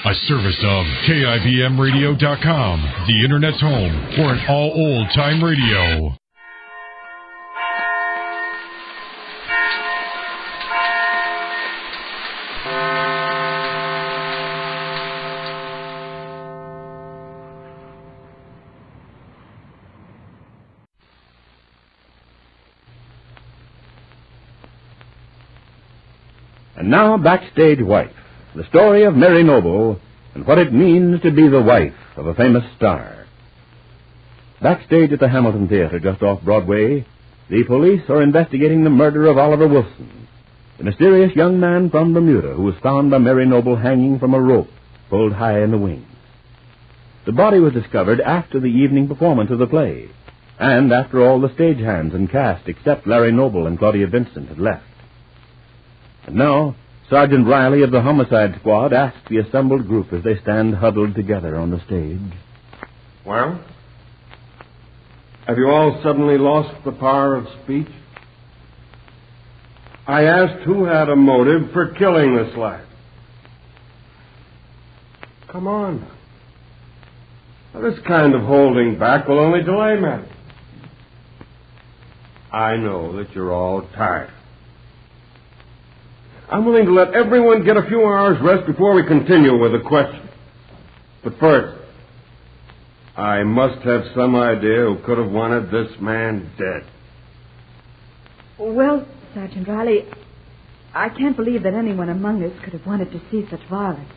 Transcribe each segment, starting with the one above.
A service of KIBMradio.com, the Internet's home for an all old-time radio. And now, Backstage Wife, the story of Mary Noble and what it means to be the wife of a famous star. Backstage at the Hamilton Theater just off Broadway, the police are investigating the murder of Oliver Wilson, the mysterious young man from Bermuda who was found by Mary Noble hanging from a rope pulled high in the wings. The body was discovered after the evening performance of the play, and after all the stagehands and cast except Larry Noble and Claudia Vincent had left. And now, Sergeant Riley of the Homicide Squad asks the assembled group as they stand huddled together on the stage. Well, have you all suddenly lost the power of speech? I asked who had a motive for killing this lad. Come on. Now, this kind of holding back will only delay matters. I know that you're all tired. I'm willing to let everyone get a few hours rest before we continue with the question. But first, I must have some idea who could have wanted this man dead. Well, Sergeant Riley, I can't believe that anyone among us could have wanted to see such violence.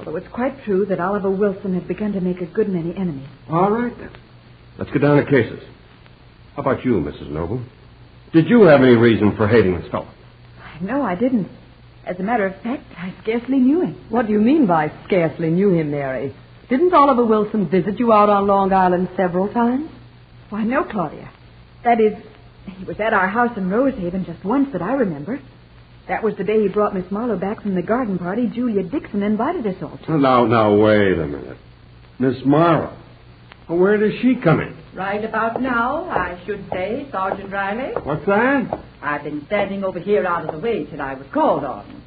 Although it's quite true that Oliver Wilson had begun to make a good many enemies. All right, then. Let's get down to cases. How about you, Mrs. Noble? Did you have any reason for hating this fellow? No, I didn't. As a matter of fact, I scarcely knew him. What do you mean by scarcely knew him, Mary? Didn't Oliver Wilson visit you out on Long Island several times? Why, no, Claudia. That is, he was at our house in Rosehaven just once that I remember. That was the day he brought Miss Marlowe back from the garden party Julia Dixon invited us all to. Now, wait a minute. Miss Marlowe. Well, where does she come in? Right about now, I should say, Sergeant Riley. What's that? I've been standing over here out of the way till I was called on.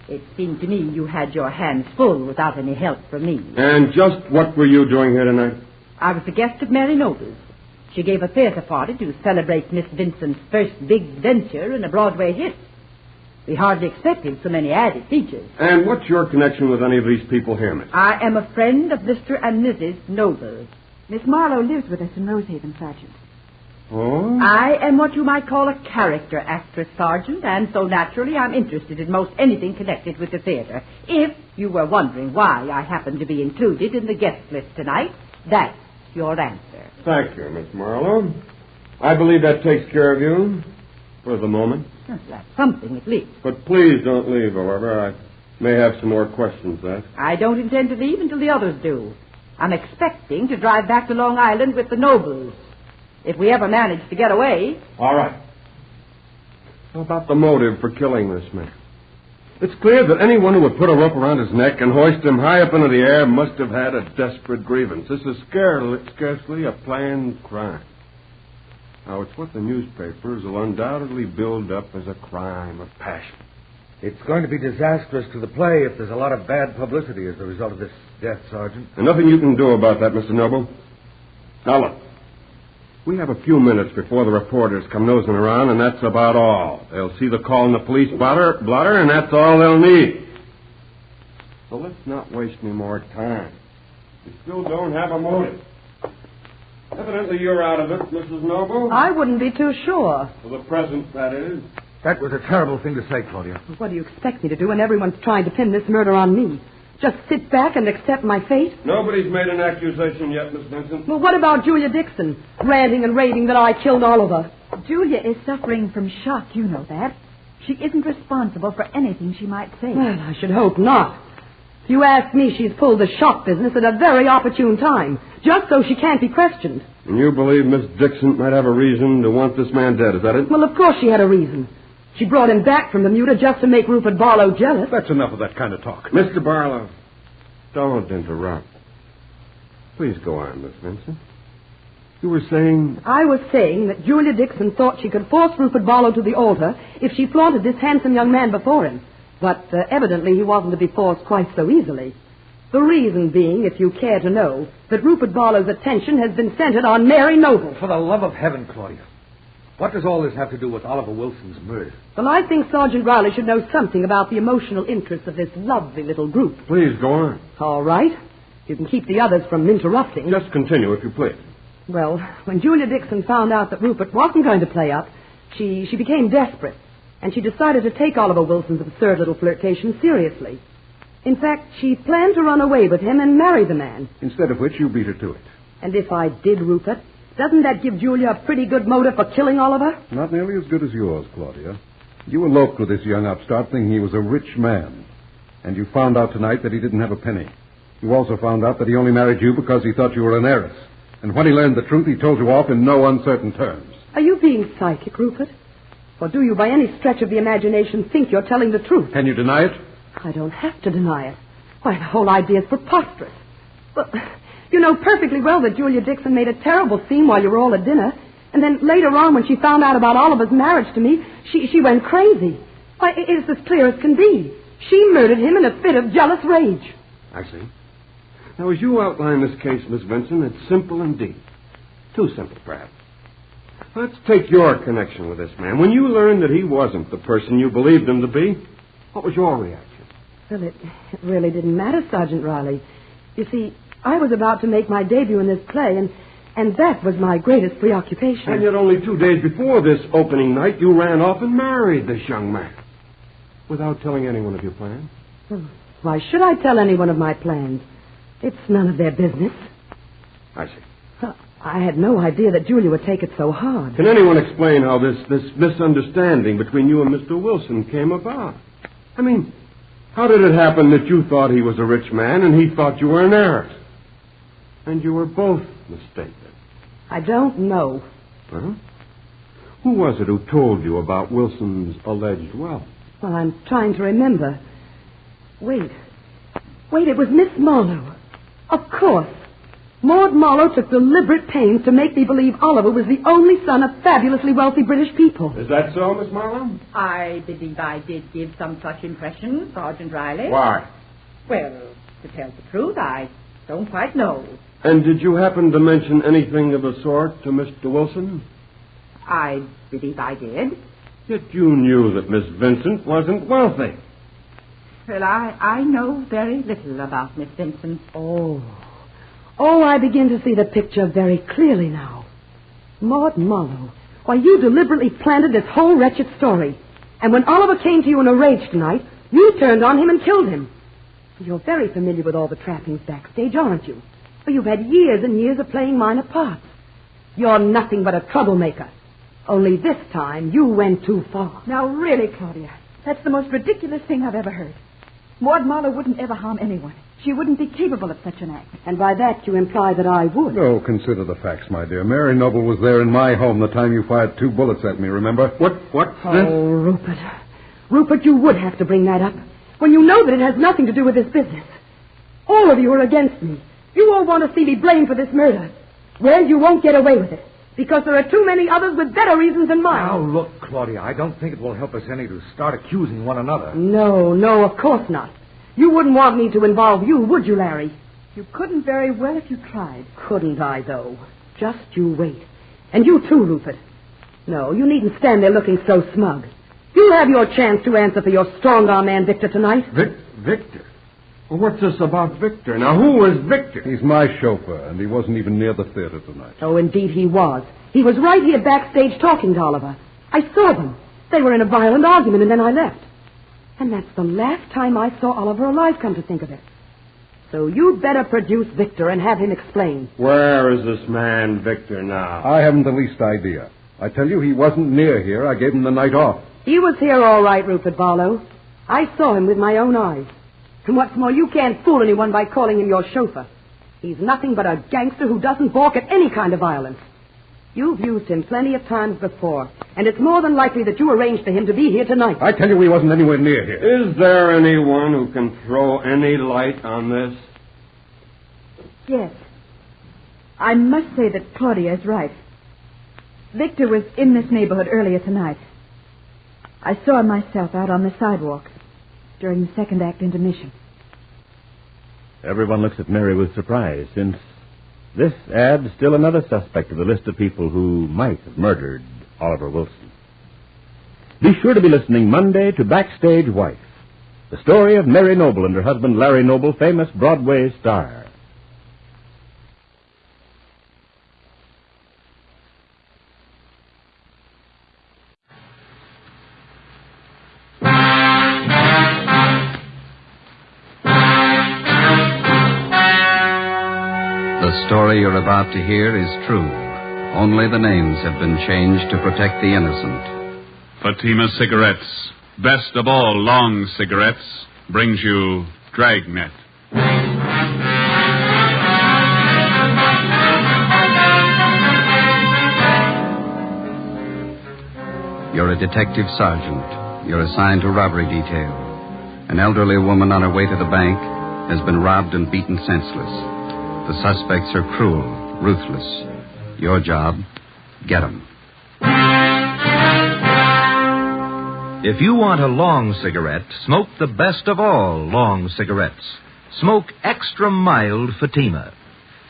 It seemed to me you had your hands full without any help from me. And just what were you doing here tonight? I was the guest of Mary Noble's. She gave a theater party to celebrate Miss Vincent's first big venture in a Broadway hit. We hardly expected so many added features. And what's your connection with any of these people here, Miss? I am a friend of Mr. and Mrs. Noble. Miss Marlowe lives with us in Rosehaven, Sergeant. Oh? I am what you might call a character actress, Sergeant, and so naturally I'm interested in most anything connected with the theater. If you were wondering why I happen to be included in the guest list tonight, that's your answer. Thank you, Miss Marlowe. I believe that takes care of you for the moment. That's something at least. But please don't leave, however. I may have some more questions asked. I don't intend to leave until the others do. I'm expecting to drive back to Long Island with the Nobles. If we ever manage to get away. All right. How about the motive for killing this man? It's clear that anyone who would put a rope around his neck and hoist him high up into the air must have had a desperate grievance. This is scarcely a planned crime. Now, it's what the newspapers will undoubtedly build up as a crime of passion. It's going to be disastrous to the play if there's a lot of bad publicity as a result of this death, Sergeant. And nothing you can do about that, Mr. Noble. Now, look. We have a few minutes before the reporters come nosing around, and that's about all. They'll see the call in the police blotter, and that's all they'll need. So let's not waste any more time. We still don't have a motive. Evidently you're out of it, Mrs. Noble. I wouldn't be too sure. For the present, that is. That was a terrible thing to say, Claudia. What do you expect me to do when everyone's trying to pin this murder on me? Just sit back and accept my fate? Nobody's made an accusation yet, Miss Vincent. Well, what about Julia Dixon, ranting and raving that I killed Oliver? Julia is suffering from shock, you know that. She isn't responsible for anything she might say. Well, I should hope not. If you ask me, she's pulled the shock business at a very opportune time, just so she can't be questioned. And you believe Miss Dixon might have a reason to want this man dead, is that it? Well, of course she had a reason. She brought him back from Bermuda just to make Rupert Barlow jealous. That's enough of that kind of talk. Mr. Barlow, don't interrupt. Please go on, Miss Vincent. You were saying... I was saying that Julia Dixon thought she could force Rupert Barlow to the altar if she flaunted this handsome young man before him. But evidently he wasn't to be forced quite so easily. The reason being, if you care to know, that Rupert Barlow's attention has been centered on Mary Noble. For the love of heaven, Claudia. What does all this have to do with Oliver Wilson's murder? Well, I think Sergeant Riley should know something about the emotional interests of this lovely little group. Please, go on. All right. You can keep the others from interrupting. Just continue, if you please. Well, when Julia Dixon found out that Rupert wasn't going to play up, she became desperate, and she decided to take Oliver Wilson's absurd little flirtation seriously. In fact, she planned to run away with him and marry the man. Instead of which, you beat her to it. And if I did, Rupert, doesn't that give Julia a pretty good motive for killing Oliver? Not nearly as good as yours, Claudia. You eloped with this young upstart thinking he was a rich man. And you found out tonight that he didn't have a penny. You also found out that he only married you because he thought you were an heiress. And when he learned the truth, he told you off in no uncertain terms. Are you being psychic, Rupert? Or do you, by any stretch of the imagination, think you're telling the truth? Can you deny it? I don't have to deny it. Why, the whole idea is preposterous. Well, you know perfectly well that Julia Dixon made a terrible scene while you were all at dinner. And then later on, when she found out about Oliver's marriage to me, she went crazy. Why, it's as clear as can be. She murdered him in a fit of jealous rage. I see. Now, as you outline this case, Miss Vincent, it's simple indeed. Too simple, perhaps. Let's take your connection with this man. When you learned that he wasn't the person you believed him to be, what was your reaction? Well, it really didn't matter, Sergeant Riley. You see, I was about to make my debut in this play, and that was my greatest preoccupation. And yet only 2 days before this opening night, you ran off and married this young man. Without telling anyone of your plans. Well, why should I tell anyone of my plans? It's none of their business. I see. I had no idea that Julia would take it so hard. Can anyone explain how this misunderstanding between you and Mr. Wilson came about? I mean, how did it happen that you thought he was a rich man and he thought you were an heiress? And you were both mistaken. I don't know. Huh? Who was it who told you about Wilson's alleged wealth? Well, I'm trying to remember. Wait, it was Miss Marlowe. Of course. Maud Marlowe took deliberate pains to make me believe Oliver was the only son of fabulously wealthy British people. Is that so, Miss Marlowe? I believe I did give some such impression, Sergeant Riley. Why? Well, to tell the truth, I don't quite know. And did you happen to mention anything of the sort to Mr. Wilson? I believe I did. Yet you knew that Miss Vincent wasn't wealthy. Well, I know very little about Miss Vincent. Oh, I begin to see the picture very clearly now. Maud Marlowe, why, you deliberately planted this whole wretched story. And when Oliver came to you in a rage tonight, you turned on him and killed him. You're very familiar with all the trappings backstage, aren't you? For you've had years and years of playing minor parts. You're nothing but a troublemaker. Only this time, you went too far. Now, really, Claudia, that's the most ridiculous thing I've ever heard. Maud Marlowe wouldn't ever harm anyone. She wouldn't be capable of such an act. And by that, you imply that I would. No, consider the facts, my dear. Mary Noble was there in my home the time you fired 2 bullets at me, remember? What? Oh, Rupert. Rupert, you would have to bring that up. When you know that it has nothing to do with this business. All of you are against me. You all want to see me blamed for this murder. Well, you won't get away with it. Because there are too many others with better reasons than mine. Now, look, Claudia, I don't think it will help us any to start accusing one another. No, of course not. You wouldn't want me to involve you, would you, Larry? You couldn't very well if you tried. Couldn't I, though? Just you wait. And you too, Rupert. No, you needn't stand there looking so smug. You'll have your chance to answer for your strong-arm man, Victor, tonight. Victor? Well, what's this about Victor? Now, who is Victor? He's my chauffeur, and he wasn't even near the theater tonight. Oh, indeed he was. He was right here backstage talking to Oliver. I saw them. They were in a violent argument, and then I left. And that's the last time I saw Oliver alive, come to think of it. So you'd better produce Victor and have him explain. Where is this man, Victor, now? I haven't the least idea. I tell you, he wasn't near here. I gave him the night off. He was here all right, Rupert Barlow. I saw him with my own eyes. And what's more, you can't fool anyone by calling him your chauffeur. He's nothing but a gangster who doesn't balk at any kind of violence. You've used him plenty of times before, and it's more than likely that you arranged for him to be here tonight. I tell you, he wasn't anywhere near here. Is there anyone who can throw any light on this? Yes. I must say that Claudia is right. Victor was in this neighborhood earlier tonight. I saw him myself out on the sidewalk. during the second act intermission. Everyone looks at Mary with surprise, since this adds still another suspect to the list of people who might have murdered Oliver Wilson. Be sure to be listening Monday to Backstage Wife, the story of Mary Noble and her husband Larry Noble, famous Broadway star. The story you're about to hear is true. Only the names have been changed to protect the innocent. Fatima Cigarettes, best of all long cigarettes, brings you Dragnet. You're a detective sergeant. You're assigned to robbery detail. An elderly woman on her way to the bank has been robbed and beaten senseless. The suspects are cruel, ruthless. Your job, get them. If you want a long cigarette, smoke the best of all long cigarettes. Smoke extra mild Fatima.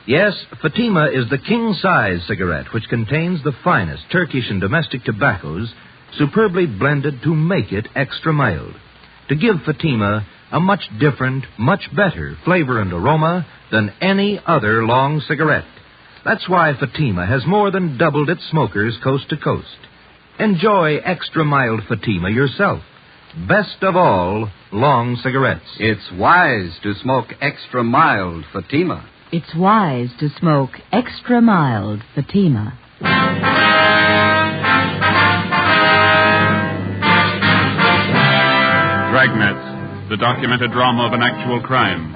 Yes, Fatima is the king-size cigarette which contains the finest Turkish and domestic tobaccos superbly blended to make it extra mild. To give Fatima a much different, much better flavor and aroma than any other long cigarette. That's why Fatima has more than doubled its smokers coast to coast. Enjoy extra mild Fatima yourself. Best of all long cigarettes. It's wise to smoke extra mild Fatima. It's wise to smoke extra mild Fatima. Dragnet, the documented drama of an actual crime.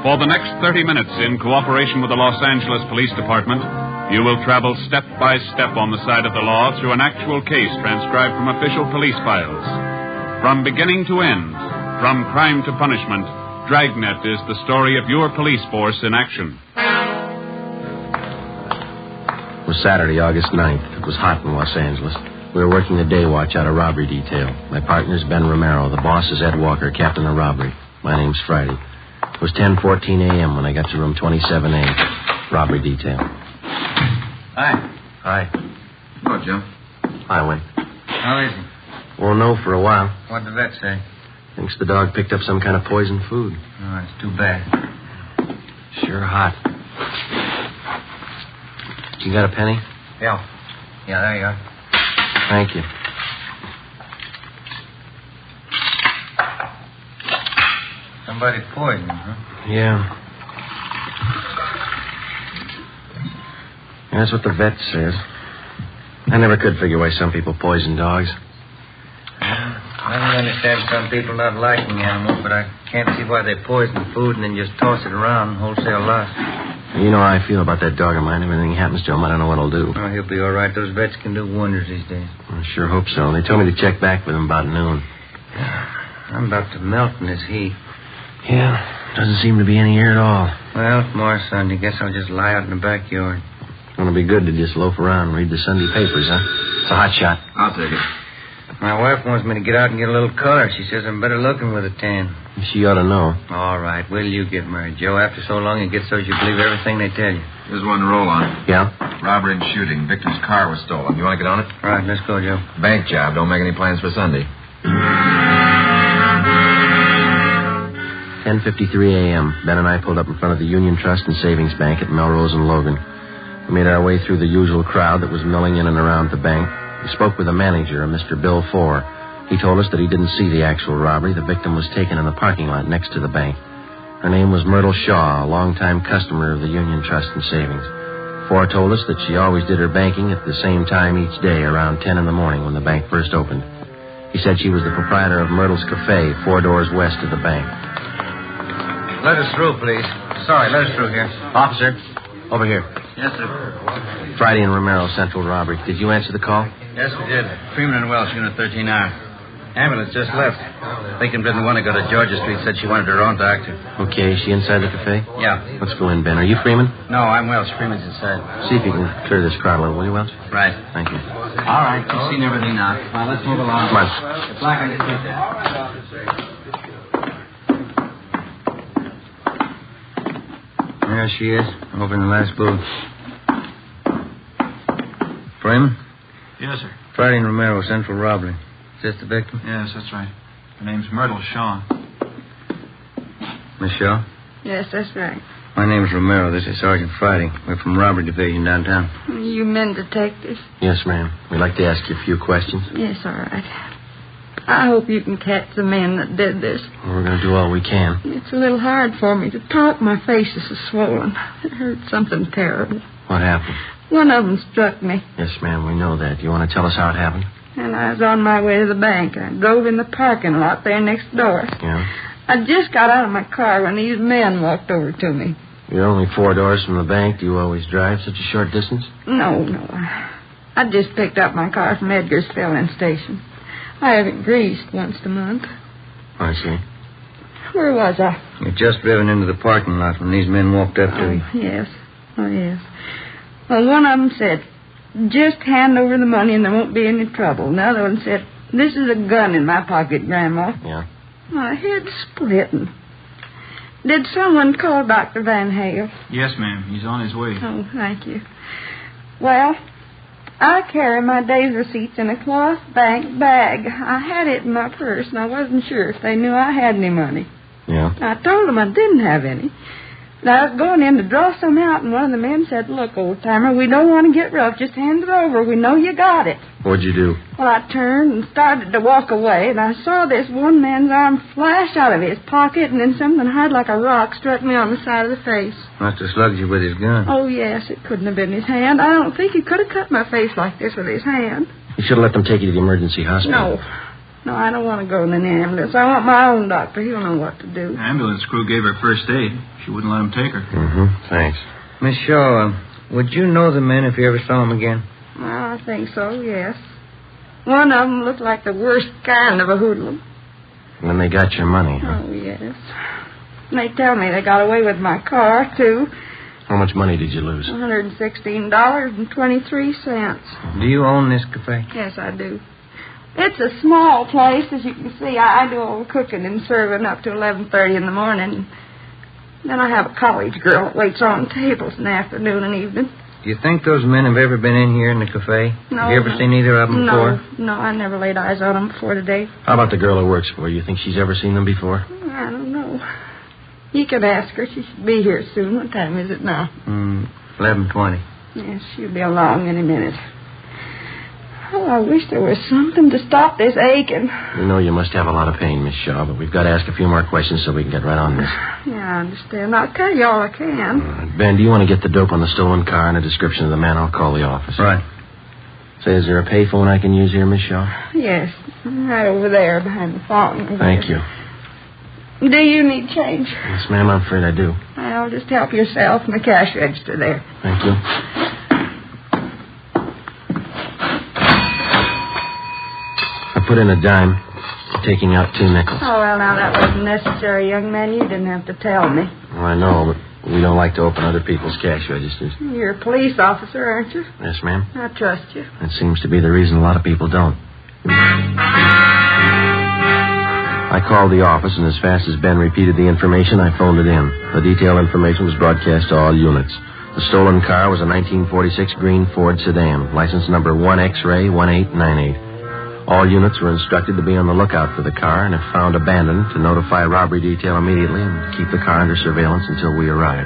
For the next 30 minutes, in cooperation with the Los Angeles Police Department, you will travel step by step on the side of the law through an actual case transcribed from official police files. From beginning to end, from crime to punishment, Dragnet is the story of your police force in action. It was Saturday, August 9th. It was hot in Los Angeles. We were working the day watch out of robbery detail. My partner's Ben Romero. The boss is Ed Walker, captain of robbery. My name's Friday. It was 10:14 a.m. when I got to room 27A, robbery detail. Hi. Hi. Hello, Joe. Hi, Wayne. How is he? Won't know for a while. What did that say? Thinks the dog picked up some kind of poisoned food. Oh, it's too bad. Sure hot. You got a penny? Yeah. Yeah, there you are. Thank you. Somebody poisoned, huh? Yeah. That's what the vet says. I never could figure why some people poison dogs. I can understand some people not liking animals, but I can't see why they poison food and then just toss it around wholesale loss. You know how I feel about that dog of mine. If anything happens to him, I don't know what he'll do. Oh, he'll be all right. Those vets can do wonders these days. I sure hope so. They told me to check back with him about noon. I'm about to melt in this heat. Yeah, doesn't seem to be any air at all. Well, tomorrow Sunday, guess I'll just lie out in the backyard. It's going to be good to just loaf around and read the Sunday papers, huh? It's a hot shot. I'll take it. My wife wants me to get out and get a little color. She says I'm better looking with a tan. She ought to know. All right. Will you get married, Joe? After so long, it gets so you believe everything they tell you. There's one to roll on. Yeah? Robbery and shooting. Victor's car was stolen. You want to get on it? All right, let's go, Joe. Bank job. Don't make any plans for Sunday. 10:53 a.m. Ben and I pulled up in front of the Union Trust and Savings Bank at Melrose and Logan. We made our way through the usual crowd that was milling in and around the bank. We spoke with the manager, a Mr. Bill Four. He told us that he didn't see the actual robbery. The victim was taken in the parking lot next to the bank. Her name was Myrtle Shaw, a longtime customer of the Union Trust and Savings. Four told us that she always did her banking at the same time each day, around 10 in the morning when the bank first opened. He said she was the proprietor of Myrtle's Cafe, 4 doors west of the bank. Let us through, please. Sorry, let us through here. Officer, over here. Yes, sir. Friday and Romero, Central Robbery. Did you answer the call? Yes, we did. Freeman and Welsh, Unit 13R. Ambulance just left. Victim didn't want to go to Georgia Street. Said she wanted her own doctor. Okay, is she inside the cafe? Yeah. Let's go in, Ben. Are you Freeman? No, I'm Welsh. Freeman's inside. See if you can clear this crowd a little, will you, Welsh? Right. Thank you. All right. You've seen everything now. Come on, let's move along. Come on. Get black on your feet there. There she is, over in the last booth. Freeman? Yes, sir. Friday and Romero, central robbery. Is this the victim? Yes, that's right. Her name's Myrtle Shaw. Miss Shaw? Yes, that's right. My name's Romero. This is Sergeant Friday. We're from Robbery Division downtown. You men detectives? Yes, ma'am. We'd like to ask you a few questions. Yes, all right. I hope you can catch the men that did this. We're going to do all we can. It's a little hard for me to talk. My face is so swollen. It hurt something terrible. What happened? One of them struck me, Yes, ma'am, we know that. You want to tell us how it happened? and I was on my way to the bank. I drove in the parking lot there next door. Yeah? I just got out of my car when these men walked over to me. You're only 4 doors from the bank. Do you always drive such a short distance? No. I just picked up my car from Edgar's filling station. I have it greased once a month. I see. Where was I? You'd just driven into the parking lot when these men walked up to you. Yes. Oh, yes. Well, one of them said, just hand over the money and there won't be any trouble. The other one said, this is a gun in my pocket, Grandma. Yeah? My head's splitting. Did someone call Dr. Van Hale? Yes, ma'am. He's on his way. Oh, thank you. Well, I carry my day's receipts in a cloth bank bag. I had it in my purse, and I wasn't sure if they knew I had any money. Yeah? I told them I didn't have any. And I was going in to draw some out, and one of the men said, look, old-timer, we don't want to get rough. Just hand it over. We know you got it. What'd you do? Well, I turned and started to walk away, and I saw this one man's arm flash out of his pocket, and then something hard like a rock struck me on the side of the face. Must have slugged you with his gun. Oh, yes, it couldn't have been his hand. I don't think he could have cut my face like this with his hand. You should have let them take you to the emergency hospital. No, I don't want to go in an ambulance. I want my own doctor. He'll know what to do. The ambulance crew gave her first aid. She wouldn't let him take her. Mm-hmm. Thanks. Miss Shaw, would you know the men if you ever saw them again? Well, I think so, yes. One of them looked like the worst kind of a hoodlum. And then they got your money, huh? Oh, yes. They tell me they got away with my car, too. How much money did you lose? $116.23. Do you own this cafe? Yes, I do. It's a small place, as you can see. I do all the cooking and serving up to 11:30 in the morning. Then I have a college girl that waits on tables in the afternoon and evening. Do you think those men have ever been in here in the cafe? No. Have you ever seen either of them before? No, I never laid eyes on them before today. How about the girl who works for you? You think she's ever seen them before? I don't know. You can ask her. She should be here soon. What time is it now? 11:20. Yes, she'll be along any minute. Oh, I wish there was something to stop this aching. We know you must have a lot of pain, Miss Shaw, but we've got to ask a few more questions so we can get right on this. Yeah, I understand. I'll tell you all I can. Ben, do you want to get the dope on the stolen car and a description of the man? I'll call the office. Right. Say, is there a payphone I can use here, Miss Shaw? Yes, right over there behind the fountain. Thank you. Do you need change? Yes, ma'am, I'm afraid I do. Well, just help yourself in the cash register there. Thank you. I put in a dime, taking out 2 nickels. Oh, well, now, that wasn't necessary, young man. You didn't have to tell me. Well, I know, but we don't like to open other people's cash registers. You're a police officer, aren't you? Yes, ma'am. I trust you. That seems to be the reason a lot of people don't. I called the office, and as fast as Ben repeated the information, I phoned it in. The detailed information was broadcast to all units. The stolen car was a 1946 green Ford sedan, license number 1X-ray 1898. All units were instructed to be on the lookout for the car, and if found abandoned, to notify robbery detail immediately and keep the car under surveillance until we arrived.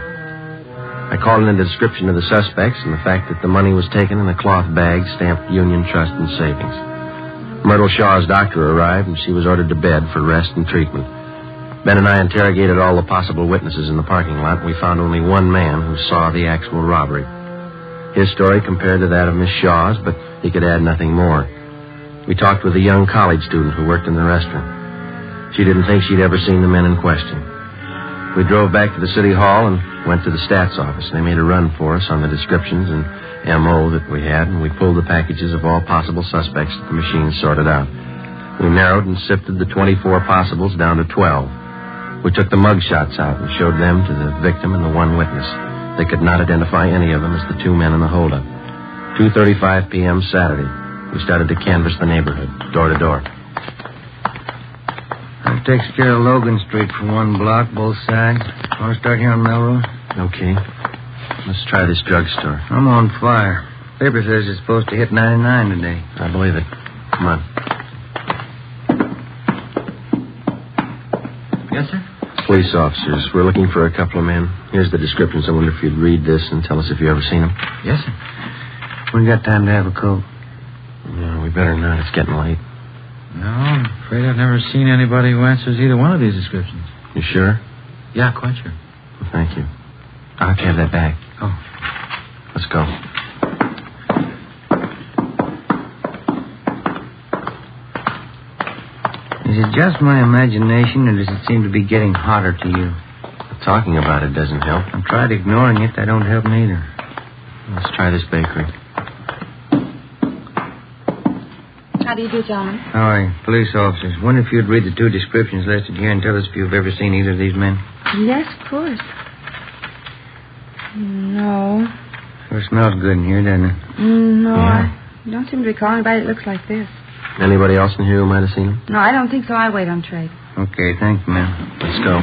I called in a description of the suspects and the fact that the money was taken in a cloth bag stamped Union Trust and Savings. Myrtle Shaw's doctor arrived, and she was ordered to bed for rest and treatment. Ben and I interrogated all the possible witnesses in the parking lot. We found only one man who saw the actual robbery. His story compared to that of Miss Shaw's, but he could add nothing more. We talked with a young college student who worked in the restaurant. She didn't think she'd ever seen the men in question. We drove back to the city hall and went to the stats office. They made a run for us on the descriptions and M.O. that we had, and we pulled the packages of all possible suspects that the machine sorted out. We narrowed and sifted the 24 possibles down to 12. We took the mug shots out and showed them to the victim and the one witness. They could not identify any of them as the 2 men in the holdup. 2:35 p.m. Saturday. We started to canvass the neighborhood, door to door. That takes care of Logan Street for 1 block, both sides. Want to start here on Melrose? Okay. Let's try this drugstore. I'm on fire. Paper says it's supposed to hit 99 today. I believe it. Come on. Yes, sir? Police officers. We're looking for a couple of men. Here's the descriptions. I wonder if you'd read this and tell us if you've ever seen them. Yes, sir. We got time to have a coat. No, we better not. It's getting late. No, I'm afraid I've never seen anybody who answers either one of these descriptions. You sure? Yeah, quite sure. Well, thank you. I'll have to have that back. Oh. Let's go. Is it just my imagination, or does it seem to be getting hotter to you? Talking about it doesn't help. I've tried ignoring it. That don't help me either. Let's try this bakery. How do you do, gentlemen? How are you? Police officers. Wonder if you'd read the 2 descriptions listed here and tell us if you've ever seen either of these men. Yes, of course. No. Sure smells good in here, doesn't it? No, Yeah. I don't seem to recall anybody that looks like this. Anybody else in here who might have seen him? No, I don't think so. I'll wait on trade. Okay, thank you, ma'am. Let's go.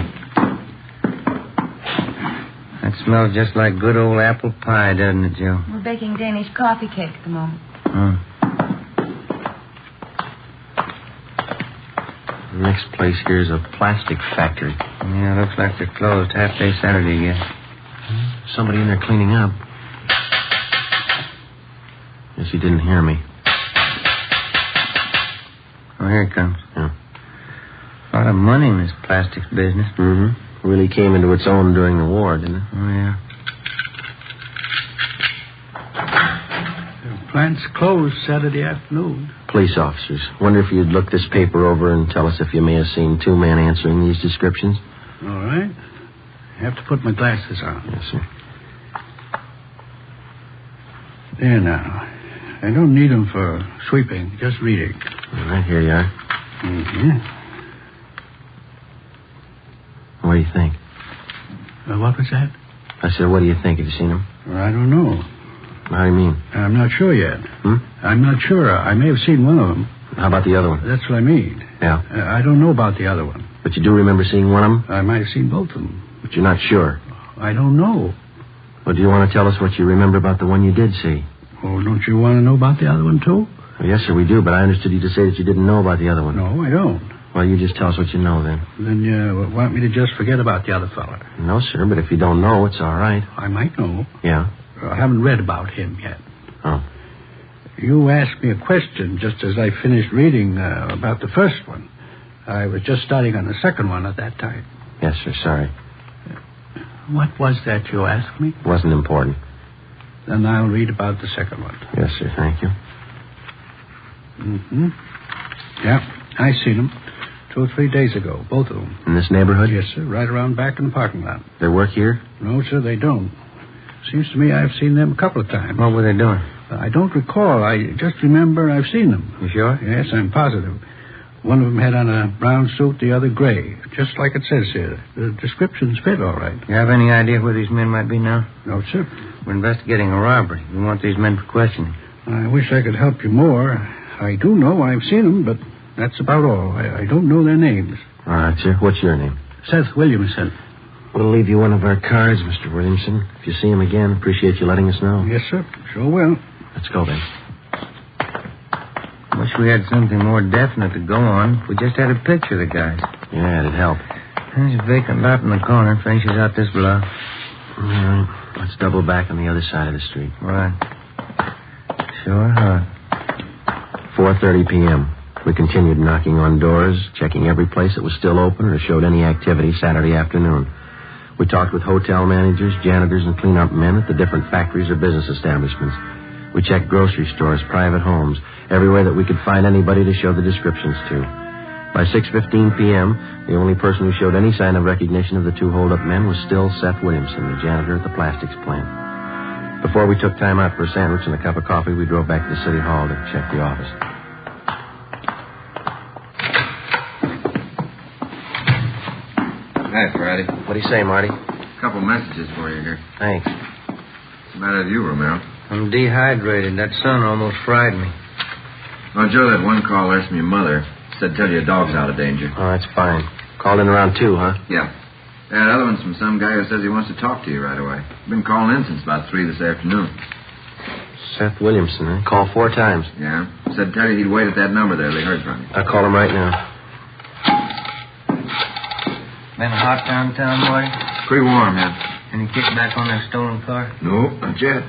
That smells just like good old apple pie, doesn't it, Joe? We're baking Danish coffee cake at the moment. The next place here is a plastic factory. Yeah, looks like they're closed half-day Saturday again. Somebody in there cleaning up. Guess he didn't hear me. Oh, here it comes. Yeah. A lot of money in this plastics business. Mm-hmm. Really came into its own during the war, didn't it? Oh, yeah. The plant's closed Saturday afternoon. Police officers. Wonder if you'd look this paper over and tell us if you may have seen 2 men answering these descriptions. All right. I have to put my glasses on. Yes, sir. There now. I don't need them for sweeping, just reading. All right, here you are. Mm-hmm. What do you think? What was that? I said, what do you think? Have you seen him? I don't know. How do you mean? I'm not sure yet. Hmm? I'm not sure. I may have seen one of them. How about the other one? That's what I mean. Yeah. I don't know about the other one. But you do remember seeing one of them? I might have seen both of them. But you're not sure? I don't know. Well, do you want to tell us what you remember about the one you did see? Oh, don't you want to know about the other one, too? Well, yes, sir, we do, but I understood you to say that you didn't know about the other one. No, I don't. Well, you just tell us what you know, then. Then you want me to just forget about the other fella? No, sir, but if you don't know, it's all right. I might know. Yeah? I haven't read about him yet. Oh. You asked me a question just as I finished reading about the first one. I was just starting on the second one at that time. Yes, sir, sorry. What was that you asked me? Wasn't important. Then I'll read about the second one. Yes, sir, thank you. Mm-hmm. Yeah, I seen them 2 or 3 days ago, both of them. In this neighborhood? Yes, sir, right around back in the parking lot. They work here? No, sir, they don't. Seems to me I've seen them a couple of times. What were they doing? I don't recall. I just remember I've seen them. You sure? Yes, I'm positive. One of them had on a brown suit, the other gray, just like it says here. The descriptions fit all right. You have any idea where these men might be now? No, sir. We're investigating a robbery. We want these men for questioning. I wish I could help you more. I do know I've seen them, but that's about all. I don't know their names. All right, sir. What's your name? Seth Williamson. We'll leave you one of our cards, Mr. Williamson. If you see him again, appreciate you letting us know. Yes, sir. Sure will. Let's go, then. Wish we had something more definite to go on. If we just had a picture of the guys. Yeah, it'd help. There's a vacant lot in the corner. Finishes out this block. All right. Let's double back on the other side of the street. Right. Sure hot. 4:30 p.m. We continued knocking on doors, checking every place that was still open or showed any activity Saturday afternoon. We talked with hotel managers, janitors, and clean-up men at the different factories or business establishments. We checked grocery stores, private homes, everywhere that we could find anybody to show the descriptions to. By 6:15 p.m., the only person who showed any sign of recognition of the 2 hold-up men was still Seth Williamson, the janitor at the plastics plant. Before we took time out for a sandwich and a cup of coffee, we drove back to the city hall to check the office. Hi, Friday. What do you say, Marty? A couple messages for you here. Thanks. What's the matter with you, Romero? I'm dehydrated. That sun almost fried me. Oh, Joe, that one caller from your mother said tell your dog's out of danger. Oh, that's fine. Called in around 2, huh? Yeah. Yeah, the other one's from some guy who says he wants to talk to you right away. Been calling in since about 3 this afternoon. Seth Williamson, eh? Called 4 times. Yeah? Said tell you he'd wait at that number there. They heard from you. I'll call him right now. Been hot downtown, boy? Pretty warm, yeah. Any kickback on that stolen car? No, not yet.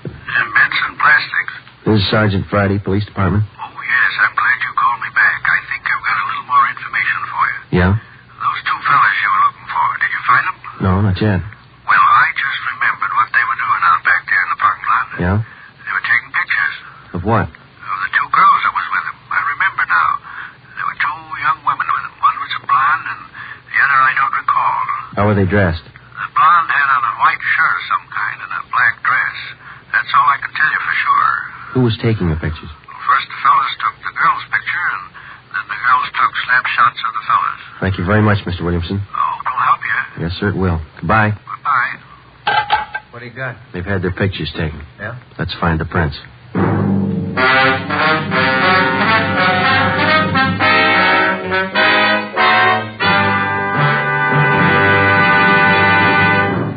Benson Plastics. This is Sergeant Friday, Police Department. Oh, yes, I'm glad you called me back. I think I've got a little more information for you. Yeah? Those 2 fellas you were looking for, did you find them? No, not yet. Well, I just remembered what they were doing out back there in the parking lot. Yeah? They were taking pictures Of what? of the 2 girls that was with them. I remember now. There were 2 young women with them. One was a blonde, and the other I don't recall. How were they dressed? The blonde had on a white shirt of some kind and a black dress. That's all I can tell you for sure. Who was taking the pictures? First the fellas took the girl's picture, and then the girls took snapshots of the fellas. Thank you very much, Mr. Williamson. Oh, it'll help you. Yes, sir, it will. Goodbye. Goodbye. What do you got? They've had their pictures taken. Yeah? Let's find the prints.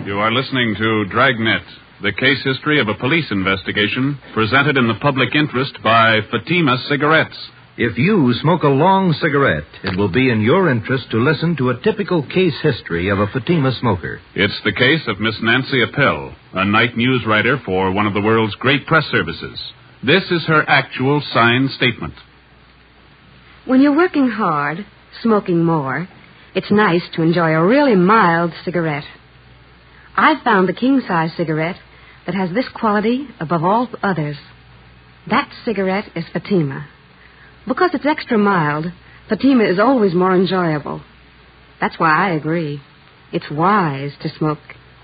You are listening to Dragnet, the case history of a police investigation presented in the public interest by Fatima Cigarettes. If you smoke a long cigarette, it will be in your interest to listen to a typical case history of a Fatima smoker. It's the case of Miss Nancy Appel, a night news writer for one of the world's great press services. This is her actual signed statement. When you're working hard, smoking more, it's nice to enjoy a really mild cigarette. I've found the king-size cigarette that has this quality above all others. That cigarette is Fatima. Because it's extra mild, Fatima is always more enjoyable. That's why I agree. It's wise to smoke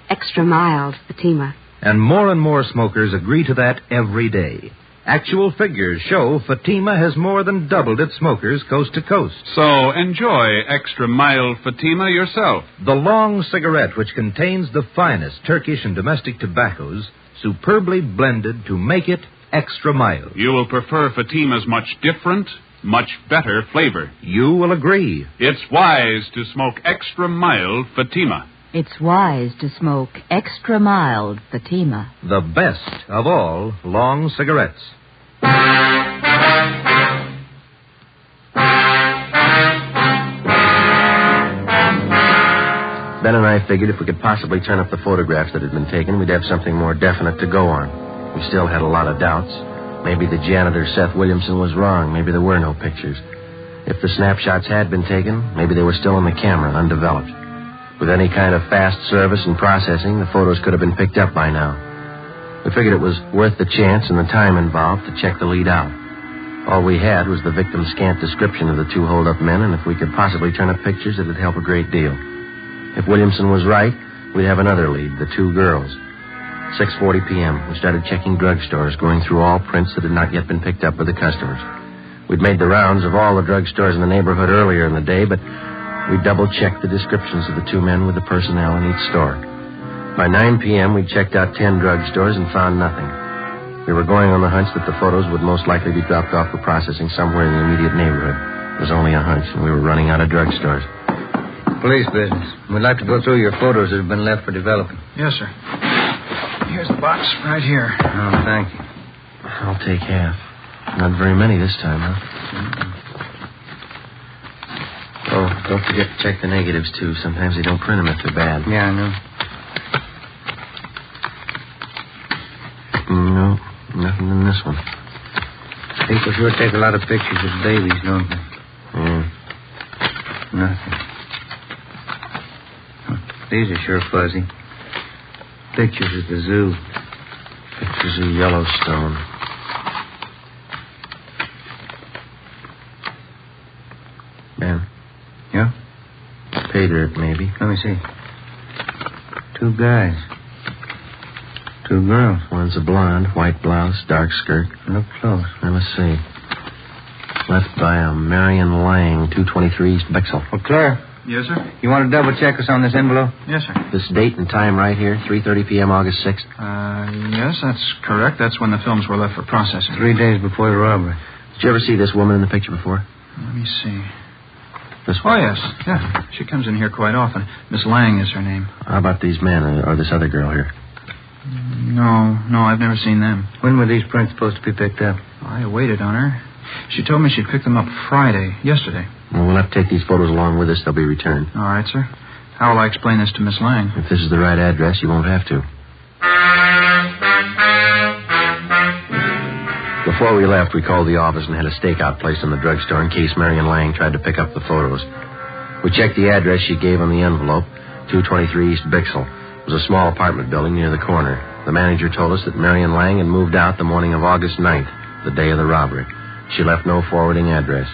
extra mild Fatima. And more smokers agree to that every day. Actual figures show Fatima has more than doubled its smokers coast to coast. So enjoy extra mild Fatima yourself. The long cigarette, which contains the finest Turkish and domestic tobaccos, superbly blended to make it extra mild. You will prefer Fatima's much different, much better flavor. You will agree. It's wise to smoke extra mild Fatima. It's wise to smoke extra mild Fatima. The best of all long cigarettes. Ben and I figured if we could possibly turn up the photographs that had been taken, we'd have something more definite to go on. We still had a lot of doubts. Maybe the janitor, Seth Williamson, was wrong. Maybe there were no pictures. If the snapshots had been taken, maybe they were still in the camera, undeveloped. With any kind of fast service and processing, the photos could have been picked up by now. We figured it was worth the chance and the time involved to check the lead out. All we had was the victim's scant description of the 2 hold-up men, and if we could possibly turn up pictures, it'd help a great deal. If Williamson was right, we'd have another lead, the 2 girls. 6:40 p.m., we started checking drugstores, going through all prints that had not yet been picked up by the customers. We'd made the rounds of all the drugstores in the neighborhood earlier in the day, but we double-checked the descriptions of the 2 men with the personnel in each store. By 9 p.m., we'd checked out 10 drugstores and found nothing. We were going on the hunch that the photos would most likely be dropped off for processing somewhere in the immediate neighborhood. It was only a hunch, and we were running out of drugstores. Police business. We'd like to go through your photos that have been left for developing. Yes, sir. Here's the box right here. Oh, thank you. I'll take half. Not very many this time, huh? Oh, don't forget to check the negatives, too. Sometimes they don't print them if they're bad. Yeah, I know. No, nothing in this one. People sure take a lot of pictures of babies, don't they? Yeah. Nothing. These are sure fuzzy. Pictures at the zoo. Pictures of Yellowstone. Ben. Yeah? Pay dirt, maybe. Let me see. 2 guys. 2 girls. One's a blonde, white blouse, dark skirt. Look close. Now, let's see. Left by a Marion Lang, 223 East Bexel. Well, Claire. Yes, sir? You want to double-check us on this envelope? Yes, sir. This date and time right here, 3:30 p.m., August 6th. Yes, that's correct. That's when the films were left for processing. 3 days before the robbery. Did you ever see this woman in the picture before? Let me see. This Oh, one? yes. Yeah. She comes in here quite often. Miss Lang is her name. How about these men or this other girl here? No, I've never seen them. When were these prints supposed to be picked up? I waited on her. She told me she'd pick them up yesterday. Well, we'll have to take these photos along with us. They'll be returned. All right, sir. How will I explain this to Miss Lang? If this is the right address, you won't have to. Before we left, we called the office and had a stakeout placed in the drugstore in case Marion Lang tried to pick up the photos. We checked the address she gave on the envelope, 223 East Bixel. It was a small apartment building near the corner. The manager told us that Marion Lang had moved out the morning of August 9th, the day of the robbery. She left no forwarding address.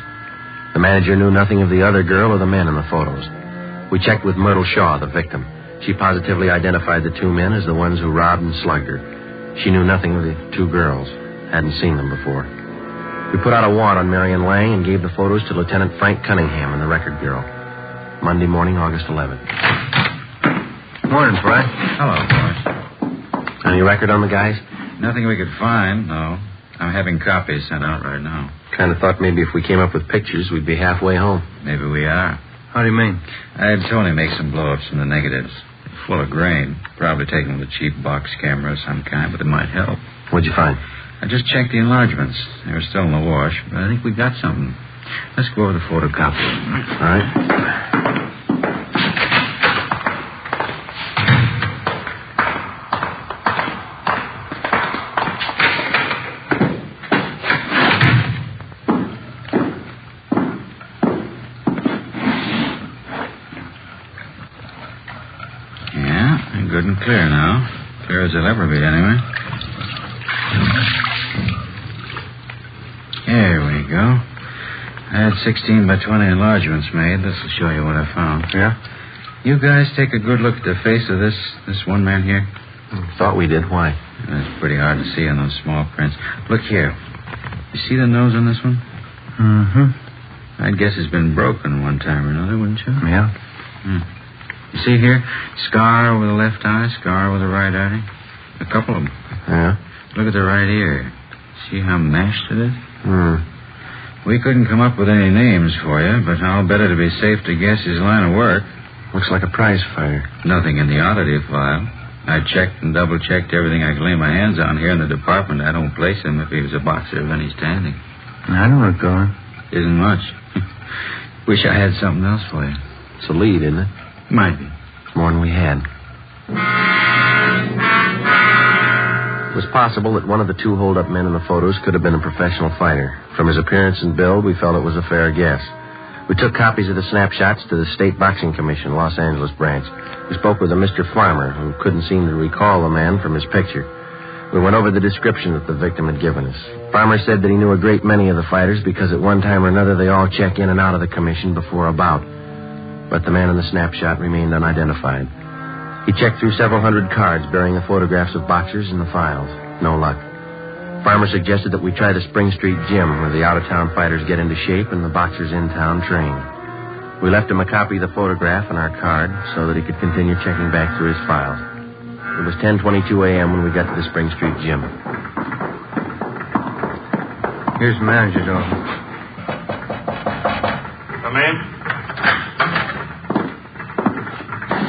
The manager knew nothing of the other girl or the men in the photos. We checked with Myrtle Shaw, the victim. She positively identified the two men as the ones who robbed and slugged her. She knew nothing of the two girls. Hadn't seen them before. We put out a warrant on Marion Lang and gave the photos to Lieutenant Frank Cunningham and the record bureau. Monday morning, August 11th. Morning, Frank. Hello, boys. Any record on the guys? Nothing we could find, no. I'm having copies sent out right now. Kind of thought maybe if we came up with pictures, we'd be halfway home. Maybe we are. How do you mean? I had Tony make some blow-ups from the negatives. They're full of grain. Probably taken with a cheap box camera of some kind, but it might help. What'd you find? I just checked the enlargements. They were still in the wash, but I think we got something. Let's go over the photocopy. All right. Yeah, good and clear now. Clear as they'll ever be, anyway. There we go. I had 16 by 20 enlargements made. This will show you what I found. Yeah? You guys take a good look at the face of this one man here. Thought we did. Why? It's pretty hard to see on those small prints. Look here. You see the nose on this one? Mm-hmm. I'd guess it's been broken one time or another, wouldn't you? Yeah. You see here? Scar over the left eye, scar over the right eye. A couple of them. Yeah? Look at the right ear. See how mashed it is? We couldn't come up with any names for you, but I'll bet it'd be safe to guess his line of work. Looks like a prize fighter. Nothing in the oddity file. I checked and double-checked everything I could lay my hands on here in the department. I don't place him if he was a boxer of any standing. I don't recall. Isn't much. Wish I had something else for you. It's a lead, isn't it? Might be. It's more than we had. It was possible that one of the two hold-up men in the photos could have been a professional fighter. From his appearance and build, we felt it was a fair guess. We took copies of the snapshots to the State Boxing Commission, Los Angeles branch. We spoke with a Mr. Farmer, who couldn't seem to recall the man from his picture. We went over the description that the victim had given us. Farmer said that he knew a great many of the fighters because at one time or another they all check in and out of the commission before a bout. But the man in the snapshot remained unidentified. He checked through several hundred cards bearing the photographs of boxers in the files. No luck. Farmer suggested that we try the Spring Street Gym, where the out-of-town fighters get into shape and the boxers in-town train. We left him a copy of the photograph and our card so that he could continue checking back through his files. It was 10:22 a.m. when we got to the Spring Street Gym. Here's the manager's office. Come in.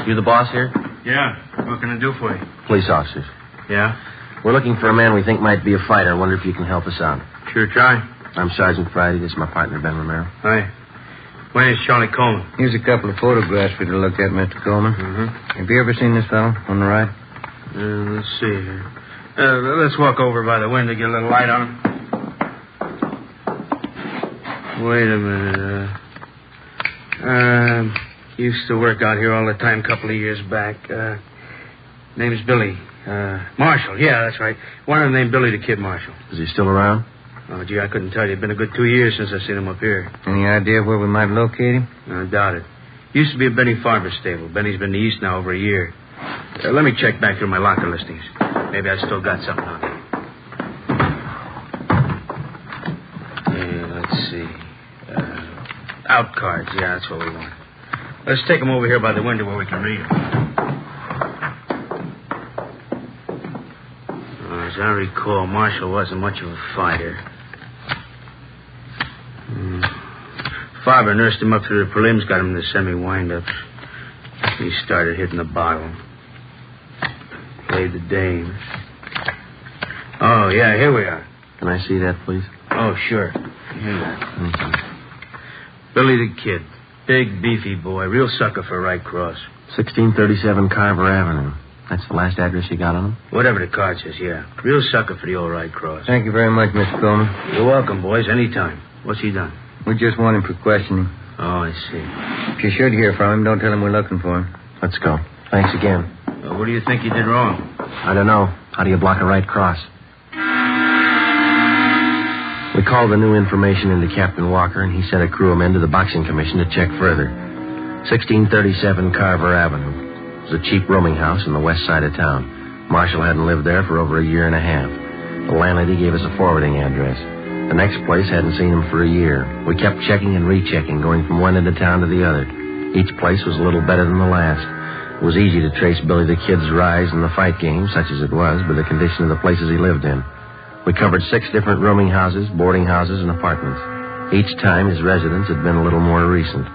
You the boss here? Yeah. What can I do for you? Police officers. Yeah? We're looking for a man we think might be a fighter. I wonder if you can help us out. Sure, try. I'm Sergeant Friday. This is my partner, Ben Romero. Hi. My name's Charlie Coleman. Here's a couple of photographs for you to look at, Mr. Coleman. Mm-hmm. Have you ever seen this fellow on the right? Let's see here. Let's walk over by the window, get a little light on him. Wait a minute. Used to work out here all the time a couple of years back. Name's Billy. Marshall, yeah, that's right. One of them named Billy the Kid Marshall. Is he still around? Oh, gee, I couldn't tell you. It's been a good 2 years since I seen him up here. Any idea where we might locate him? I doubt it. Used to be a Benny Farber stable. Benny's been to the East now over a year. Let me check back through my locker listings. Maybe I still got something on him. Yeah, let's see. Out cards. Yeah, that's what we want. Let's take them over here by the window where we can read them. As I recall, Marshall wasn't much of a fighter. Father nursed him up through the prelims, got him the semi-wind-ups. He started hitting the bottle. Played the dames. Oh, yeah, here we are. Can I see that, please? Oh, sure. Here you are. Thank you. Billy the Kid. Big, beefy boy. Real sucker for right cross. 1637 Carver Avenue. That's the last address you got on him? Whatever the card says, yeah. Real sucker for the old right cross. Thank you very much, Mr. Coleman. You're welcome, boys. Anytime. What's he done? We just want him for questioning. Oh, I see. If you should hear from him, don't tell him we're looking for him. Let's go. Thanks again. What do you think he did wrong? I don't know. How do you block a right cross? We called the new information into Captain Walker, and he sent a crew of men to the Boxing Commission to check further. 1637 Carver Avenue. It was a cheap rooming house on the west side of town. Marshall hadn't lived there for over a year and a half. The landlady gave us a forwarding address. The next place hadn't seen him for a year. We kept checking and rechecking, going from one end of town to the other. Each place was a little better than the last. It was easy to trace Billy the Kid's rise in the fight game, such as it was, by the condition of the places he lived in. We covered 6 different rooming houses, boarding houses, and apartments. Each time his residence had been a little more recent.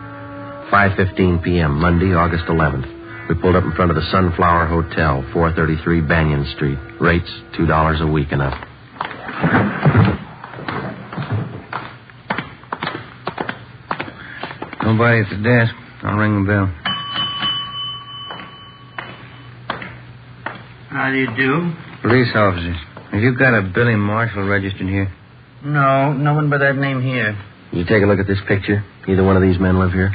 5:15 p.m., Monday, August 11th. We pulled up in front of the Sunflower Hotel, 433 Banyan Street. Rates, $2 a week and up. Nobody at the desk. I'll ring the bell. How do you do? Police officers. Have you got a Billy Marshall registered here? No, no one by that name here. You take a look at this picture. Either one of these men live here?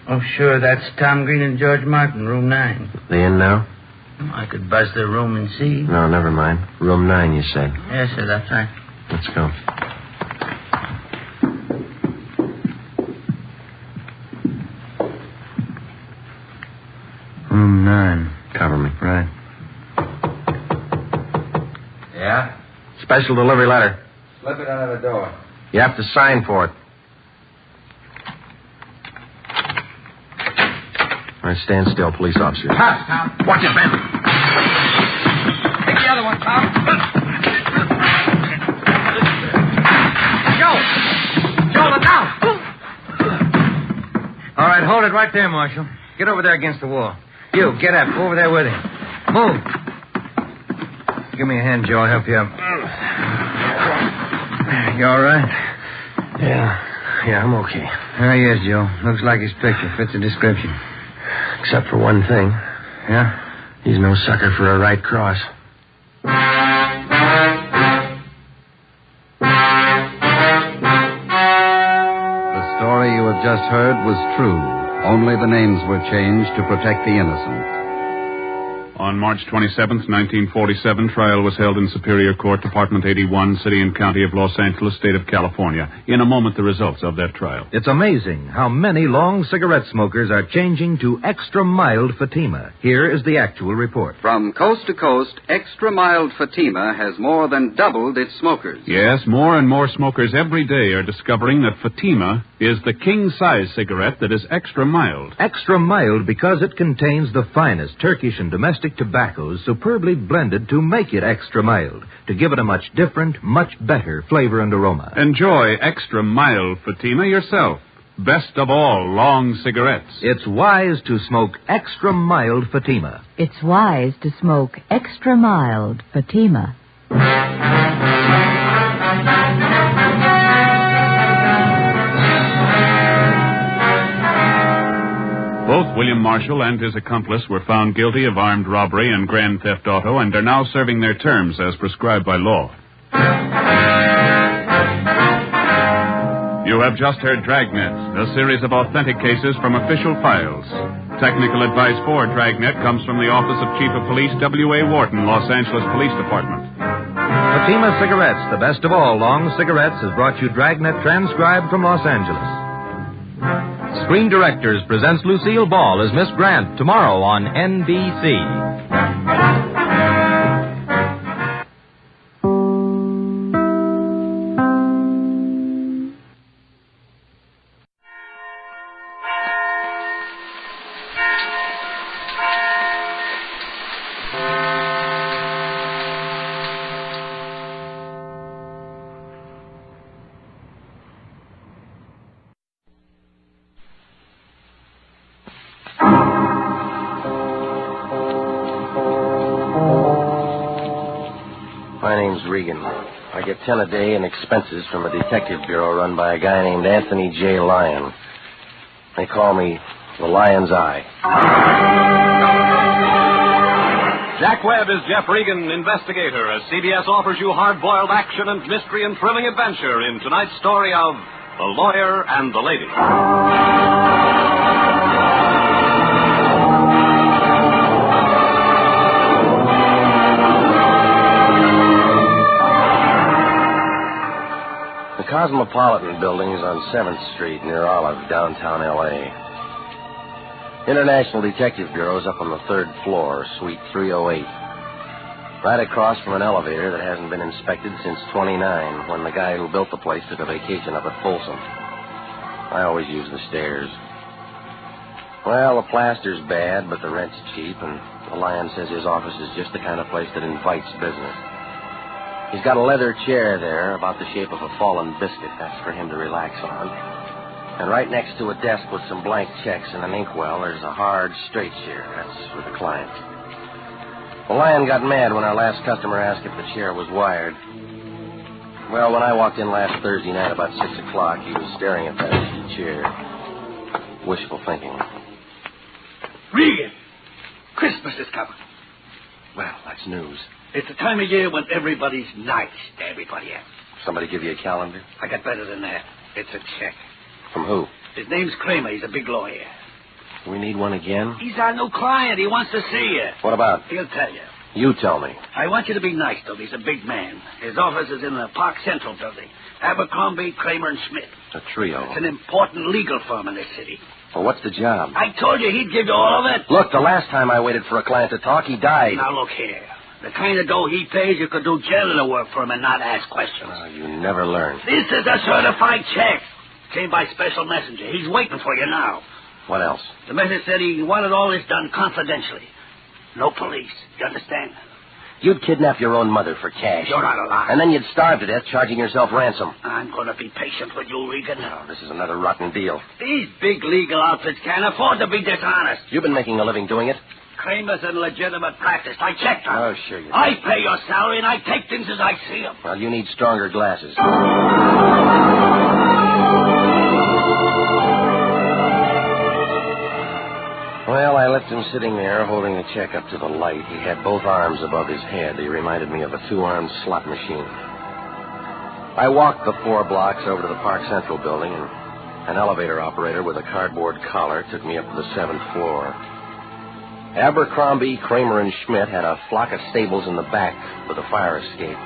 Oh, sure, that's Tom Green and George Martin, room 9. They in now? I could buzz their room and see. No, never mind. Room 9, you say? Yes, sir, that's right. Let's go. Room 9. Cover me. Right. Yeah? Special delivery letter. Slip it under the door. You have to sign for it. All right, stand still, police officer. Stop, Tom. Watch it, Ben. Take the other one, Tom. Joe! Joe, look out! All right, hold it right there, Marshal. Get over there against the wall. You, get up. Go over there with him. Move. Give me a hand, Joe. I'll help you up. You all right? Yeah, I'm okay. There he is, Joe. Looks like his picture. Fits the description. Except for one thing. Yeah? He's no sucker for a right cross. The story you have just heard was true. Only the names were changed to protect the innocent. On March 27th, 1947, trial was held in Superior Court, Department 81, City and County of Los Angeles, State of California. In a moment, the results of that trial. It's amazing how many long cigarette smokers are changing to extra mild Fatima. Here is the actual report. From coast to coast, extra mild Fatima has more than doubled its smokers. Yes, more and more smokers every day are discovering that Fatima is the king-size cigarette that is extra mild. Extra mild because it contains the finest Turkish and domestic tobaccos superbly blended to make it extra mild, to give it a much different, much better flavor and aroma. Enjoy extra mild Fatima yourself. Best of all long cigarettes. It's wise to smoke extra mild Fatima. It's wise to smoke extra mild Fatima. Both William Marshall and his accomplice were found guilty of armed robbery and grand theft auto and are now serving their terms as prescribed by law. You have just heard Dragnet, a series of authentic cases from official files. Technical advice for Dragnet comes from the Office of Chief of Police W.A. Wharton, Los Angeles Police Department. Fatima Cigarettes, the best of all long cigarettes, has brought you Dragnet transcribed from Los Angeles. Screen Directors presents Lucille Ball as Miss Grant tomorrow on NBC. name's Regan. I get 10 a day in expenses from a detective bureau run by a guy named Anthony J. Lyon. They call me the Lion's Eye. Jack Webb is Jeff Regan, Investigator, as CBS offers you hard-boiled action and mystery and thrilling adventure in tonight's story of The Lawyer and the Lady. The Cosmopolitan Building is on 7th Street near Olive, downtown L.A. International Detective Bureau is up on the 3rd floor, Suite 308. Right across from an elevator that hasn't been inspected since 29, when the guy who built the place took a vacation up at Folsom. I always use the stairs. Well, the plaster's bad, but the rent's cheap, and the Lion says his office is just the kind of place that invites business. He's got a leather chair there about the shape of a fallen biscuit. That's for him to relax on. And right next to a desk with some blank checks and an inkwell, there's a hard, straight chair. That's for the client. The Lion got mad when our last customer asked if the chair was wired. Well, when I walked in last Thursday night about 6 o'clock, he was staring at that empty chair. Wishful thinking. Regan! Christmas is coming. Well, that's news. It's the time of year when everybody's nice to everybody else. Somebody give you a calendar? I got better than that. It's a check. From who? His name's Kramer. He's a big lawyer. We need one again? He's our new client. He wants to see you. What about? He'll tell you. You tell me. I want you to be nice to him. He's a big man. His office is in the Park Central building. Abercrombie, Kramer, and Schmidt. A trio. It's an important legal firm in this city. Well, what's the job? I told you he'd give you all of it. Look, the last time I waited for a client to talk, he died. Now, look here. The kind of dough he pays, you could do janitor work for him and not ask questions. Oh, you never learn. This is a certified check. Came by special messenger. He's waiting for you now. What else? The message said he wanted all this done confidentially. No police. You understand? You'd kidnap your own mother for cash. You're not alive. And then you'd starve to death, charging yourself ransom. I'm going to be patient with you, Regan. No, this is another rotten deal. These big legal outfits can't afford to be dishonest. You've been making a living doing it. Kramer's in legitimate practice. I checked on Oh, sure you do. I pay your salary, and I take things as I see them. Well, you need stronger glasses. Well, I left him sitting there holding the check up to the light. He had both arms above his head. He reminded me of a two-armed slot machine. I walked the 4 blocks over to the Park Central building, and an elevator operator with a cardboard collar took me up to the 7th floor. Abercrombie, Kramer, and Schmidt had a flock of stables in the back with a fire escape.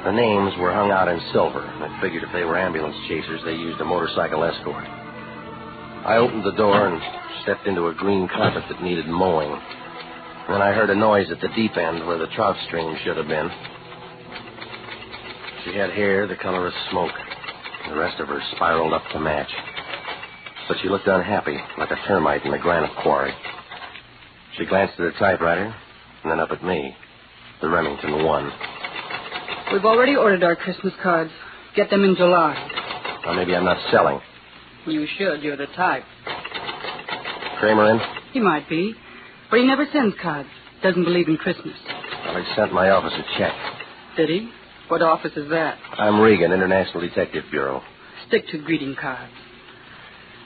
The names were hung out in silver. I figured if they were ambulance chasers, they used a motorcycle escort. I opened the door and stepped into a green carpet that needed mowing. Then I heard a noise at the deep end where the trout stream should have been. She had hair the color of smoke. The rest of her spiraled up to match. But she looked unhappy, like a termite in a granite quarry. She glanced at her typewriter, and then up at me. The Remington 1. We've already ordered our Christmas cards. Get them in July. Well, maybe I'm not selling. You should. You're the type. Kramer in? He might be. But he never sends cards. Doesn't believe in Christmas. Well, he sent my office a check. Did he? What office is that? I'm Regan, International Detective Bureau. Stick to greeting cards.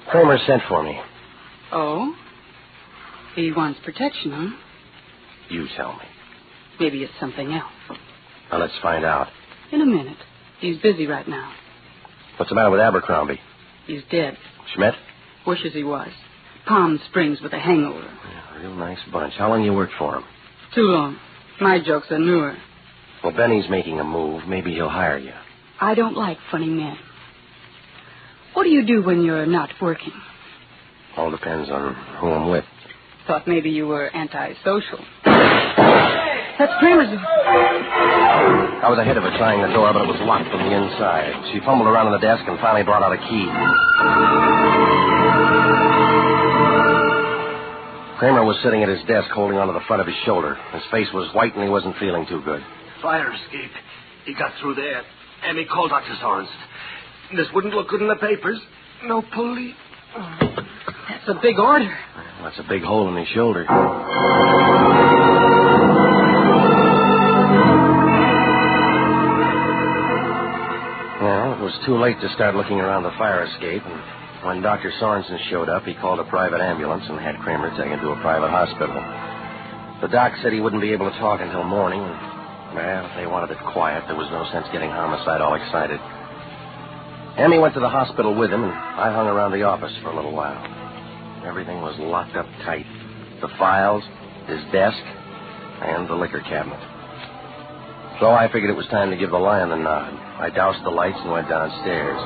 Kramer sent for me. Oh? He wants protection, huh? You tell me. Maybe it's something else. Well, let's find out. In a minute. He's busy right now. What's the matter with Abercrombie? He's dead. Schmidt? Wishes he was. Palm Springs with a hangover. Yeah, real nice bunch. How long you worked for him? Too long. My jokes are newer. Well, Benny's making a move. Maybe he'll hire you. I don't like funny men. What do you do when you're not working? All depends on who I'm with. Thought maybe you were antisocial. That's Kramer's. I was ahead of her trying the door, but it was locked from the inside. She fumbled around on the desk and finally brought out a key. Kramer was sitting at his desk holding onto the front of his shoulder. His face was white and he wasn't feeling too good. Fire escape. He got through there. And he called Dr. Sorensen. This wouldn't look good in the papers. No police. That's a big order. Well, that's a big hole in his shoulder. was too late to start looking around the fire escape, and when Dr. Sorensen showed up, he called a private ambulance and had Kramer taken to a private hospital. The doc said he wouldn't be able to talk until morning, and, well, if they wanted it quiet, there was no sense getting homicide all excited. Emmy went to the hospital with him, and I hung around the office for a little while. Everything was locked up tight. The files, his desk, and the liquor cabinet. So I figured it was time to give the lion the nod. I doused the lights and went downstairs.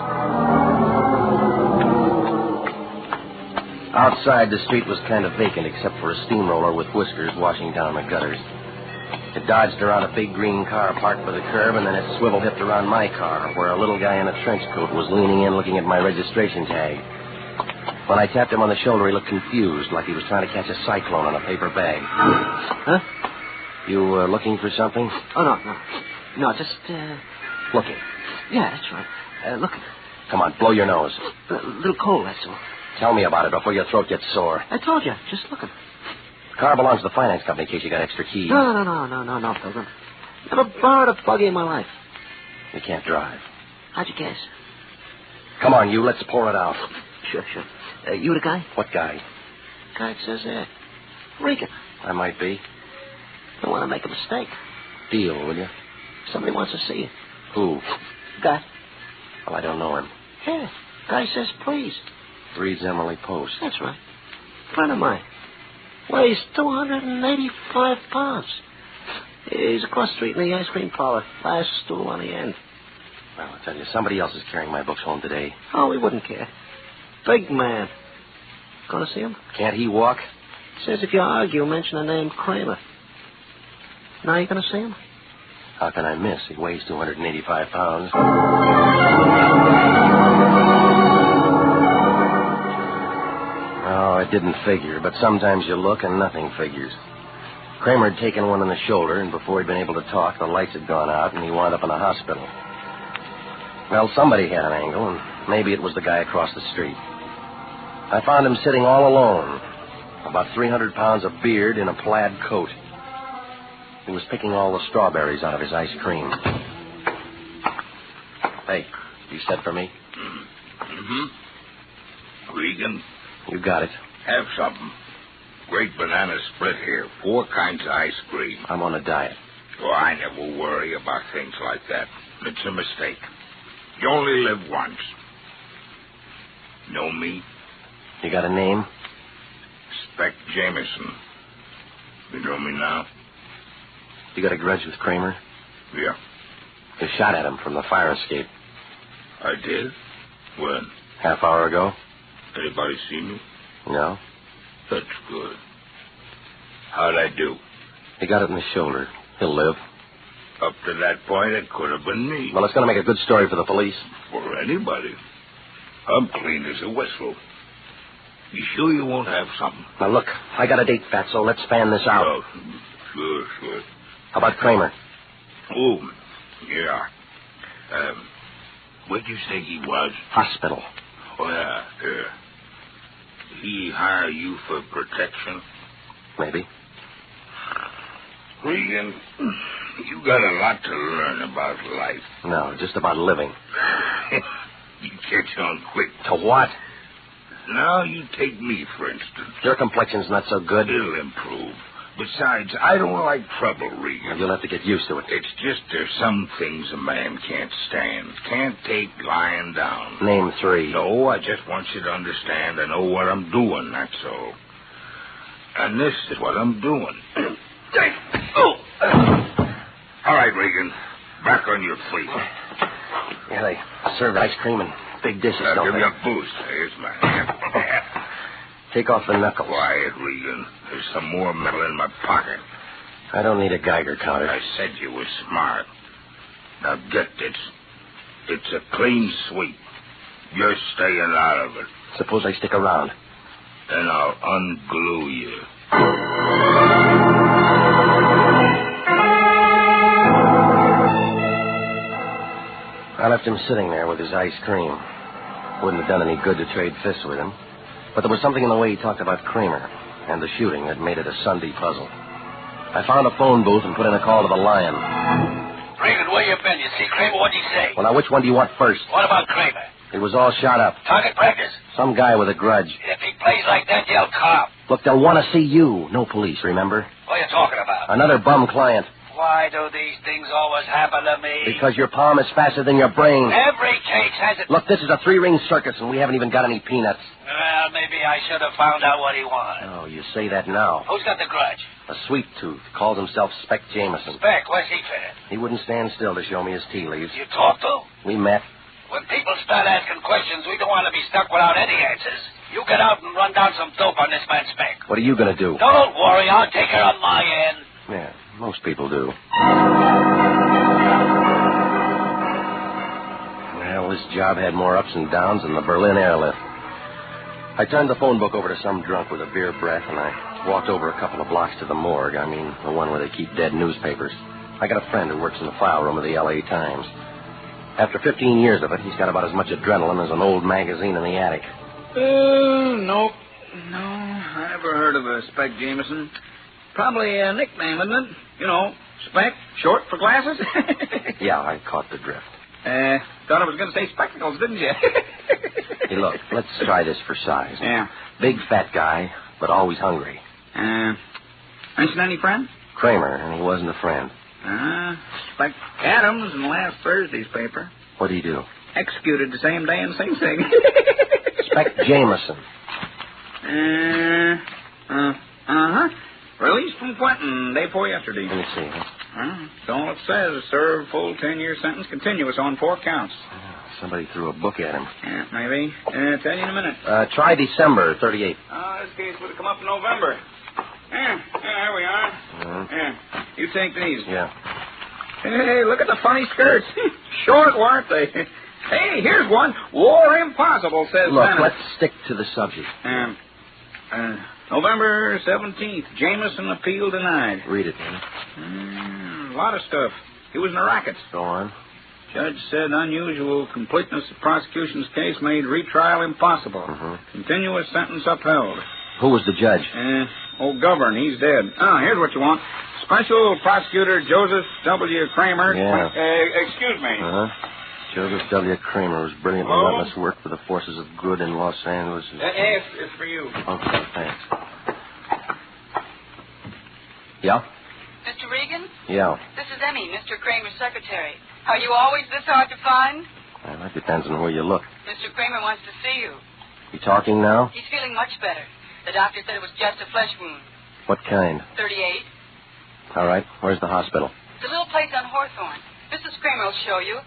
Outside, the street was kind of vacant except for a steamroller with whiskers washing down the gutters. It dodged around a big green car parked by the curb, and then it swivel-hipped around my car, where a little guy in a trench coat was leaning in looking at my registration tag. When I tapped him on the shoulder, he looked confused, like he was trying to catch a cyclone on a paper bag. Huh? You looking for something? Oh, no. No, just, Looking. Yeah, that's right. Looking. Come on, blow your nose. A little cold, that's all. Tell me about it before your throat gets sore. I told you, just looking. The car belongs to the finance company in case you got extra keys. No, Pilgrim. Never borrowed a buggy in my life. You can't drive. How'd you guess? Come on, you. Let's pour it out. Sure. You the guy? What guy? Guy that says that. Regan. I might be. Don't want to make a mistake. Deal, will you? Somebody wants to see you. Who? Guy. Well, I don't know him. Yeah. Guy says please. Reads Emily Post. That's right. Friend of mine. Weighs 285 pounds. He's across the street in the ice cream parlor. Last stool on the end. Well, I tell you, somebody else is carrying my books home today. Oh, we wouldn't care. Big man. Gonna see him? Can't he walk? Says if you argue, mention the name Kramer. Now you gonna see him? How can I miss? He weighs 285 pounds. Oh, it didn't figure, but sometimes you look and nothing figures. Kramer had taken one in the shoulder, and before he'd been able to talk, the lights had gone out, and he wound up in a hospital. Well, somebody had an angle, and maybe it was the guy across the street. I found him sitting all alone, about 300 pounds of beard in a plaid coat. He was picking all the strawberries out of his ice cream. Hey, you sent for me? Mm-hmm. Regan? You got it. Have something. Great banana split here. 4 kinds of ice cream. I'm on a diet. Oh, I never worry about things like that. It's a mistake. You only live once. Know me? You got a name? Spec Jameson. You know me now? You got a grudge with Kramer? Yeah. You shot at him from the fire escape. I did? When? Half hour ago? Anybody see me? No. That's good. How'd I do? He got it in the shoulder. He'll live. Up to that point, it could have been me. Well, it's going to make a good story for the police. For anybody. I'm clean as a whistle. You sure you won't have something? Now, look, I got a date, Fatso. Let's fan this out. Oh, sure. How about Kramer? Oh, yeah. Where'd you say he was? Hospital. Oh, yeah. He hire you for protection? Maybe. Regan, you got a lot to learn about life. No, just about living. You catch on quick. To what? Now, you take me, for instance. Your complexion's not so good. It'll improve. Besides, I don't like trouble, Regan. Well, you'll have to get used to it. It's just there's some things a man can't stand. Can't take lying down. Name 3. No, I just want you to understand I know what I'm doing, that's all. And this is what I'm doing. All right, Regan. Back on your feet. Yeah, they serve ice cream and big dishes, don't give they? you a boost. Here's my hand. Take off the knuckles. Quiet, Regan. There's some more metal in my pocket. I don't need a Geiger counter. I said you were smart. Now get this. It's a clean sweep. You're staying out of it. Suppose I stick around. Then I'll unglue you. I left him sitting there with his ice cream. Wouldn't have done any good to trade fists with him. But there was something in the way he talked about Kramer and the shooting that made it a Sunday puzzle. I found a phone booth and put in a call to the Lion. Regan, where you been? You see Kramer? What'd he say? Well, now, which one do you want first? What about Kramer? He was all shot up. Target practice? Some guy with a grudge. If he plays like that, they'll cop. Look, they'll want to see you. No police, remember? What are you talking about? Another bum client. Why do these things always happen to me? Because your palm is faster than your brain. Every case has it. Look, this is a 3-ring circus, and we haven't even got any peanuts. Well, maybe I should have found out what he wanted. Oh, you say that now. Who's got the grudge? A sweet tooth. Calls himself Spec Jameson. Spec, where's he fit? He wouldn't stand still to show me his tea leaves. You talked to? We met. When people start asking questions, we don't want to be stuck without any answers. You get out and run down some dope on this man Spec. What are you going to do? Don't worry, I'll take care of my end. Yeah, most people do. Well, this job had more ups and downs than the Berlin airlift. I turned the phone book over to some drunk with a beer breath, and I walked over a couple of blocks to the morgue. I mean, the one where they keep dead newspapers. I got a friend who works in the file room of the L.A. Times. After 15 years of it, he's got about as much adrenaline as an old magazine in the attic. Nope. No, I never heard of a Spec Jameson. Probably a nickname, isn't it? You know, Spec, short for glasses? Yeah, I caught the drift. Thought I was going to say spectacles, didn't you? Hey, look, let's try this for size. Yeah. Big fat guy, but always hungry. Mention any friend? Kramer, and he wasn't a friend. Spec Adams in last Thursday's paper. What'd he do? Executed the same day in Sing Sing. Spec Jameson. Uh-huh. Released from Quentin day before yesterday. Let me see. That's all it says. Served full 10-year sentence, continuous on 4 counts. Somebody threw a book at him. Yeah, maybe. Tell you in a minute. Try December 38. This case would have come up in November. Yeah, there we are. Yeah, you take these. Yeah. Hey, look at the funny skirts. Short, weren't they? Hey, here's one. War impossible, says Look, Bennett. let's stick to the subject. November 17th, Jameson appeal denied. Read it, man. A lot of stuff. He was in the rackets. Go on. Judge said unusual completeness of prosecution's case made retrial impossible. Continuous sentence upheld. Who was the judge? Old Govern, he's dead. Here's what you want. Special Prosecutor Joseph W. Kramer. Yeah. Excuse me. Joseph W. Kramer was brilliant and relentless work for the forces of good in Los Angeles. It's for you. Okay, thanks. Yeah? Mr. Regan? Yeah. This is Emmy, Mr. Kramer's secretary. Are you always this hard to find? Well, that depends on where you look. Mr. Kramer wants to see you. You talking now? He's feeling much better. The doctor said it was just a flesh wound. What kind? 38. All right. Where's the hospital? It's a little place on Hawthorne. Mrs. Kramer will show you.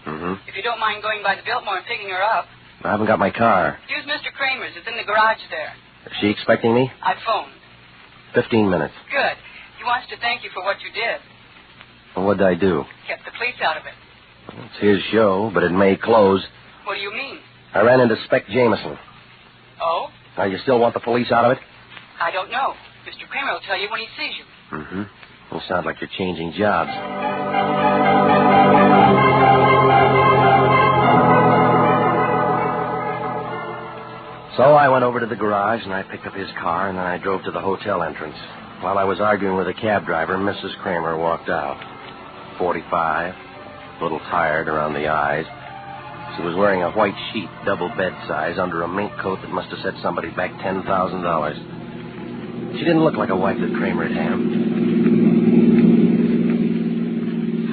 If you don't mind going by the Biltmore and picking her up. I haven't got my car. Use Mr. Kramer's. It's in the garage there. Is she expecting me? I phoned. 15 minutes. Good. He wants to thank you for what you did. Well, what'd I do? Kept the police out of it. It's his show, but it may close. What do you mean? I ran into Spec Jameson. Oh? Now, you still want the police out of it? I don't know. Mr. Kramer will tell you when he sees you. You sound like you're changing jobs. So I went over to the garage, and I picked up his car, and then I drove to the hotel entrance. While I was arguing with the cab driver, Mrs. Kramer walked out. 45, a little tired around the eyes. She was wearing a white sheet, double bed size, under a mink coat that must have set somebody back $10,000. She didn't look like a wife that Kramer had had.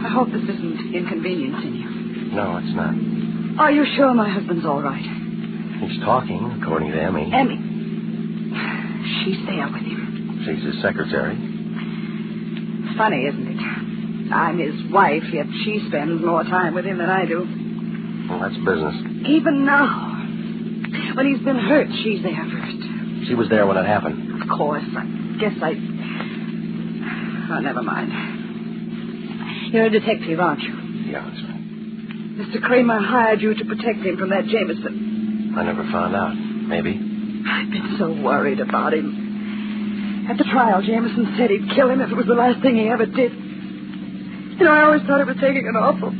I hope this isn't inconveniencing you. No, it's not. Are you sure my husband's all right? He's talking, according to Emmy. Emmy. She's there with him. She's his secretary. Funny, isn't it? I'm his wife, yet she spends more time with him than I do. Well, that's business. Even now. When he's been hurt, she's there first. She was there when it happened. Of course. I guess I... Oh, never mind. You're a detective, aren't you? Yeah, that's right. Mr. Kramer hired you to protect him from that Jameson. I never found out. Maybe. I've been so worried about him. At the trial, Jameson said he'd kill him if it was the last thing he ever did. You know, I always thought it was taking an awful...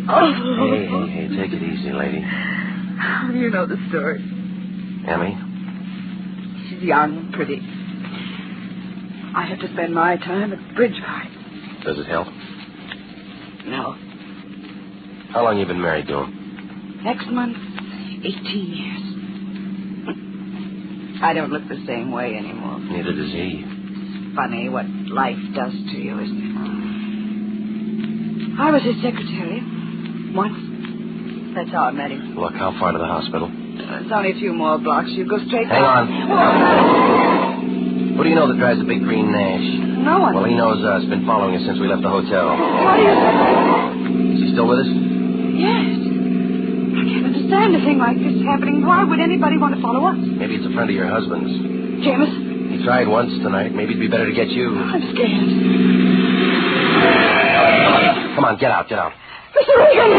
Hey, take it easy, lady. How do you know the story? Emmy? She's young, pretty. I have to spend my time at bridge fight. Does it help? No. How long you been married to him? Next month, 18 years. I don't look the same way anymore. Neither does he. It's funny what life does to you, isn't it? I was his secretary. Once. That's how I met him. Look, how far to the hospital? It's only a few more blocks. You go straight Hang down. Who do you know that drives the big green Nash? No one. Well, he knows us. Been following us since we left the hotel. What do you say? Is he still with us? Yes. I can't understand a thing like this happening. Why would anybody want to follow us? Maybe it's a friend of your husband's. Jameson? He tried once tonight. Maybe it'd be better to get you. I'm scared. Come on, get out, get out. Mr. Regan!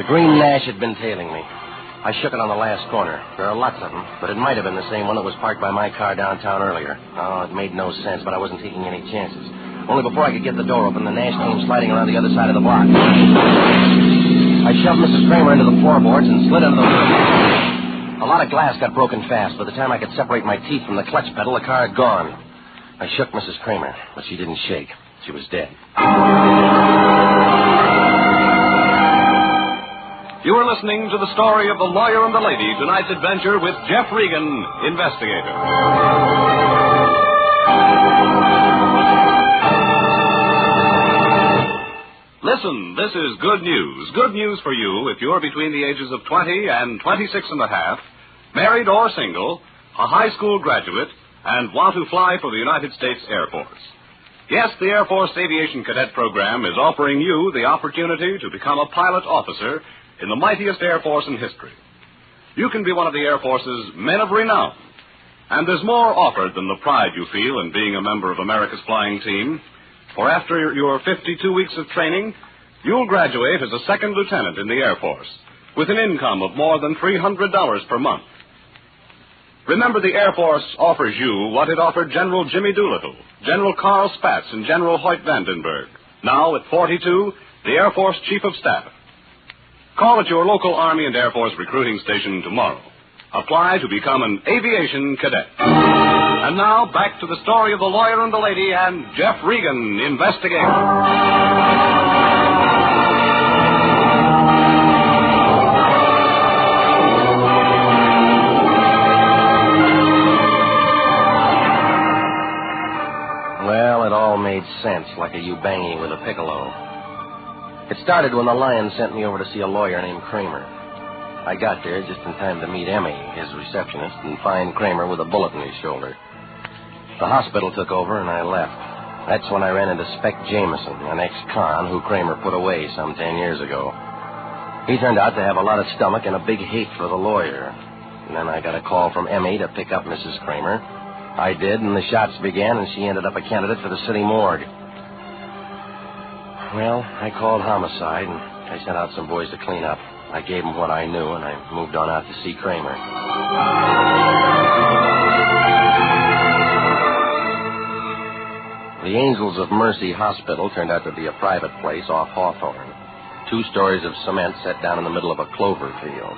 The green Nash had been tailing me. I shook it on the last corner. There are lots of them, but it might have been the same one that was parked by my car downtown earlier. Oh, it made no sense, but I wasn't taking any chances. Only before I could get the door open, the Nash came sliding around the other side of the block. I shoved Mrs. Kramer into the floorboards and slid under the hood. A lot of glass got broken fast. By the time I could separate my teeth from the clutch pedal, the car had gone. I shook Mrs. Kramer, but she didn't shake. She was dead. You are listening to the story of The Lawyer and the Lady, tonight's adventure with Jeff Regan, Investigator. Listen, this is good news. Good news for you if you're between the ages of 20 and 26 and a half, married or single, a high school graduate, and want to fly for the United States Air Force. Yes, the Air Force Aviation Cadet Program is offering you the opportunity to become a pilot officer in the mightiest Air Force in history. You can be one of the Air Force's men of renown. And there's more offered than the pride you feel in being a member of America's flying team. For after your 52 weeks of training, you'll graduate as a second lieutenant in the Air Force with an income of more than $300 per month. Remember, the Air Force offers you what it offered General Jimmy Doolittle, General Carl Spaatz, and General Hoyt Vandenberg. Now, at 42, the Air Force Chief of Staff. Call at your local Army and Air Force recruiting station tomorrow. Apply to become an aviation cadet. And now, back to the story of The Lawyer and the Lady and Jeff Regan, Investigator. Well, it all made sense, like a Ubangi with a piccolo. It started when the Lion sent me over to see a lawyer named Kramer. I got there just in time to meet Emmy, his receptionist, and find Kramer with a bullet in his shoulder. The hospital took over, and I left. That's when I ran into Spec Jameson, an ex-con who Kramer put away some 10 years ago. He turned out to have a lot of stomach and a big hate for the lawyer. And then I got a call from Emmy to pick up Mrs. Kramer. I did, and the shots began, and she ended up a candidate for the city morgue. Well, I called homicide, and I sent out some boys to clean up. I gave them what I knew, and I moved on out to see Kramer. The Angels of Mercy Hospital turned out to be a private place off Hawthorne. 2 stories of cement set down in the middle of a clover field.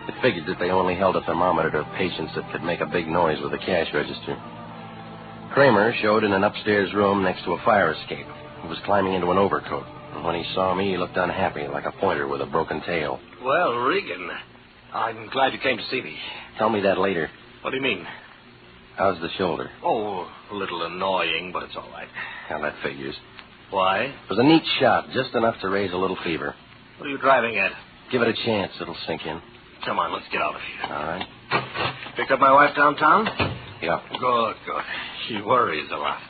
It figured that they only held a thermometer to patients that could make a big noise with a cash register. Kramer showed in an upstairs room next to a fire escape. He was climbing into an overcoat. And when he saw me, he looked unhappy, like a pointer with a broken tail. Well, Regan, I'm glad you came to see me. Tell me that later. What do you mean? How's the shoulder? Oh, a little annoying, but it's all right. Well, that figures. Why? It was a neat shot, just enough to raise a little fever. What are you driving at? Give it a chance. It'll sink in. Come on, let's get out of here. All right. Picked up my wife downtown? Yeah. Good. She worries a lot.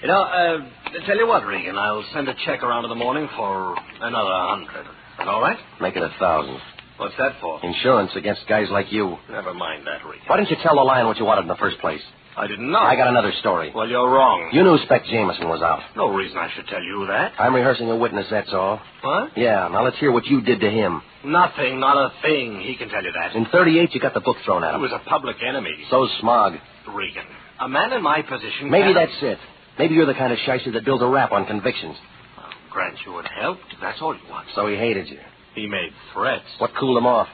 You know, tell you what, Regan, I'll send a check around in the morning for another 100. Is that all right? Make it 1,000. What's that for? Insurance against guys like you. Never mind that, Regan. Why didn't you tell the Lion what you wanted in the first place? I didn't know. I got another story. Well, you're wrong. You knew Spec Jameson was out. No reason I should tell you that. I'm rehearsing a witness, that's all. What? Yeah, now let's hear what you did to him. Nothing, not a thing. He can tell you that. In 38, you got the book thrown at him. He was a public enemy. So's Smog. Regan, a man in my position... Maybe that's it. Maybe you're the kind of shyster that builds a rap on convictions. Well, grant you it helped. That's all you want. So he hated you. He made threats. What cooled him off?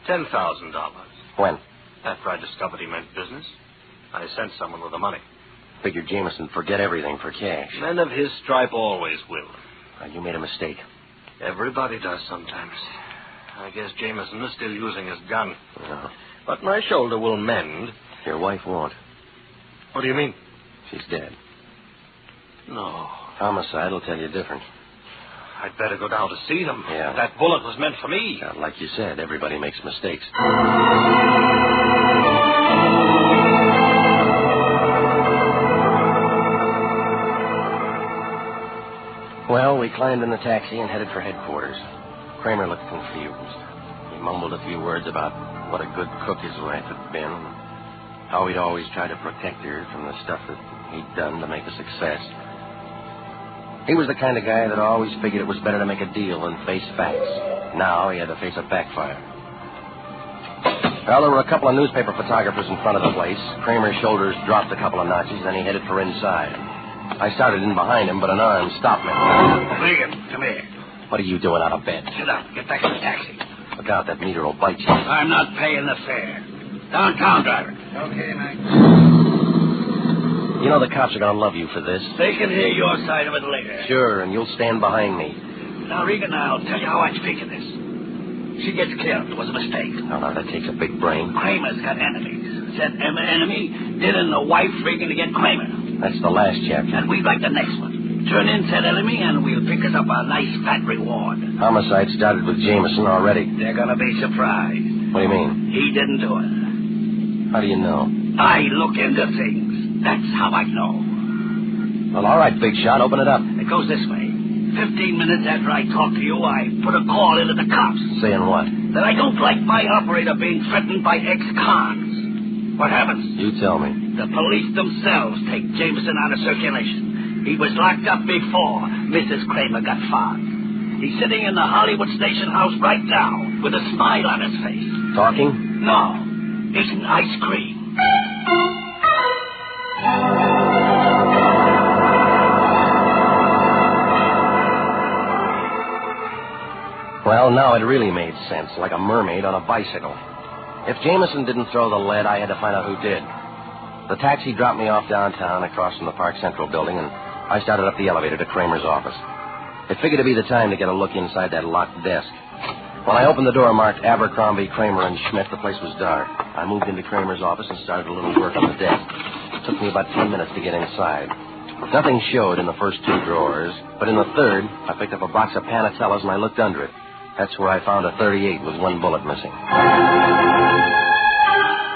$10,000. When? After I discovered he meant business, I sent someone with the money. Figured Jameson forget everything for cash. Men of his stripe always will. You made a mistake. Everybody does sometimes. I guess Jameson is still using his gun. No. But my shoulder will mend. Your wife won't. What do you mean? She's dead. No. Homicide will tell you different. I'd better go down to see them. Yeah. That bullet was meant for me. Yeah, like you said, everybody makes mistakes. Well, we climbed in the taxi and headed for headquarters. Kramer looked confused. He mumbled a few words about what a good cook his wife had been, and how he'd always tried to protect her from the stuff that he'd done to make a success. He was the kind of guy that always figured it was better to make a deal than face facts. Now he had to face a backfire. Well, there were a couple of newspaper photographers in front of the place. Kramer's shoulders dropped a couple of notches, then he headed for inside. I started in behind him, but an arm stopped me. Regan, come here. What are you doing out of bed? Sit down. Get back in the taxi. Look out, that meter will bite you. I'm not paying the fare. Downtown, driver. Okay, Mike. You know the cops are going to love you for this. They can hear your side of it later. Sure, and you'll stand behind me. Now, Regan, I'll tell you how I speak of this. She gets killed. It was a mistake. Oh, now, that takes a big brain. Kramer's got enemies. Said enemy didn't the wife Regan to get Kramer. That's the last chapter. And we'd like the next one. Turn in said enemy, and we'll pick us up a nice fat reward. Homicide started with Jameson already. They're going to be surprised. What do you mean? He didn't do it. How do you know? I look into things. That's how I know. Well, all right, big shot. Open it up. It goes this way. 15 minutes after I talk to you, I put a call into the cops. Saying what? That I don't like my operator being threatened by ex-cons. What happens? You tell me. The police themselves take Jameson out of circulation. He was locked up before Mrs. Kramer got found. He's sitting in the Hollywood Station House right now with a smile on his face. Talking? No. Eating ice cream. Well, now it really made sense, like a mermaid on a bicycle. If Jameson didn't throw the lead, I had to find out who did. The taxi dropped me off downtown across from the Park Central building, and I started up the elevator to Kramer's office. It figured to be the time to get a look inside that locked desk. When I opened the door marked Abercrombie, Kramer, and Schmidt, the place was dark. I moved into Kramer's office and started a little work on the desk. It took me about 10 minutes to get inside. Nothing showed in the first two drawers, but in the third, I picked up a box of Panatellas and I looked under it. That's where I found a .38 with one bullet missing.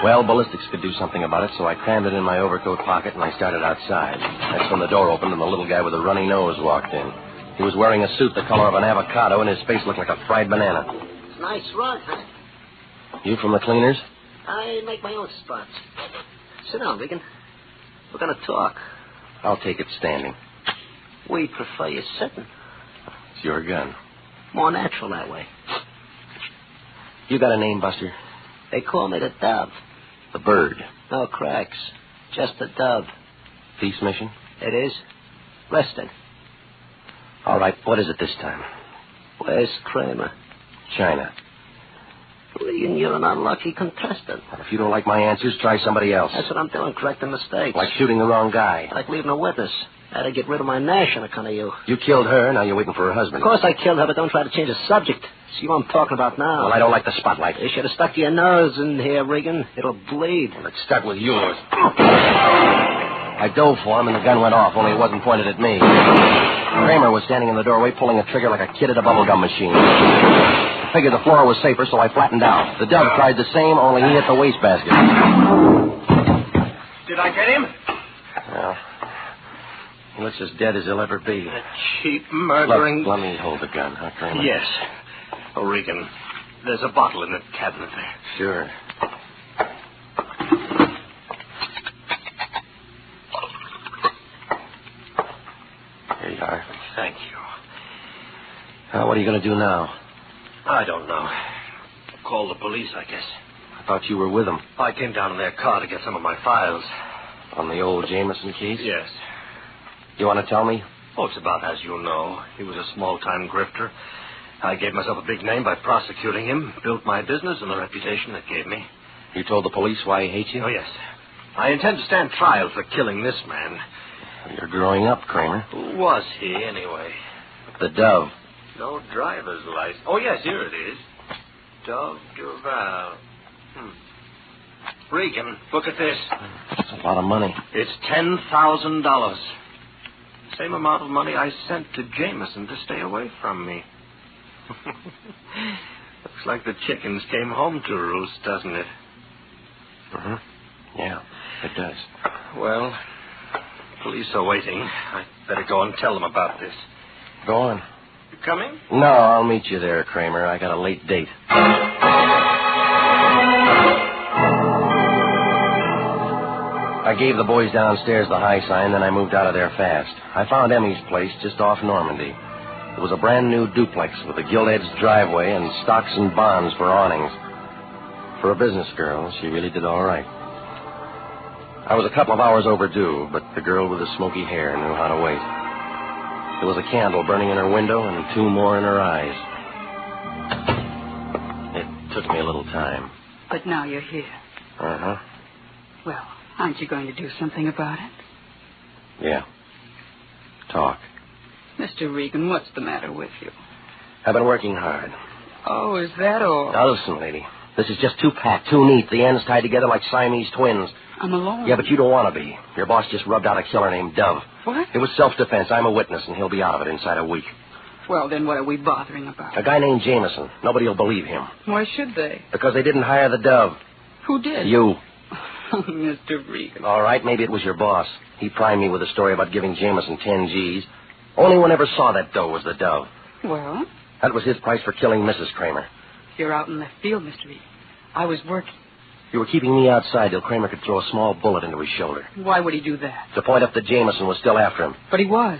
Well, ballistics could do something about it, so I crammed it in my overcoat pocket and I started outside. That's when the door opened and the little guy with the runny nose walked in. He was wearing a suit the color of an avocado, and his face looked like a fried banana. It's a nice rug, huh? You from the cleaners? I make my own spots. Sit down, Regan. We're going to talk. I'll take it standing. We prefer you sitting. It's your gun. More natural that way. You got a name, Buster? They call me the Dove. The bird? No cracks. Just the Dove. Peace mission? It is. Resting. All right, what is it this time? Where's Kramer? China. Regan, you're an unlucky contestant. Well, if you don't like my answers, try somebody else. That's what I'm doing, correcting mistakes. Like shooting the wrong guy. Like leaving a witness. I had to get rid of my Nash on account of you. You killed her, now you're waiting for her husband. Of course I killed her, but don't try to change the subject. See what I'm talking about now. Well, I don't like the spotlight. You should have stuck your nose in here, Regan. It'll bleed. Well, let's start with yours. I dove for him, and the gun went off, only it wasn't pointed at me. Kramer was standing in the doorway, pulling a trigger like a kid at a bubblegum machine. I figured the floor was safer, so I flattened out. The Dove tried the same, only he hit the wastebasket. Did I get him? Well, he looks as dead as he'll ever be. A cheap murdering... Let me hold the gun, huh, Kramer? Yes. Oh, Regan, there's a bottle in the cabinet there. Sure. Here you are. Thank you. What are you going to do now? I don't know. Call the police, I guess. I thought you were with them. I came down in their car to get some of my files. On the old Jameson case? Yes. You want to tell me? Oh, it's about as you know. He was a small-time grifter. I gave myself a big name by prosecuting him, built my business and the reputation it gave me. You told the police why he hates you? Oh, yes. I intend to stand trial for killing this man. You're growing up, Kramer. Who was he, anyway? The Dove. No driver's license. Oh, yes, here it is. Dog Duval. Regan, look at this. That's a lot of money. It's $10,000. Same amount of money I sent to Jameson to stay away from me. Looks like the chickens came home to roost, doesn't it? Yeah, it does. Well, police are waiting. I'd better go and tell them about this. Go on. You coming? No, I'll meet you there, Kramer. I got a late date. I gave the boys downstairs the high sign, then I moved out of there fast. I found Emmy's place just off Normandy. It was a brand-new duplex with a gilt-edged driveway and stocks and bonds for awnings. For a business girl, she really did all right. I was a couple of hours overdue, but the girl with the smoky hair knew how to wait. There was a candle burning in her window and 2 more in her eyes. It took me a little time. But now you're here. Well, aren't you going to do something about it? Yeah. Talk. Mr. Regan, what's the matter with you? I've been working hard. Oh, is that all? Now listen, lady. This is just too packed, too neat. The ends tied together like Siamese twins. I'm alone. Yeah, but you don't want to be. Your boss just rubbed out a killer named Dove. What? It was self-defense. I'm a witness, and he'll be out of it inside a week. Well, then what are we bothering about? A guy named Jameson. Nobody will believe him. Why should they? Because they didn't hire the Dove. Who did? You. Oh, Mr. Regan. All right, maybe it was your boss. He primed me with a story about giving Jameson 10 G's. Only one ever saw that dough was the Dove. Well? That was his price for killing Mrs. Kramer. You're out in left field, Mr. Regan. I was working. You were keeping me outside till Kramer could throw a small bullet into his shoulder. Why would he do that? To point up that Jameson was still after him. But he was.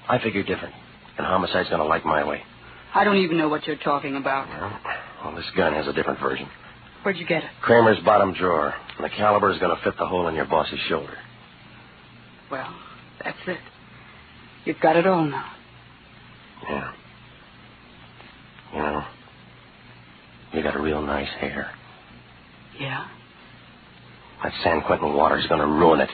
I figured different. And homicide's going to like my way. I don't even know what you're talking about. Well, this gun has a different version. Where'd you get it? Kramer's bottom drawer. And the caliber is going to fit the hole in your boss's shoulder. Well, that's it. You've got it all now. Yeah. You know, you got a real nice hair. Yeah? That San Quentin water's going to ruin it.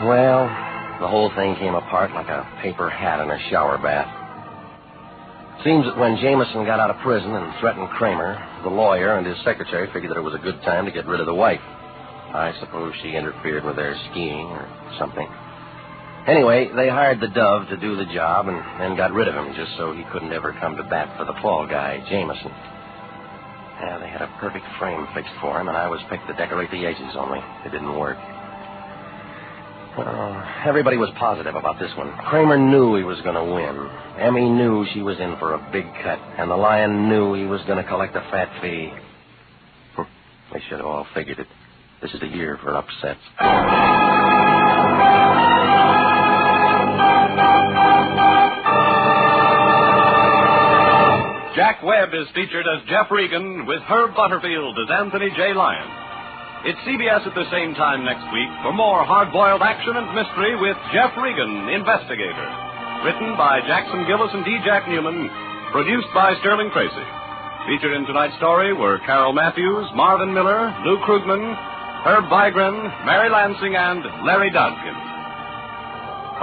Well, the whole thing came apart like a paper hat in a shower bath. Seems that when Jameson got out of prison and threatened Kramer, the lawyer and his secretary figured that it was a good time to get rid of the wife. I suppose she interfered with their skiing or something. Anyway, they hired the Dove to do the job and then got rid of him just so he couldn't ever come to bat for the fall guy, Jameson. Yeah, they had a perfect frame fixed for him, and I was picked to decorate the edges, only it didn't work. Everybody was positive about this one. Kramer knew he was going to win. Emmy knew she was in for a big cut, and the Lion knew he was going to collect a fat fee. They should have all figured it. This is the year for upsets. Jack Webb is featured as Jeff Regan with Herb Butterfield as Anthony J. Lyon. It's CBS at the same time next week for more hard-boiled action and mystery with Jeff Regan, Investigator. Written by Jackson Gillis and D. Jack Newman. Produced by Sterling Tracy. Featured in tonight's story were Carol Matthews, Marvin Miller, Lou Krugman, Herb Vigran, Mary Lansing, and Larry Dodkin.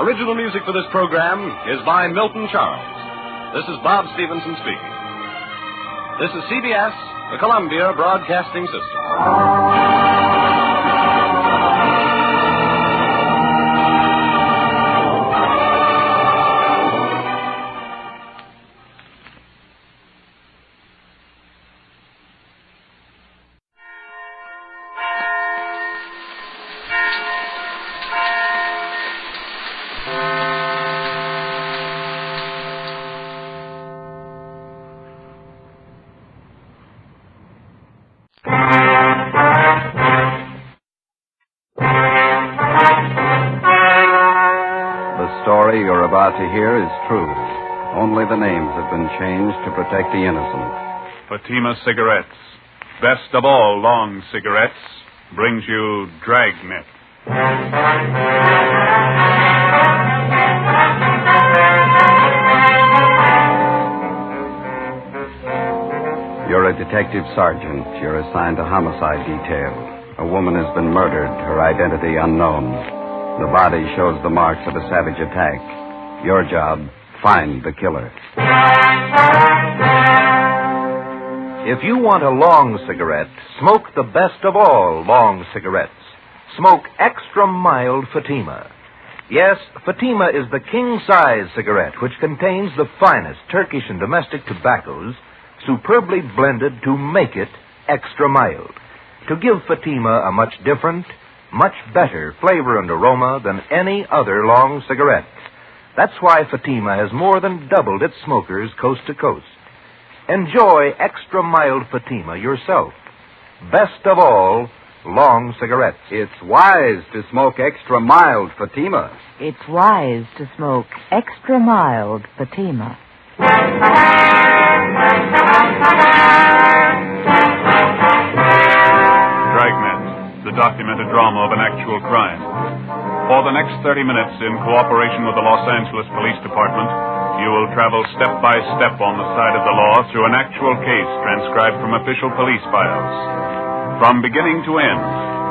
Original music for this program is by Milton Charles. This is Bob Stevenson speaking. This is CBS, the Columbia Broadcasting System. You're about to hear is true. Only the names have been changed to protect the innocent. Fatima Cigarettes, best of all long cigarettes, brings you Dragnet. You're a Detective Sergeant. You're assigned to homicide detail. A woman has been murdered, her identity unknown. The body shows the marks of a savage attack. Your job, find the killer. If you want a long cigarette, smoke the best of all long cigarettes. Smoke extra mild Fatima. Yes, Fatima is the king-size cigarette which contains the finest Turkish and domestic tobaccos superbly blended to make it extra mild, to give Fatima a much different, much better flavor and aroma than any other long cigarette. That's why Fatima has more than doubled its smokers coast to coast. Enjoy extra mild Fatima yourself. Best of all, long cigarettes. It's wise to smoke extra mild Fatima. It's wise to smoke extra mild Fatima. Dragnet, the documented drama of an actual crime. For the next 30 minutes, in cooperation with the Los Angeles Police Department, you will travel step by step on the side of the law through an actual case transcribed from official police files. From beginning to end,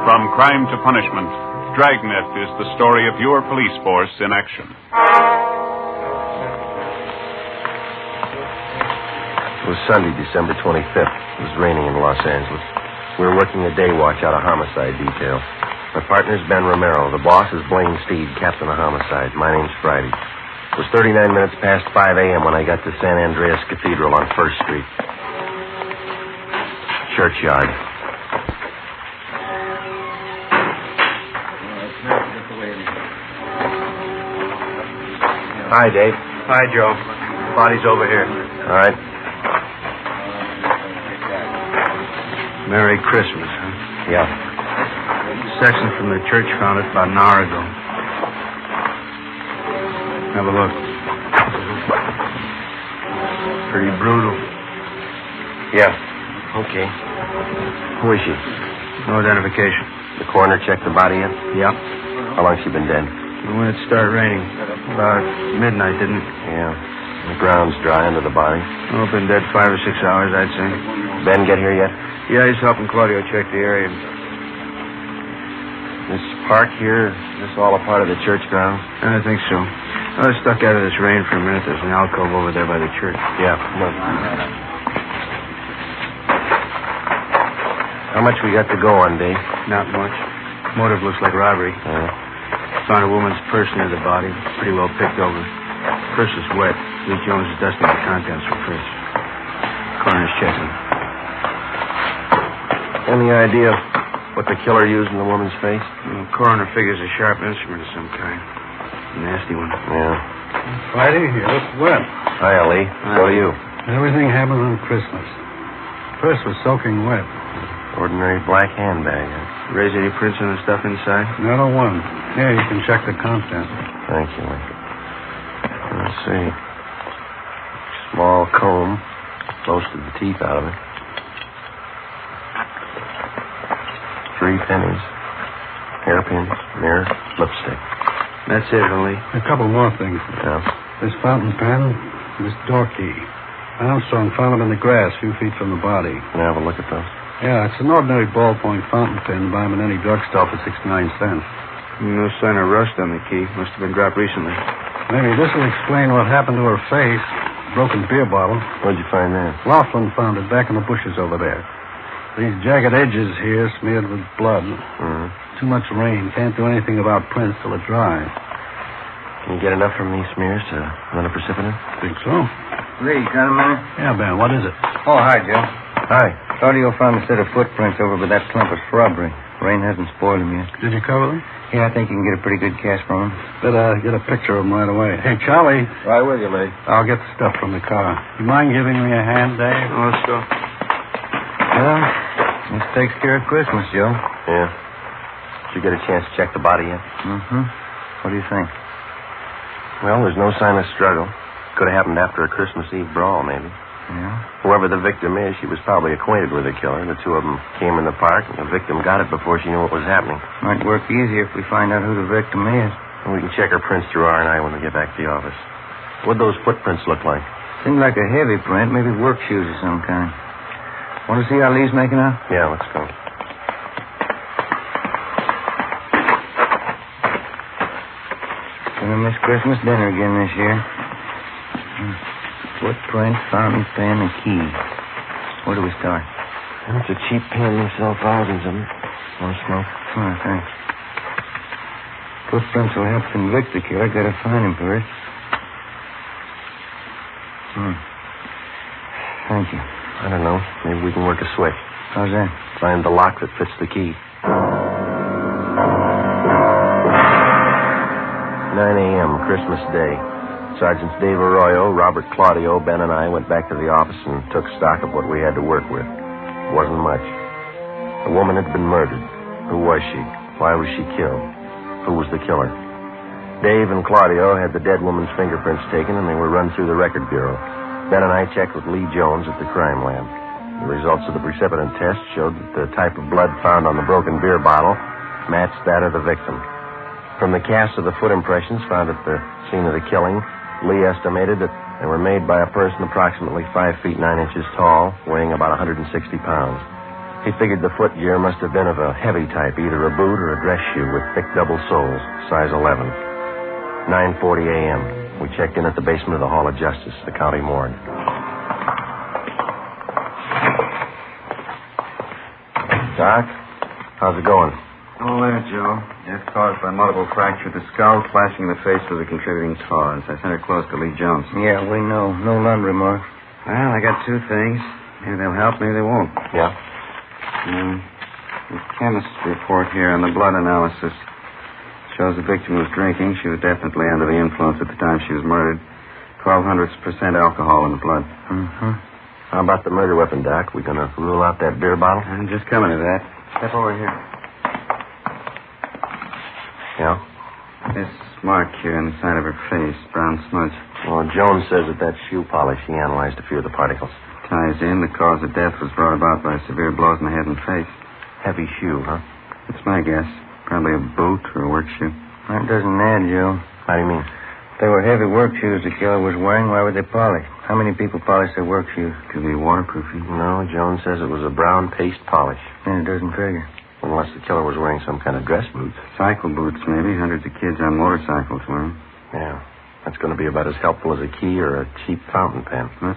from crime to punishment, Dragnet is the story of your police force in action. It was Sunday, December 25th. It was raining in Los Angeles. We were working a day watch out of homicide detail. My partner's Ben Romero. The boss is Blaine Steed, captain of homicide. My name's Friday. It was 39 minutes past 5 a.m. when I got to San Andreas Cathedral on 1st Street. Churchyard. Hi, Dave. Hi, Joe. Body's over here. All right. Merry Christmas, huh? Yeah. Section from the church found it about an hour ago. Have a look. Pretty brutal. Yeah. Okay. Who is she? No identification. The coroner checked the body yet? Yeah. How long she been dead? When it started raining. About midnight, didn't it? Yeah. The ground's dry under the body. Oh, been dead 5 or 6 hours, I'd say. Ben get here yet? Yeah, he's helping Claudio check the area. This park here, is this all a part of the church grounds? I think so. I was stuck out of this rain for a minute. There's an alcove over there by the church. Yeah, look. How much we got to go on, Dave? Not much. Motive looks like robbery. Found a woman's purse near the body. Pretty well picked over. Purse is wet. Lee Jones is dusting the contents for Chris. Coroner's checking. Any idea what the killer used in the woman's face? The coroner figures a sharp instrument of some kind. A nasty one. Yeah. Friday, you look wet. Hiya, Lee. So do you. Everything happened on Christmas. Purse was soaking wet. Ordinary black handbag. Raise any prints on the stuff inside? Not a one. Here, you can check the contents. Thank you, Lee. Let's see. Small comb. Most of the teeth out of it. 3 pennies. Hairpins, mirror, lipstick. That's it, Lee. A couple more things. Yeah. This fountain pen, this door key. Armstrong found them in the grass a few feet from the body. Can I have a look at those? Yeah, it's an ordinary ballpoint fountain pen buy them in any drugstore for 69 cents. No sign of rust on the key. Must have been dropped recently. Maybe this will explain what happened to her face. Broken beer bottle. Where'd you find that? Laughlin found it back in the bushes over there. These jagged edges here smeared with blood. Mm-hmm. Too much rain. Can't do anything about prints till it dries. Can you get enough from these smears to run a precipitant? Think so. Lee, got a minute? Yeah, Ben, what is it? Oh, hi, Joe. Hi. Claudio found a set of footprints over by that clump of shrubbery. Rain hasn't spoiled them yet. Did you cover them? Yeah, I think you can get a pretty good cast from them. Better get a picture of them right away. Hey, Charlie. Right with you, Lee. I'll get the stuff from the car. You mind giving me a hand, Dave? Oh, sure. Well, this takes care of Christmas, Joe. Yeah. Did you get a chance to check the body yet? Mm-hmm. What do you think? Well, there's no sign of struggle. Could have happened after a Christmas Eve brawl, maybe. Yeah? Whoever the victim is, she was probably acquainted with the killer. The two of them came in the park, and the victim got it before she knew what was happening. Might work easier if we find out who the victim is. And we can check her prints through R&I when we get back to the office. What'd those footprints look like? Seemed like a heavy print, maybe work shoes of some kind. Want to see how Lee's making out? Yeah, let's go. Gonna miss Christmas dinner again this year. Footprint, fountain pen, and key. Where do we start? It's a cheap pen. They sell thousands of them. Want to smoke? Oh, thanks. Footprints will help convict the killer. Gotta find him first. Thank you. I don't know. Maybe we can work a switch. How's that? Find the lock that fits the key. 9 a.m., Christmas Day. Sergeants Dave Arroyo, Robert Claudio, Ben, and I went back to the office and took stock of what we had to work with. It wasn't much. The woman had been murdered. Who was she? Why was she killed? Who was the killer? Dave and Claudio had the dead woman's fingerprints taken, and they were run through the record bureau. Ben and I checked with Lee Jones at the crime lab. The results of the precipitant test showed that the type of blood found on the broken beer bottle matched that of the victim. From the cast of the foot impressions found at the scene of the killing, Lee estimated that they were made by a person approximately 5 feet 9 inches tall, weighing about 160 pounds. He figured the foot gear must have been of a heavy type, either a boot or a dress shoe with thick double soles, size 11. 9:40 a.m. We checked in at the basement of the Hall of Justice, the county morgue. Doc, how's it going? All right, Joe. Death caused by multiple fracture of the skull, splashing in the face with the contributing cause. I sent her close to Lee Jones. Yeah, we know. No laundry mark. Well, I got two things. Maybe they'll help, maybe they won't. Yeah? The chemist's report here on the blood analysis shows the victim was drinking. She was definitely under the influence at the time she was murdered. 0.12% alcohol in the blood. Mm-hmm. How about the murder weapon, Doc? We gonna rule out that beer bottle? I'm just coming to that. Step over here. Yeah? This mark here on the side of her face, brown smudge. Well, Jones says that shoe polish. He analyzed a few of the particles. Ties in. The cause of death was brought about by severe blows in the head and face. Heavy shoe, huh? That's my guess. Probably a boot or a work shoe. That doesn't add, Joe. How do you mean? If they were heavy work shoes the killer was wearing, why would they polish? How many people polish their work shoes? Could be waterproofing. No, Jones says it was a brown paste polish. Then it doesn't figure. Unless the killer was wearing some kind of dress boots. Cycle boots, maybe. Hundreds of kids on motorcycles wear them. Yeah. That's going to be about as helpful as a key or a cheap fountain pen. Huh?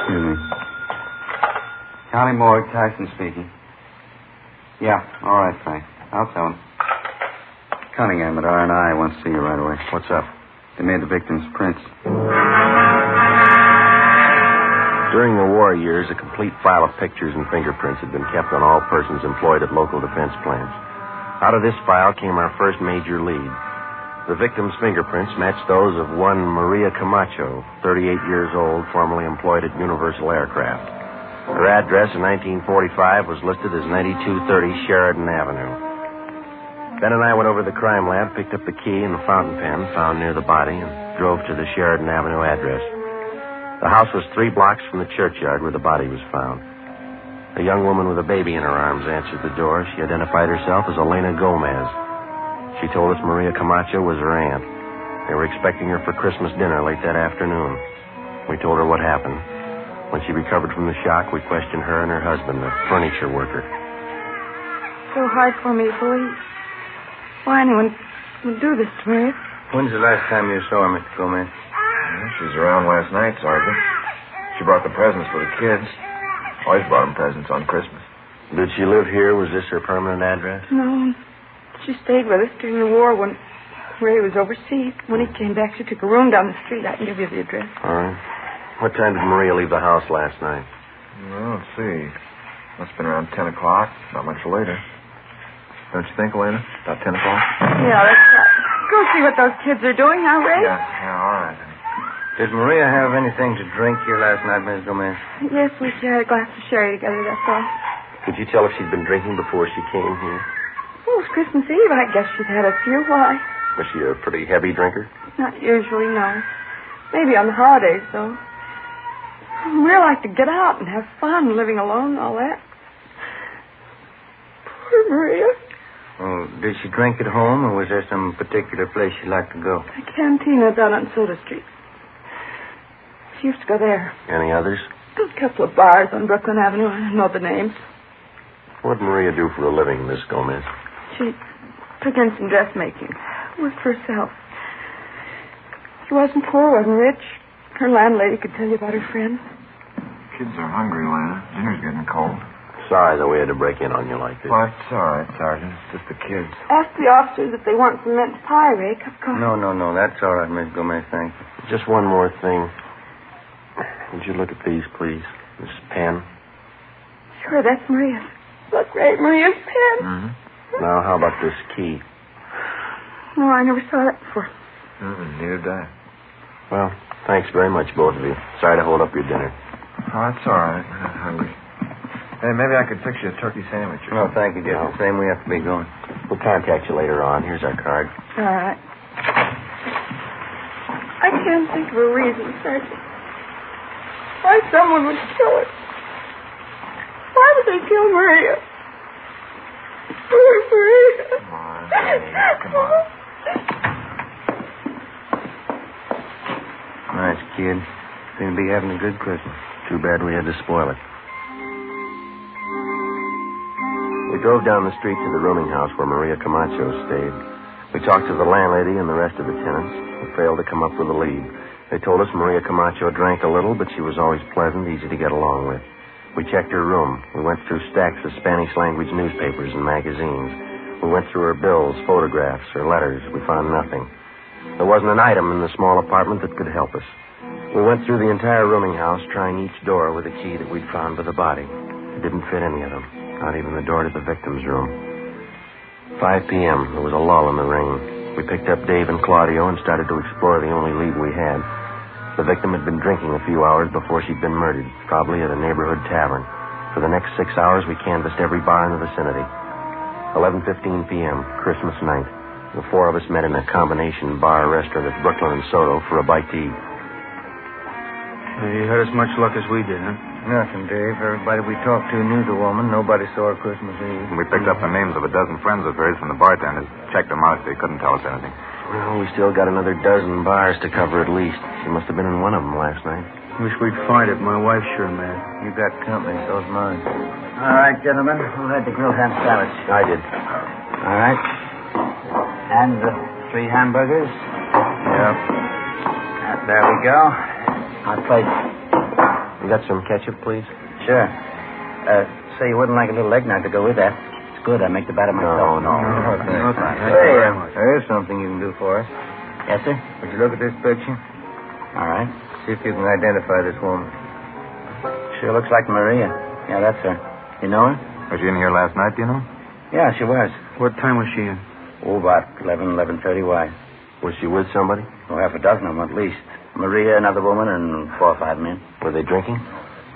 Excuse me. County morgue, Tyson speaking. Yeah, all right, Frank. I'll tell him. Cunningham at R&I wants to see you right away. What's up? They made the victim's prints. During the war years, a complete file of pictures and fingerprints had been kept on all persons employed at local defense plants. Out of this file came our first major lead. The victim's fingerprints matched those of one Maria Camacho, 38 years old, formerly employed at Universal Aircraft. Her address in 1945 was listed as 9230 Sheridan Avenue. Ben and I went over to the crime lab, picked up the key and the fountain pen found near the body, and drove to the Sheridan Avenue address. The house was 3 blocks from the churchyard where the body was found. A young woman with a baby in her arms answered the door. She identified herself as Elena Gomez. She told us Maria Camacho was her aunt. They were expecting her for Christmas dinner late that afternoon. We told her what happened. When she recovered from the shock, we questioned her and her husband, a furniture worker. So hard for me to believe. Why anyone would do this to me? When's the last time you saw her, Mr. Gomez? She was around last night, Sergeant. She brought the presents for the kids. Always brought them presents on Christmas. Did she live here? Was this her permanent address? No. She stayed with us during the war when Ray was overseas. When he came back, she took a room down the street. I can give you the address. All right. What time did Maria leave the house last night? Well, let's see. Must have been around 10 o'clock. Not much later. Don't you think, Elena? About 10 o'clock? Yeah, that's right. Go see what those kids are doing, huh, Ray? Yeah, all right. Did Maria have anything to drink here last night, Miss Gomez? Yes, we shared a glass of sherry together, that's all. Could you tell if she'd been drinking before she came here? Oh, it's Christmas Eve. I guess she'd had a few. Why? Was she a pretty heavy drinker? Not usually, no. Maybe on the holidays, though. We like to get out and have fun, living alone and all that. Poor Maria. Oh, did she drink at home, or was there some particular place she liked to go? A cantina down on Soda Street. She used to go there. Any others? A couple of bars on Brooklyn Avenue. I know the names. What'd Maria do for a living, Miss Gomez? She took in some dressmaking. Worked for herself. She wasn't poor, wasn't rich. Her landlady could tell you about her friends. Kids are hungry, Lana. Dinner's getting cold. Sorry that we had to break in on you like this. Well, it's all right, Sergeant. It's just the kids. Ask the officers if they want some mince pie, Ray. Cup of coffee. No. That's all right, Miss Gomez, thank you. Just one more thing. Would you look at these, please? This pen. Sure, that's Maria's. Look, Ray, Maria's pen. Mm-hmm. Now, how about this key? No, I never saw that before. Neither did I. Well, thanks very much, both of you. Sorry to hold up your dinner. Oh, that's all right. I'm not hungry. Hey, maybe I could fix you a turkey sandwich. No, thank you, Jeff. No. Same we have to be going. We'll contact you later on. Here's our card. All right. I can't think of a reason, Sergeant. Why someone would kill her. Why would they kill Maria? Poor Maria. Come on, come on. Nice kid. Seem to be having a good Christmas. Too bad we had to spoil it. We drove down the street to the rooming house where Maria Camacho stayed. We talked to the landlady and the rest of the tenants, but failed to come up with a lead. They told us Maria Camacho drank a little, but she was always pleasant, easy to get along with. We checked her room. We went through stacks of Spanish-language newspapers and magazines. We went through her bills, photographs, her letters. We found nothing. There wasn't an item in the small apartment that could help us. We went through the entire rooming house, trying each door with a key that we'd found for the body. It didn't fit any of them, not even the door to the victim's room. 5 p.m. There was a lull in the rain. We picked up Dave and Claudio and started to explore the only lead we had. The victim had been drinking a few hours before she'd been murdered, probably at a neighborhood tavern. For the next 6 hours, we canvassed every bar in the vicinity. 11:15 p.m., Christmas night. The four of us met in a combination bar restaurant at Brooklyn and Soto for a bite to eat. You had as much luck as we did, huh? Nothing, Dave. Everybody we talked to knew the woman. Nobody saw her Christmas Eve. We picked up the names of a dozen friends of hers from the bartenders. Checked them out. They couldn't tell us anything. Well, we still got another dozen bars to cover at least. She must have been in one of them last night. Wish we'd find it. My wife's sure mad. You got company, so's mine. All right, gentlemen. Who had the grilled ham sandwich? I did. All right. And the 3 hamburgers? Yeah. There we go. Our plate. You got some ketchup, please? Sure. Say you wouldn't like a little eggnog to go with that. It's good. I make the batter myself. No. Hey, there is something you can do for us. Yes, sir? Would you look at this picture? All right. See if you can identify this woman. Sure looks like Maria. Yeah, that's her. You know her? Was she in here last night, do you know? Yeah, she was. What time was she in? Oh, about 11:30. Why? Was she with somebody? Oh, half a dozen of them at least. Maria, another woman, and 4 or 5 men. Were they drinking?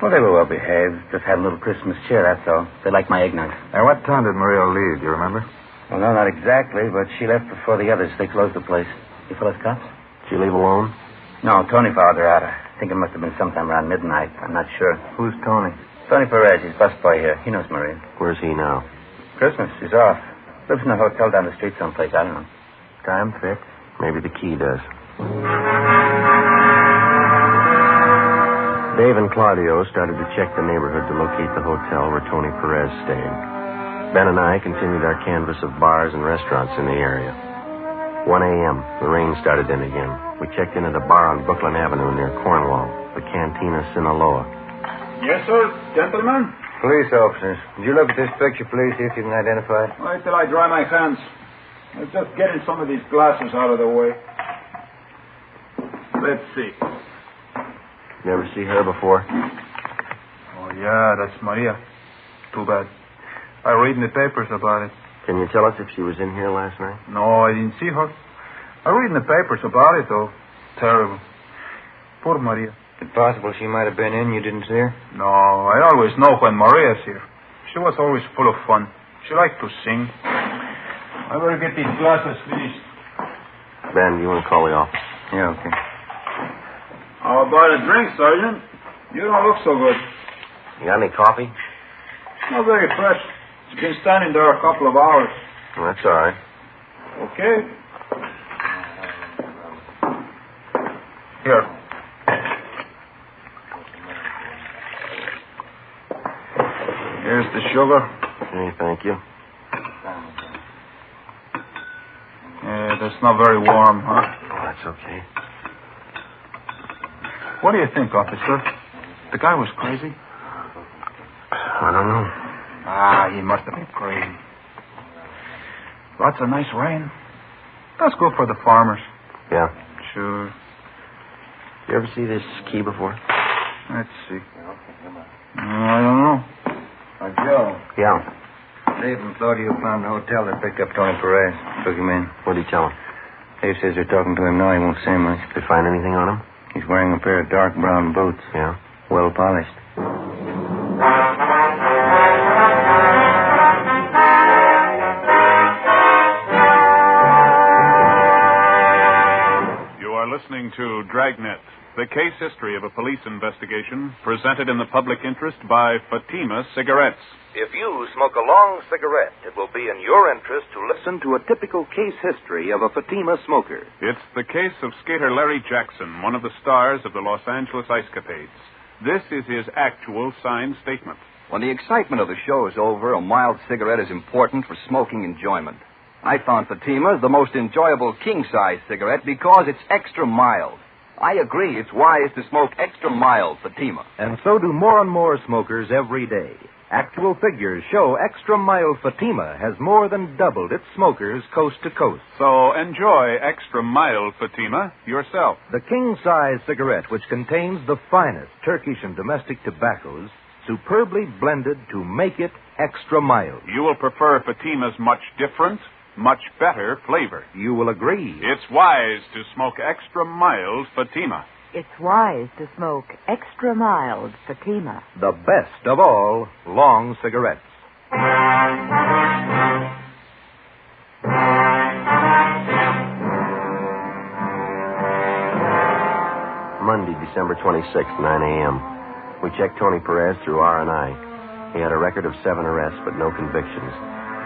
Well, they were well behaved. Just had a little Christmas cheer, that's all. They liked my eggnog. At what time did Maria leave? Do you remember? Well, no, not exactly, but she left before the others. They closed the place. You fellas cops? Did she leave alone? No, Tony followed her out. I think it must have been sometime around midnight. I'm not sure. Who's Tony? Tony Perez. He's busboy here. He knows Maria. Where's he now? Christmas. He's off. Lives in a hotel down the street someplace. I don't know. Time fit. Maybe the key does. Dave and Claudio started to check the neighborhood to locate the hotel where Tony Perez stayed. Ben and I continued our canvass of bars and restaurants in the area. 1 a.m., the rain started in again. We checked in at a bar on Brooklyn Avenue near Cornwall, the Cantina Sinaloa. Yes, sir. Gentlemen? Police officers. Would you look at this picture, please, see if you can identify it? Wait till I dry my hands. I'm just getting some of these glasses out of the way. Let's see. Never see her before? Oh, yeah, that's Maria. Too bad. I read in the papers about it. Can you tell us if she was in here last night? No, I didn't see her. I read in the papers about it, though. Terrible. Poor Maria. Is it possible she might have been in? You didn't see her? No, I always know when Maria's here. She was always full of fun. She liked to sing. I better get these glasses finished. Ben, you want to call the office? Yeah, okay. How about a drink, Sergeant? You don't look so good. You got any coffee? Not very fresh. It's been standing there a couple of hours. Well, that's all right. Okay. Here. sugar? Hey, thank you. Yeah, that's not very warm, huh? Oh, that's okay. What do you think, officer? The guy was crazy? I don't know. He must have been crazy. Lots of nice rain. That's good for the farmers. Yeah. Sure. You ever see this key before? Let's see. I don't know. Joe. Yeah. Dave and Claudia found the hotel that picked up Tony Perez. Took him in. What did he tell him? Dave says they're talking to him now. He won't say much. Did they find anything on him? He's wearing a pair of dark brown boots. Yeah. Well polished. You are listening to Dragnet, the case history of a police investigation presented in the public interest by Fatima Cigarettes. If you smoke a long cigarette, it will be in your interest to listen to a typical case history of a Fatima smoker. It's the case of skater Larry Jackson, one of the stars of the Los Angeles Ice Capades. This is his actual signed statement. When the excitement of the show is over, a mild cigarette is important for smoking enjoyment. I found Fatima's the most enjoyable king-size cigarette because it's extra mild. I agree, it's wise to smoke extra mild Fatima. And so do more and more smokers every day. Actual figures show extra mild Fatima has more than doubled its smokers coast to coast. So enjoy extra mild Fatima yourself. The king-size cigarette, which contains the finest Turkish and domestic tobaccos, superbly blended to make it extra mild. You will prefer Fatima's much different, much better flavor. You will agree. It's wise to smoke extra mild Fatima. It's wise to smoke extra mild Fatima. The best of all long cigarettes. Monday, December 26th, 9 a.m. We checked Tony Perez through R&I. He had a record of 7 arrests, but no convictions.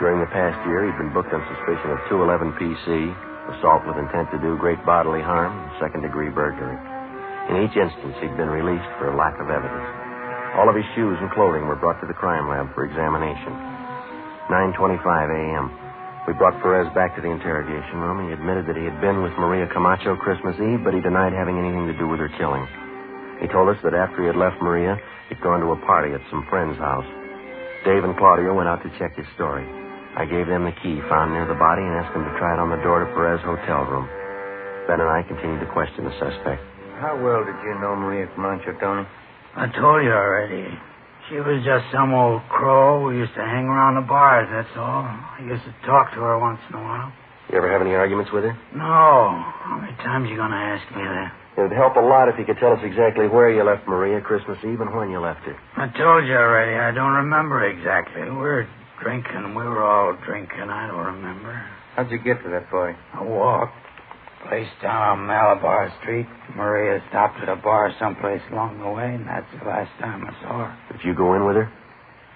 During the past year, he'd been booked on suspicion of 211 PC, assault with intent to do great bodily harm, and second-degree burglary. In each instance, he'd been released for lack of evidence. All of his shoes and clothing were brought to the crime lab for examination. 9:25 a.m. We brought Perez back to the interrogation room. He admitted that he had been with Maria Camacho Christmas Eve, but he denied having anything to do with her killing. He told us that after he had left Maria, he'd gone to a party at some friend's house. Dave and Claudia went out to check his story. I gave them the key found near the body and asked them to try it on the door to Perez's hotel room. Ben and I continued to question the suspect. How well did you know Maria Camacho, Tony? I told you already. She was just some old crow who used to hang around the bars, that's all. I used to talk to her once in a while. You ever have any arguments with her? No. How many times are you going to ask me that? It would help a lot if you could tell us exactly where you left Maria Christmas Eve and when you left her. I told you already. I don't remember exactly. We were drinking. We were all drinking. I don't remember. How'd you get to that party? I walked. Place down on Malabar Street. Maria stopped at a bar someplace along the way, and that's the last time I saw her. Did you go in with her?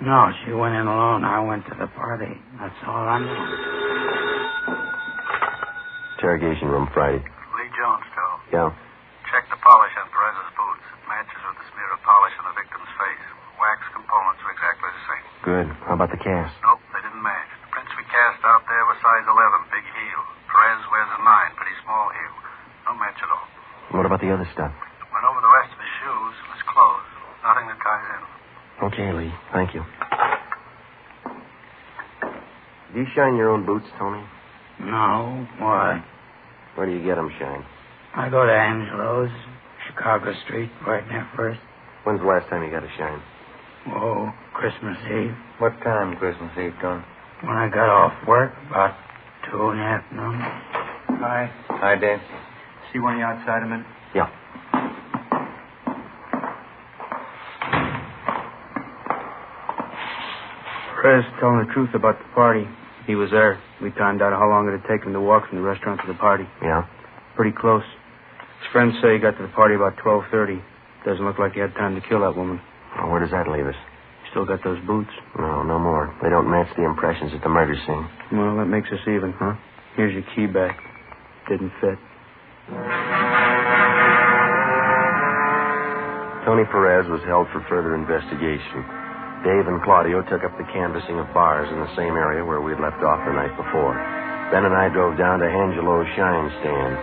No, she went in alone. I went to the party. That's all I knew. Interrogation room Friday. Lee Jones, Joe. Yeah. Check the polish on Perez's boots. It matches with the smear of polish on the victim's face. Wax components are exactly the same. Good. How about the cast? Nope, they didn't match. The prints we cast out there were size 11, big heel. Perez wears a 9, pretty small heel. No match at all. What about the other stuff? Went over the rest of his shoes and his clothes. Nothing that ties in. Okay, Lee. Thank you. Do you shine your own boots, Tony? No. Why? Where do you get them shined? I go to Angelo's, Chicago Street, right near First. When's the last time you got a shine? Oh, Christmas Eve. What time Christmas Eve, Tony? When I got off work, about 2 in the afternoon. Hi. Hi, Dave. See one of you outside a minute? Yeah. Perez telling the truth about the party. He was there. We timed out how long it would take him to walk from the restaurant to the party. Yeah? Pretty close. His friends say he got to the party about 12:30. Doesn't look like he had time to kill that woman. Well, where does that leave us? Still got those boots? No, no more. They don't match the impressions at the murder scene. Well, that makes us even, huh? Here's your key back. Didn't fit. Tony Perez was held for further investigation. Dave and Claudio took up the canvassing of bars in the same area where we had left off the night before. Ben and I drove down to Angelo's shine stand.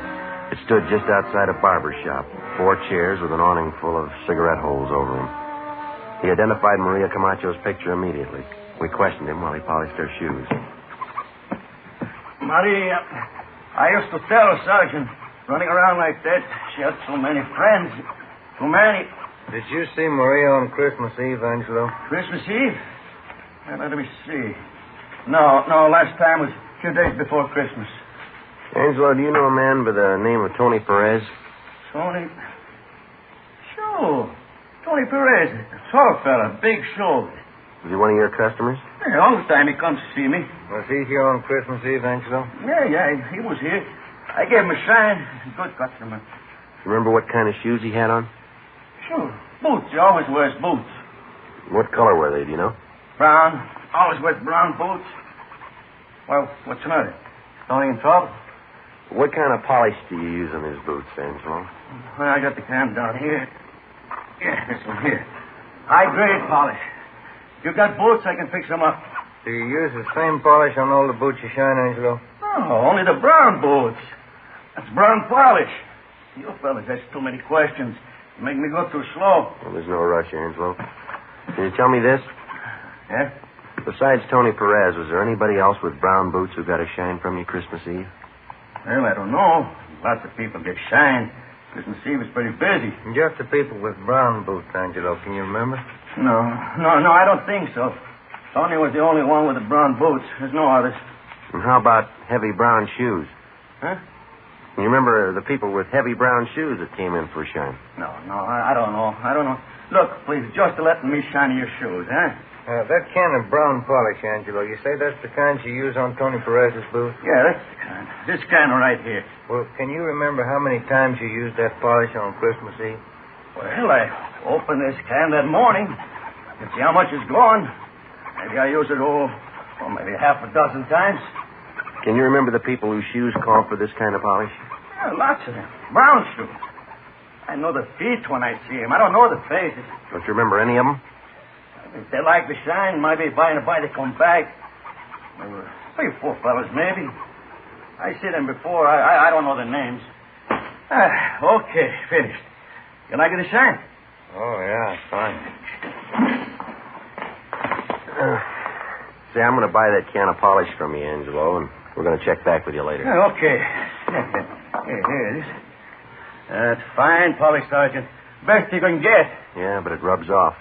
It stood just outside a barber shop, 4 chairs with an awning full of cigarette holes over them. He identified Maria Camacho's picture immediately. We questioned him while he polished her shoes. Maria, I used to tell her, Sergeant, running around like that, she had so many friends. Too many. Did you see Maria on Christmas Eve, Angelo? Christmas Eve? Let me see. No, last time was a few days before Christmas. Angelo, do you know a man by the name of Tony Perez? Tony? Sure. Tony Perez. Tall fella, big shoulder. Was he one of your customers? Yeah, all the time he comes to see me. Was he here on Christmas Eve, Angelo? Yeah, he was here. I gave him a shine. Good customer. You remember what kind of shoes he had on? Sure. Boots. He always wears boots. What color were they, do you know? Brown. Always wears brown boots. Well, what's the matter? Tony in trouble? What kind of polish do you use on his boots, Angelo? Well, I got the can down here. Yeah, this one here. High-grade polish. If you got boots, I can fix them up. Do you use the same polish on all the boots you shine, Angelo? No, only the brown boots. That's brown polish. You fellas ask too many questions. You make me go too slow. Well, there's no rush, Angelo. Can you tell me this? Yeah? Besides Tony Perez, was there anybody else with brown boots who got a shine from you Christmas Eve? Well, I don't know. Lots of people get shine. Christmas Eve is pretty busy. Just the people with brown boots, Angelo. Can you remember? No, I don't think so. Tony was the only one with the brown boots. There's no others. And how about heavy brown shoes? Huh? You remember the people with heavy brown shoes that came in for a shine? No, I don't know. Look, please, just let me shine your shoes, huh? That can of brown polish, Angelo, you say that's the kind you use on Tony Perez's boots? Yeah, that's the kind. This can right here. Well, can you remember how many times you used that polish on Christmas Eve? Well, I opened this can that morning. I can see how much is gone. Maybe I use it maybe half a dozen times. Can you remember the people whose shoes call for this kind of polish? Yeah, lots of them. Brown shoes. I know the feet when I see them. I don't know the faces. Don't you remember any of them? If they like the shine, maybe by and by they come back. There were 3 or 4 fellas, maybe. I see them before. I don't know their names. Okay, finished. You like it, the shine? Oh, yeah, fine. See, I'm going to buy that can of polish from you, Angelo, and we're going to check back with you later. Okay. Here it is. That's fine polish, Sergeant. Best you can get. Yeah, but it rubs off.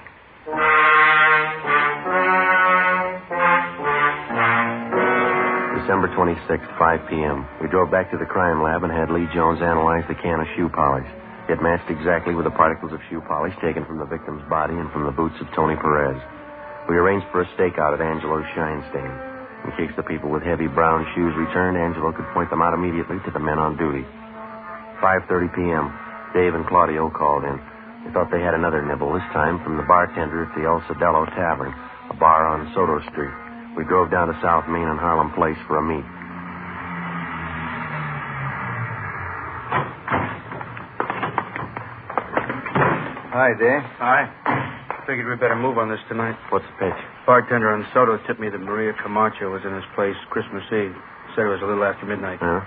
December 26th, 5 p.m. We drove back to the crime lab and had Lee Jones analyze the can of shoe polish. It matched exactly with the particles of shoe polish taken from the victim's body and from the boots of Tony Perez. We arranged for a stakeout at Angelo's shine stand. In case the people with heavy brown shoes returned, Angelo could point them out immediately to the men on duty. 5:30 p.m. Dave and Claudio called in. They thought they had another nibble, this time from the bartender at the El Cedelo Tavern, a bar on Soto Street. We drove down to South Main and Harlem Place for a meet. Hi, Dave. Hi. Figured we'd better move on this tonight. What's the pitch? Bartender on Soto tipped me that Maria Camacho was in his place Christmas Eve. Said it was a little after midnight. Huh?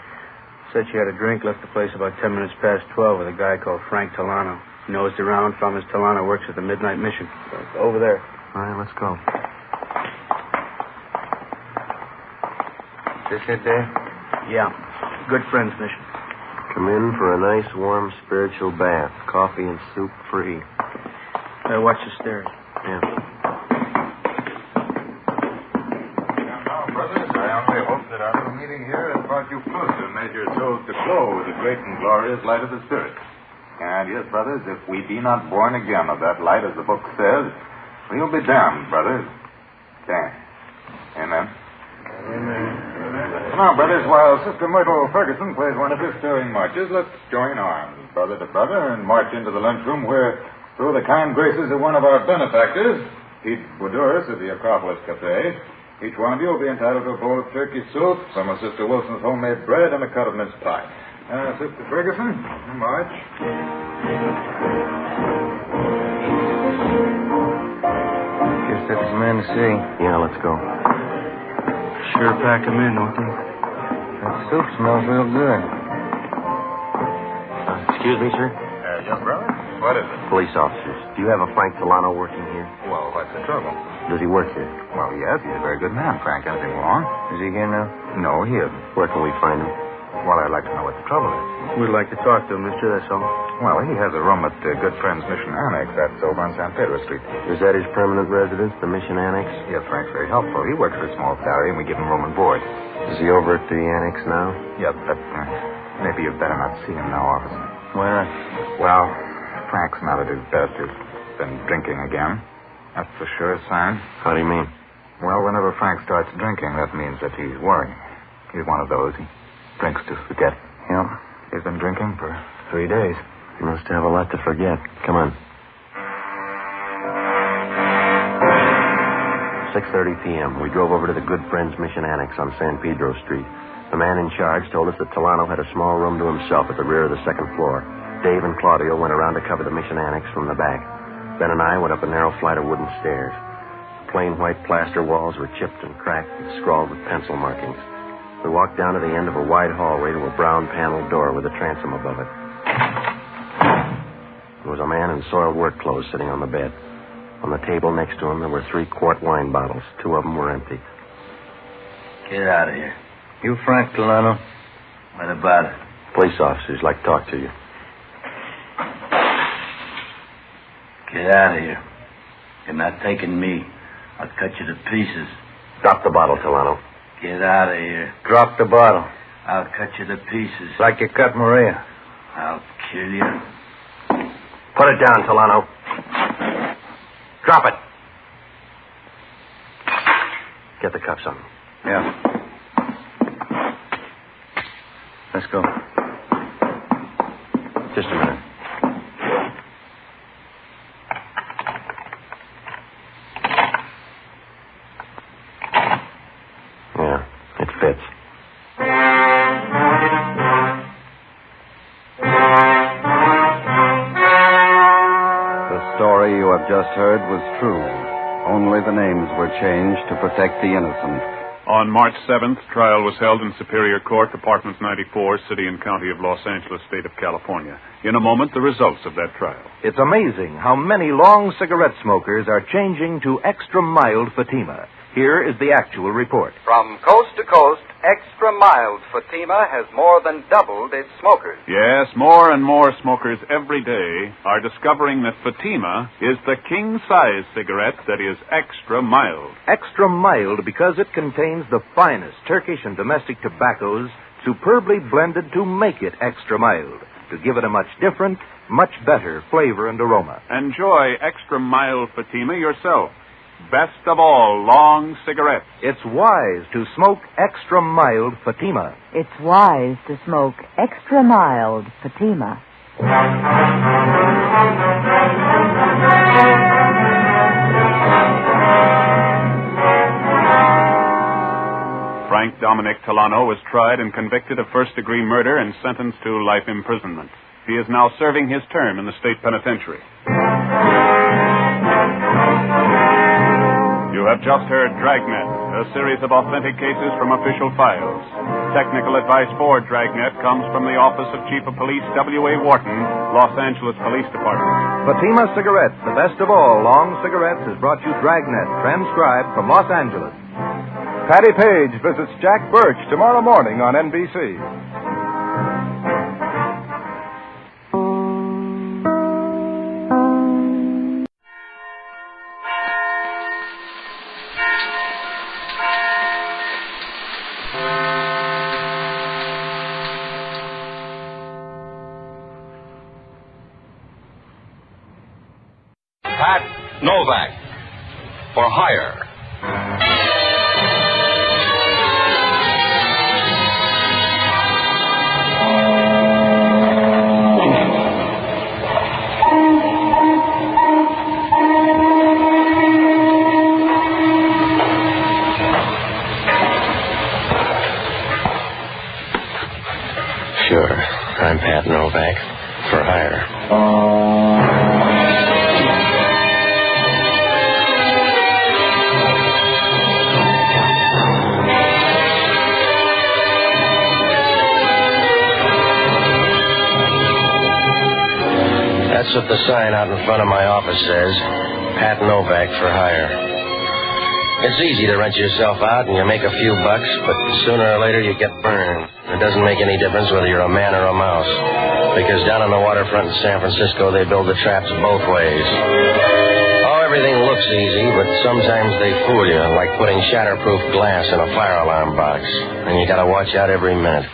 Said she had a drink, left the place about 10 minutes past 12 with a guy called Frank Talano. Nosed around, found Miss Talano works at the Midnight Mission. Over there. All right, let's go. This it, Dave? Yeah. Good Friends Mission. Come in for a nice, warm, spiritual bath. Coffee and soup free. Watch the stairs. Yeah. Now, brothers, I only hope that our little meeting here has brought you closer and made your souls to glow with the great and glorious light of the Spirit. And yes, brothers, if we be not born again of that light, as the book says, we'll be damned, brothers. Okay. Amen. Amen. Now, brothers, while Sister Myrtle Ferguson plays one of her stirring marches, let's join arms, brother to brother, and march into the lunchroom where, through the kind graces of one of our benefactors, Pete Boudouris of the Acropolis Cafe, each one of you will be entitled to a bowl of turkey soup, some of Sister Wilson's homemade bread, and a cut of mince pie. Sister Ferguson, march. Guess that's the man to see. Yeah, let's go. Sure pack 'em in, don't they? That soup smells real good. Excuse me, sir? Yes, brother? What is it? Police officers. Do you have a Frank Delano working here? Well, what's the trouble? Does he work here? Well, yes, he's a very good man, Frank. Anything wrong? Is he here now? No, he isn't. Where can we find him? Well, I'd like to know what the trouble is. We'd like to talk to him, mister, that's all. Well, he has a room at Good Friends Mission Annex. That's over on San Pedro Street. Is that his permanent residence, the Mission Annex? Yes, Frank's very helpful. He works for a small salary, and we give him room and board. Is he over at the Annex now? Yeah, but maybe you'd better not see him now, officer. Why not? Well, Frank's not at his best. He's been drinking again. That's the surest sign. How do you mean? Well, whenever Frank starts drinking, that means that he's worrying. He's one of those. He drinks to forget. Yeah. He's been drinking for 3 days. He must have a lot to forget. Come on. 6:30 p.m. We drove over to the Good Friends Mission Annex on San Pedro Street. The man in charge told us that Delano had a small room to himself at the rear of the second floor. Dave and Claudio went around to cover the Mission Annex from the back. Ben and I went up a narrow flight of wooden stairs. Plain white plaster walls were chipped and cracked and scrawled with pencil markings. We walked down to the end of a wide hallway to a brown paneled door with a transom above it. There was a man in soiled work clothes sitting on the bed. On the table next to him, there were 3-quart wine bottles. 2 of them were empty. Get out of here. You Frank Delano? What about it? Police officers like to talk to you. Get out of here. You're not taking me. I'll cut you to pieces. Drop the bottle, Delano. Get out of here. Drop the bottle. I'll cut you to pieces. Like you cut Maria. I'll kill you. Put it down, Delano. Drop it. Get the cuffs on. Yeah. Let's go. Just a minute. Yeah, it fits. The story you have just heard was true. Only the names were changed to protect the innocent. On March 7th, trial was held in Superior Court, Department 94, City and County of Los Angeles, State of California. In a moment, the results of that trial. It's amazing how many long cigarette smokers are changing to extra mild Fatima. Here is the actual report. From coast to coast, extra mild Fatima has more than doubled its smokers. Yes, more and more smokers every day are discovering that Fatima is the king-size cigarette that is extra mild. Extra mild because it contains the finest Turkish and domestic tobaccos superbly blended to make it extra mild, to give it a much different, much better flavor and aroma. Enjoy extra mild Fatima yourself. Best of all, long cigarettes. It's wise to smoke extra mild Fatima. It's wise to smoke extra mild Fatima. Frank Dominic Delano was tried and convicted of first-degree murder and sentenced to life imprisonment. He is now serving his term in the state penitentiary. You have just heard Dragnet, a series of authentic cases from official files. Technical advice for Dragnet comes from the Office of Chief of Police W.A. Wharton, Los Angeles Police Department. Fatima Cigarettes, the best of all long cigarettes, has brought you Dragnet, transcribed from Los Angeles. Patty Page visits Jack Birch tomorrow morning on NBC. Novak. For hire. Sure. I'm Pat Novak. For hire. That's what the sign out in front of my office says. Pat Novak for hire. It's easy to rent yourself out and you make a few bucks, but sooner or later you get burned. It doesn't make any difference whether you're a man or a mouse. Because down on the waterfront in San Francisco, they build the traps both ways. Oh, everything looks easy, but sometimes they fool you, like putting shatterproof glass in a fire alarm box. And you gotta watch out every minute.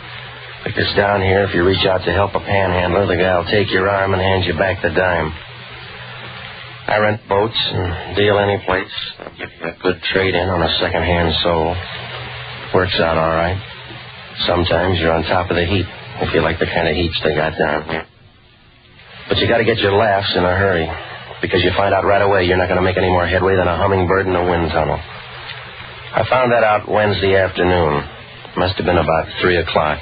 Because down here, if you reach out to help a panhandler, the guy'll take your arm and hand you back the dime. I rent boats and deal any place. I'll give you a good trade-in on a second-hand soul. Works out all right. Sometimes you're on top of the heap, if you like the kind of heaps they got down here. But you got to get your laughs in a hurry, because you find out right away you're not going to make any more headway than a hummingbird in a wind tunnel. I found that out Wednesday afternoon. Must have been about 3 o'clock.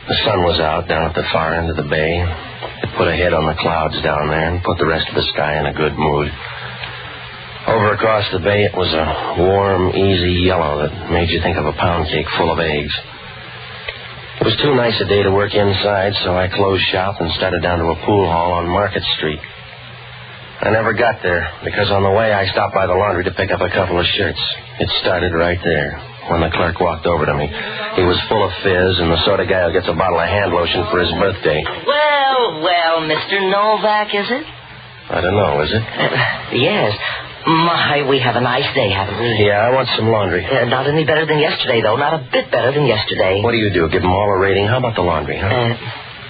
The sun was out down at the far end of the bay. It put a head on the clouds down there and put the rest of the sky in a good mood. Over across the bay, it was a warm, easy yellow that made you think of a pound cake full of eggs. It was too nice a day to work inside, so I closed shop and started down to a pool hall on Market Street. I never got there, because on the way I stopped by the laundry to pick up a couple of shirts. It started right there, when the clerk walked over to me. He was full of fizz and the sort of guy who gets a bottle of hand lotion for his birthday. Well, Mr. Novak, is it? I don't know, is it? Yes. My, we have a nice day, haven't we? Yeah, I want some laundry. Not any better than yesterday, though. Not a bit better than yesterday. What do you do? Give them all a rating? How about the laundry, huh?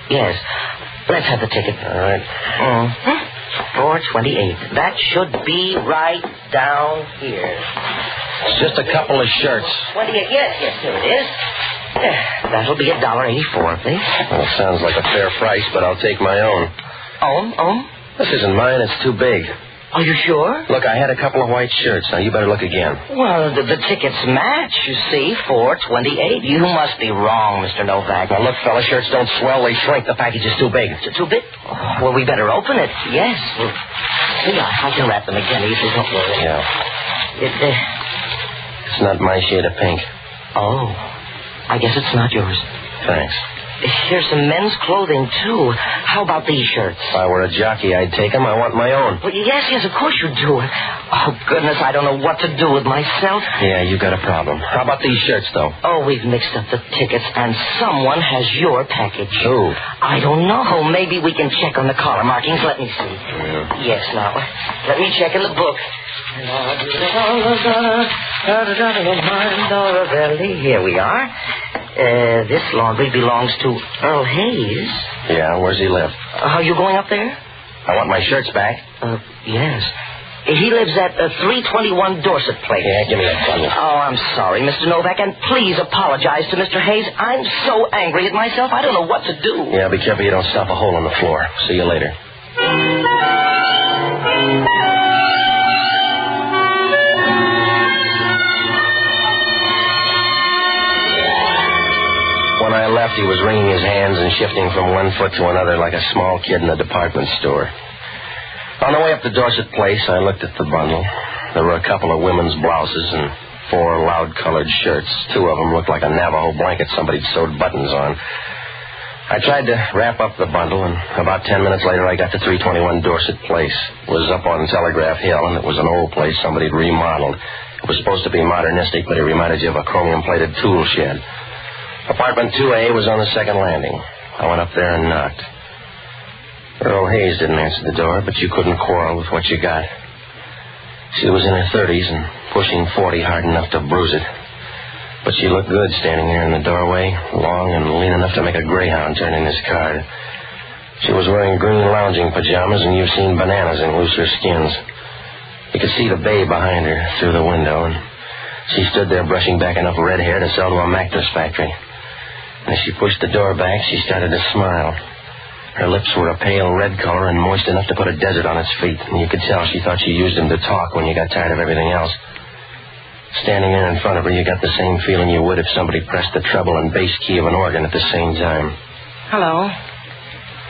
Yes. Let's have the ticket. All right. Mm-hmm. 428. That should be right down here. It's just a couple of shirts. 28. Yes, here it is. That'll be $1.84, please. Well, sounds like a fair price, but I'll take my own. Own? This isn't mine. It's too big. Are you sure? Look, I had a couple of white shirts. Now, you better look again. Well, the tickets match, you see. 428. You must be wrong, Mr. Novak. Now, look, fella, shirts don't swell. They shrink. The package is too big. Too big? Oh, well, we better open it. Yes. Here, I can wrap them again. Easily. Don't worry. Yeah. It's not my shade of pink. Oh. I guess it's not yours. Thanks. Here's some men's clothing, too. How about these shirts? If I were a jockey, I'd take them. I want my own. Well, yes, of course you do. Oh, goodness, I don't know what to do with myself. Yeah, you got a problem. How about these shirts, though? Oh, we've mixed up the tickets, and someone has your package. Who? I don't know. Maybe we can check on the collar markings. Let me see. Yeah. Yes, now, let me check in the book. Here we are. This laundry belongs to Earl Hayes. Yeah, where's he live? Are you going up there? I want my shirts back. Yes. He lives at 321 Dorset Place. Yeah, give me that gun. Oh, I'm sorry, Mr. Novak, and please apologize to Mr. Hayes. I'm so angry at myself, I don't know what to do. Yeah, be careful you don't stop a hole in the floor. See you later. When I left, he was wringing his hands and shifting from one foot to another like a small kid in a department store. On the way up to Dorset Place, I looked at the bundle. There were a couple of women's blouses and 4 loud-colored shirts. 2 of them looked like a Navajo blanket somebody'd sewed buttons on. I tried to wrap up the bundle, and about 10 minutes later, I got to 321 Dorset Place. It was up on Telegraph Hill, and it was an old place somebody'd remodeled. It was supposed to be modernistic, but it reminded you of a chromium-plated tool shed. Apartment 2A was on the second landing. I went up there and knocked. Earl Hayes didn't answer the door, but you couldn't quarrel with what you got. She was in her 30s and pushing 40 hard enough to bruise it. But she looked good standing there in the doorway, long and lean enough to make a greyhound turn in his card. She was wearing green lounging pajamas, and you've seen bananas in looser skins. You could see the bay behind her through the window, and she stood there brushing back enough red hair to sell to a mattress factory. As she pushed the door back, she started to smile. Her lips were a pale red color and moist enough to put a desert on its feet, and you could tell she thought she used them to talk when you got tired of everything else. Standing there in front of her, you got the same feeling you would if somebody pressed the treble and bass key of an organ at the same time. Hello.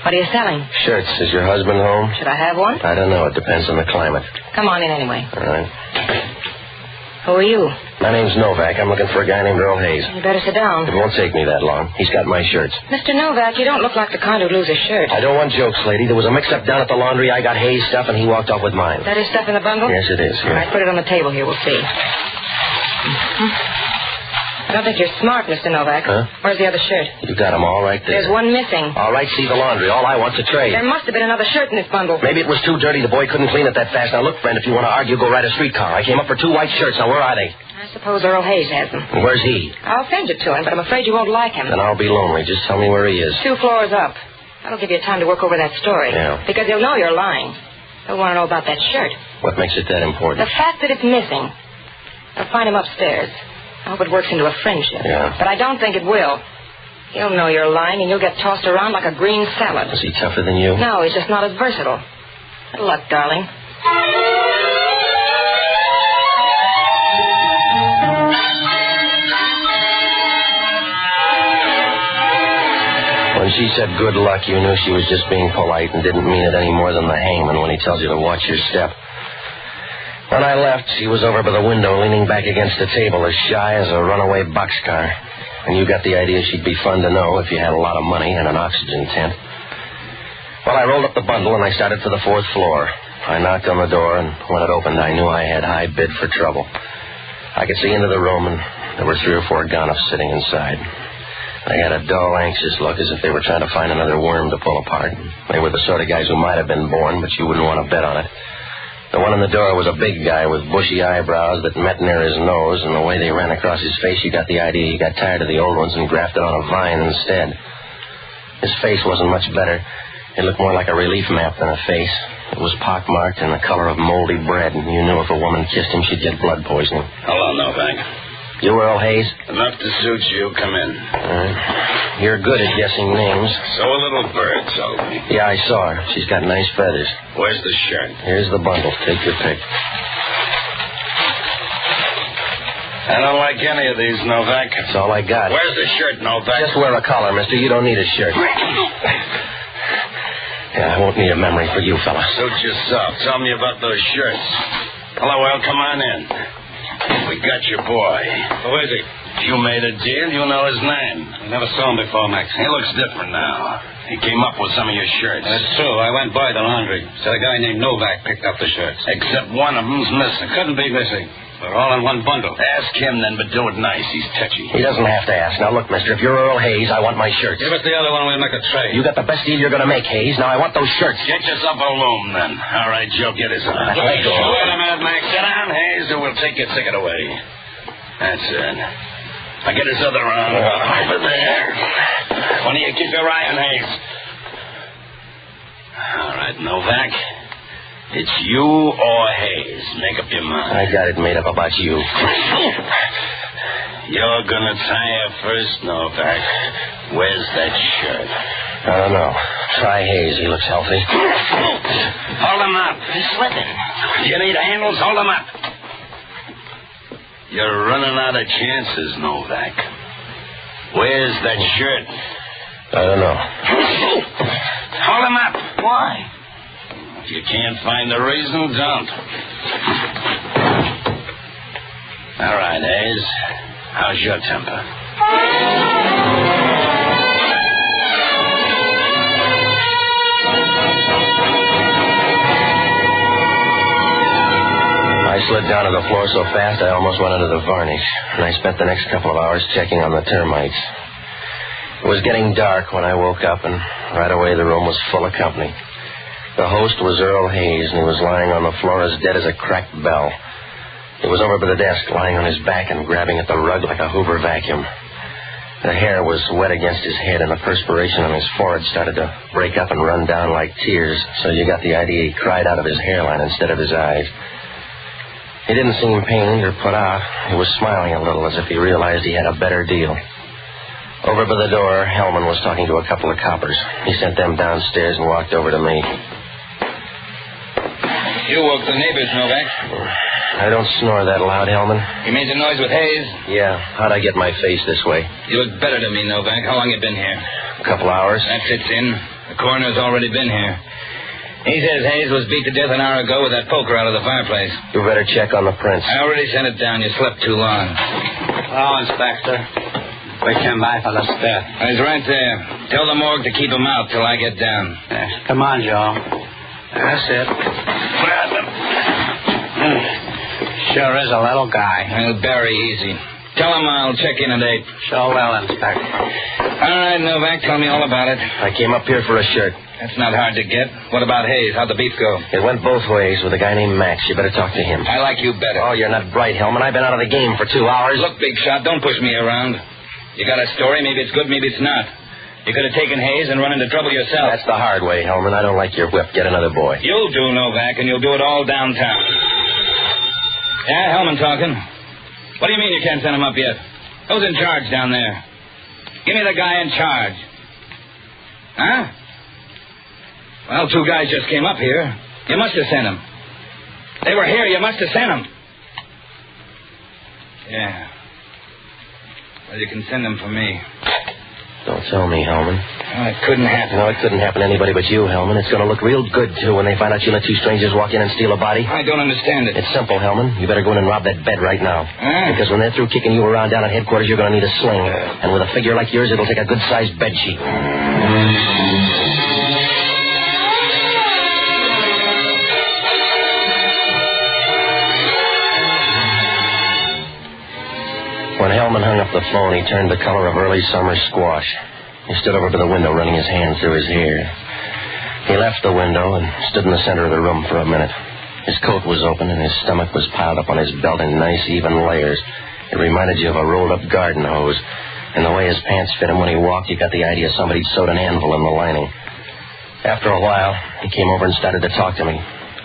What are you selling? Shirts. Is your husband home? Should I have one? I don't know. It depends on the climate. Come on in anyway. All right. Who are you? My name's Novak. I'm looking for a guy named Earl Hayes. You better sit down. It won't take me that long. He's got my shirts. Mr. Novak, you don't look like the kind who'd lose a shirt. I don't want jokes, lady. There was a mix-up down at the laundry. I got Hayes' stuff, and he walked off with mine. Is that his stuff in the bundle? Yes, it is. All right, put it on the table here. We'll see. I don't think you're smart, Mr. Novak. Huh? Where's the other shirt? You got them all right there. There's one missing. All right, see the laundry. All I want's a trade. There must have been another shirt in this bundle. Maybe it was too dirty. The boy couldn't clean it that fast. Now, look, friend, if you want to argue, go ride a streetcar. I came up for 2 white shirts. Now, where are they? I suppose Earl Hayes has them. Where's he? I'll send you to him, but I'm afraid you won't like him. Then I'll be lonely. Just tell me where he is. 2 floors up. That'll give you time to work over that story. Yeah. Because he'll know you're lying. He'll want to know about that shirt. What makes it that important? The fact that it's missing. I'll find him upstairs. I hope it works into a friendship. Yeah. But I don't think it will. He'll know you're lying, and you'll get tossed around like a green salad. Is he tougher than you? No, he's just not as versatile. Good luck, darling. When she said good luck, you knew she was just being polite and didn't mean it any more than the hangman when he tells you to watch your step. When I left, she was over by the window, leaning back against the table, as shy as a runaway boxcar. And you got the idea she'd be fun to know if you had a lot of money and an oxygen tent. Well, I rolled up the bundle, and I started for the 4th floor. I knocked on the door, and when it opened, I knew I had high bid for trouble. I could see into the room, and there were 3 or 4 gonifs sitting inside. They had a dull, anxious look, as if they were trying to find another worm to pull apart. They were the sort of guys who might have been born, but you wouldn't want to bet on it. The one in the door was a big guy with bushy eyebrows that met near his nose, and the way they ran across his face, you got the idea he got tired of the old ones and grafted on a vine instead. His face wasn't much better. It looked more like a relief map than a face. It was pockmarked and the color of moldy bread, and you knew if a woman kissed him, she'd get blood poisoning. Hello, Novak. You Earl Hayes? Enough to suit you. Come in. You're good at guessing names. So a little bird told me. Yeah, I saw her. She's got nice feathers. Where's the shirt? Here's the bundle. Take your pick. I don't like any of these, Novak. That's all I got. Where's the shirt, Novak? Just wear a collar, mister. You don't need a shirt. Yeah, I won't need a memory for you, fella. Suit yourself. Tell me about those shirts. Hello, Well, come on in. We got your boy. Who is he? You made a deal. You know his name. I never saw him before, Max. He looks different now. He came up with some of your shirts. That's true. I went by the laundry. Said a guy named Novak picked up the shirts. Except one of them's missing. Couldn't be missing. They're all in one bundle. Ask him then, but do it nice. He's touchy. He doesn't have to ask. Now, look, mister, if you're Earl Hayes, I want my shirts. Give us the other one. We'll make a trade. You got the best deal you're going to make, Hayes. Now, I want those shirts. Get yourself a loom, then. All right, Joe, get his on. Let go. Wait a minute, Max. Sit down, Hayes, or we'll take your ticket away. That's it. Now get his other arm. Over there. One of you keep your eye on Hayes. All right, Novak. It's you or Hayes. Make up your mind. I got it made up about you. You're gonna tire first, Novak. Where's that shirt? I don't know. Try Hayes. He looks healthy. Hold him up. He's slipping. You need handles? Hold him up. You're running out of chances, Novak. Where's that shirt? I don't know. Hold him up. Why? If you can't find the reason, don't. All right, Hayes. How's your temper? I slid down to the floor so fast I almost went under the varnish, and I spent the next couple of hours checking on the termites. It was getting dark when I woke up, and right away the room was full of company. The host was Earl Hayes, and he was lying on the floor as dead as a cracked bell. He was over by the desk, lying on his back and grabbing at the rug like a Hoover vacuum. The hair was wet against his head, and the perspiration on his forehead started to break up and run down like tears, so you got the idea he cried out of his hairline instead of his eyes. He didn't seem pained or put out. He was smiling a little as if he realized he had a better deal. Over by the door, Hellman was talking to a couple of coppers. He sent them downstairs and walked over to me. You woke the neighbors, Novak. I don't snore that loud, Hellman. You made the noise with Hayes? Yeah. How'd I get my face this way? You look better to me, Novak. How long you been here? A couple hours. That fits in. The coroner's already been here. He says Hayes was beat to death an hour ago with that poker out of the fireplace. You better check on the prints. I already sent it down. You slept too long. Oh, Inspector. We came by for the step. He's right there. Tell the morgue to keep him out till I get down. Come on, Joe. That's it. Sure is a little guy. He'll bury easy. Tell him I'll check in at 8. Sure will, Inspector. All right, Novak, tell me all about it. I came up here for a shirt. That's not hard to get. What about Hayes? How'd the beef go? It went both ways with a guy named Max. You better talk to him. I like you better. Oh, you're not bright, Hellman. I've been out of the game for 2 hours. Look, big shot, don't push me around. You got a story. Maybe it's good, maybe it's not. You could have taken Hayes and run into trouble yourself. That's the hard way, Hellman. I don't like your whip. Get another boy. You'll do, Novak, and you'll do it all downtown. Yeah, Hellman talking. What do you mean you can't send him up yet? Who's in charge down there? Give me the guy in charge. Huh? Well, 2 guys just came up here. You must have sent them. They were here. You must have sent them. Yeah. Well, you can send them for me. Don't tell me, Hellman. Oh, it couldn't happen. No, it couldn't happen to anybody but you, Hellman. It's going to look real good, too, when they find out you let 2 strangers walk in and steal a body. I don't understand it. It's simple, Hellman. You better go in and rob that bed right now. Because when they're through kicking you around down at headquarters, you're going to need a sling. And with a figure like yours, it'll take a good-sized bed sheet. When Hellman hung up the phone, he turned the color of early summer squash. He stood over to the window, running his hand through his hair. He left the window and stood in the center of the room for a minute. His coat was open and his stomach was piled up on his belt in nice, even layers. It reminded you of a rolled-up garden hose. And the way his pants fit him when he walked, you got the idea somebody'd sewed an anvil in the lining. After a while, he came over and started to talk to me.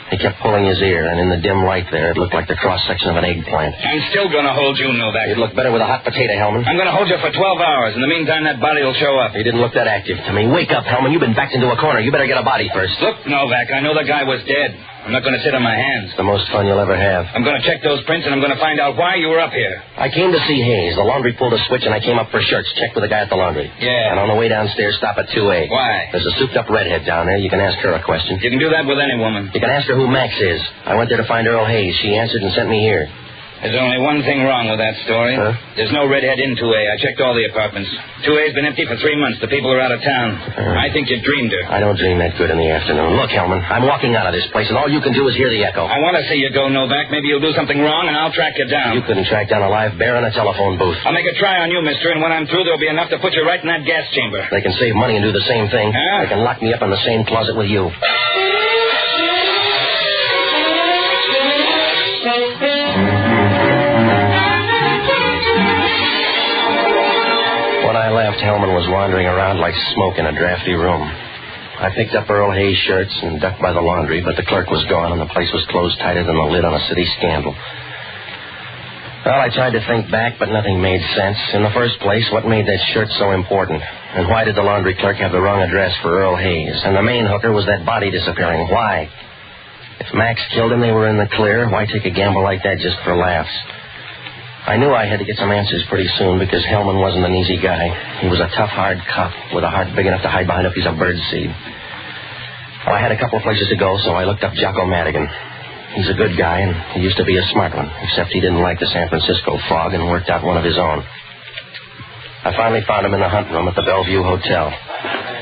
He kept pulling his ear, and in the dim light there, it looked like the cross-section of an eggplant. I'm still going to hold you, Novak. You'd look better with a hot potato, Hellman. I'm going to hold you for 12 hours. In the meantime, that body will show up. He didn't look that active to me. Wake up, Hellman. You've been backed into a corner. You better get a body first. Look, Novak, I know the guy was dead. I'm not going to sit on my hands. It's the most fun you'll ever have. I'm going to check those prints, and I'm going to find out why you were up here. I came to see Hayes. The laundry pulled a switch, and I came up for shirts. Checked with the guy at the laundry. Yeah. And on the way downstairs, stop at 2A. Why? There's a souped-up redhead down there. You can ask her a question. You can do that with any woman. You can ask her who Max is. I went there to find Earl Hayes. She answered and sent me here. There's only one thing wrong with that story. Huh? There's no redhead in 2A. I checked all the apartments. 2A's been empty for 3 months. The people are out of town. I think you dreamed her. I don't dream that good in the afternoon. Look, Hellman, I'm walking out of this place, and all you can do is hear the echo. I want to see you go, Novak. Maybe you'll do something wrong, and I'll track you down. You couldn't track down a live bear in a telephone booth. I'll make a try on you, mister, and when I'm through, there'll be enough to put you right in that gas chamber. They can save money and do the same thing. Huh? They can lock me up in the same closet with you. When I left, Hellman was wandering around like smoke in a drafty room. I picked up Earl Hayes' shirts and ducked by the laundry, but the clerk was gone and the place was closed tighter than the lid on a city scandal. Well, I tried to think back, but nothing made sense. In the first place, what made that shirt so important? And why did the laundry clerk have the wrong address for Earl Hayes? And the main hooker was that body disappearing. Why? If Max killed him, they were in the clear. Why take a gamble like that just for laughs? I knew I had to get some answers pretty soon because Hellman wasn't an easy guy. He was a tough, hard cop with a heart big enough to hide behind a piece of birdseed. Well, I had a couple of places to go, so I looked up Jocko Madigan. He's a good guy, and he used to be a smart one, except he didn't like the San Francisco fog and worked out one of his own. I finally found him in the hunt room at the Bellevue Hotel.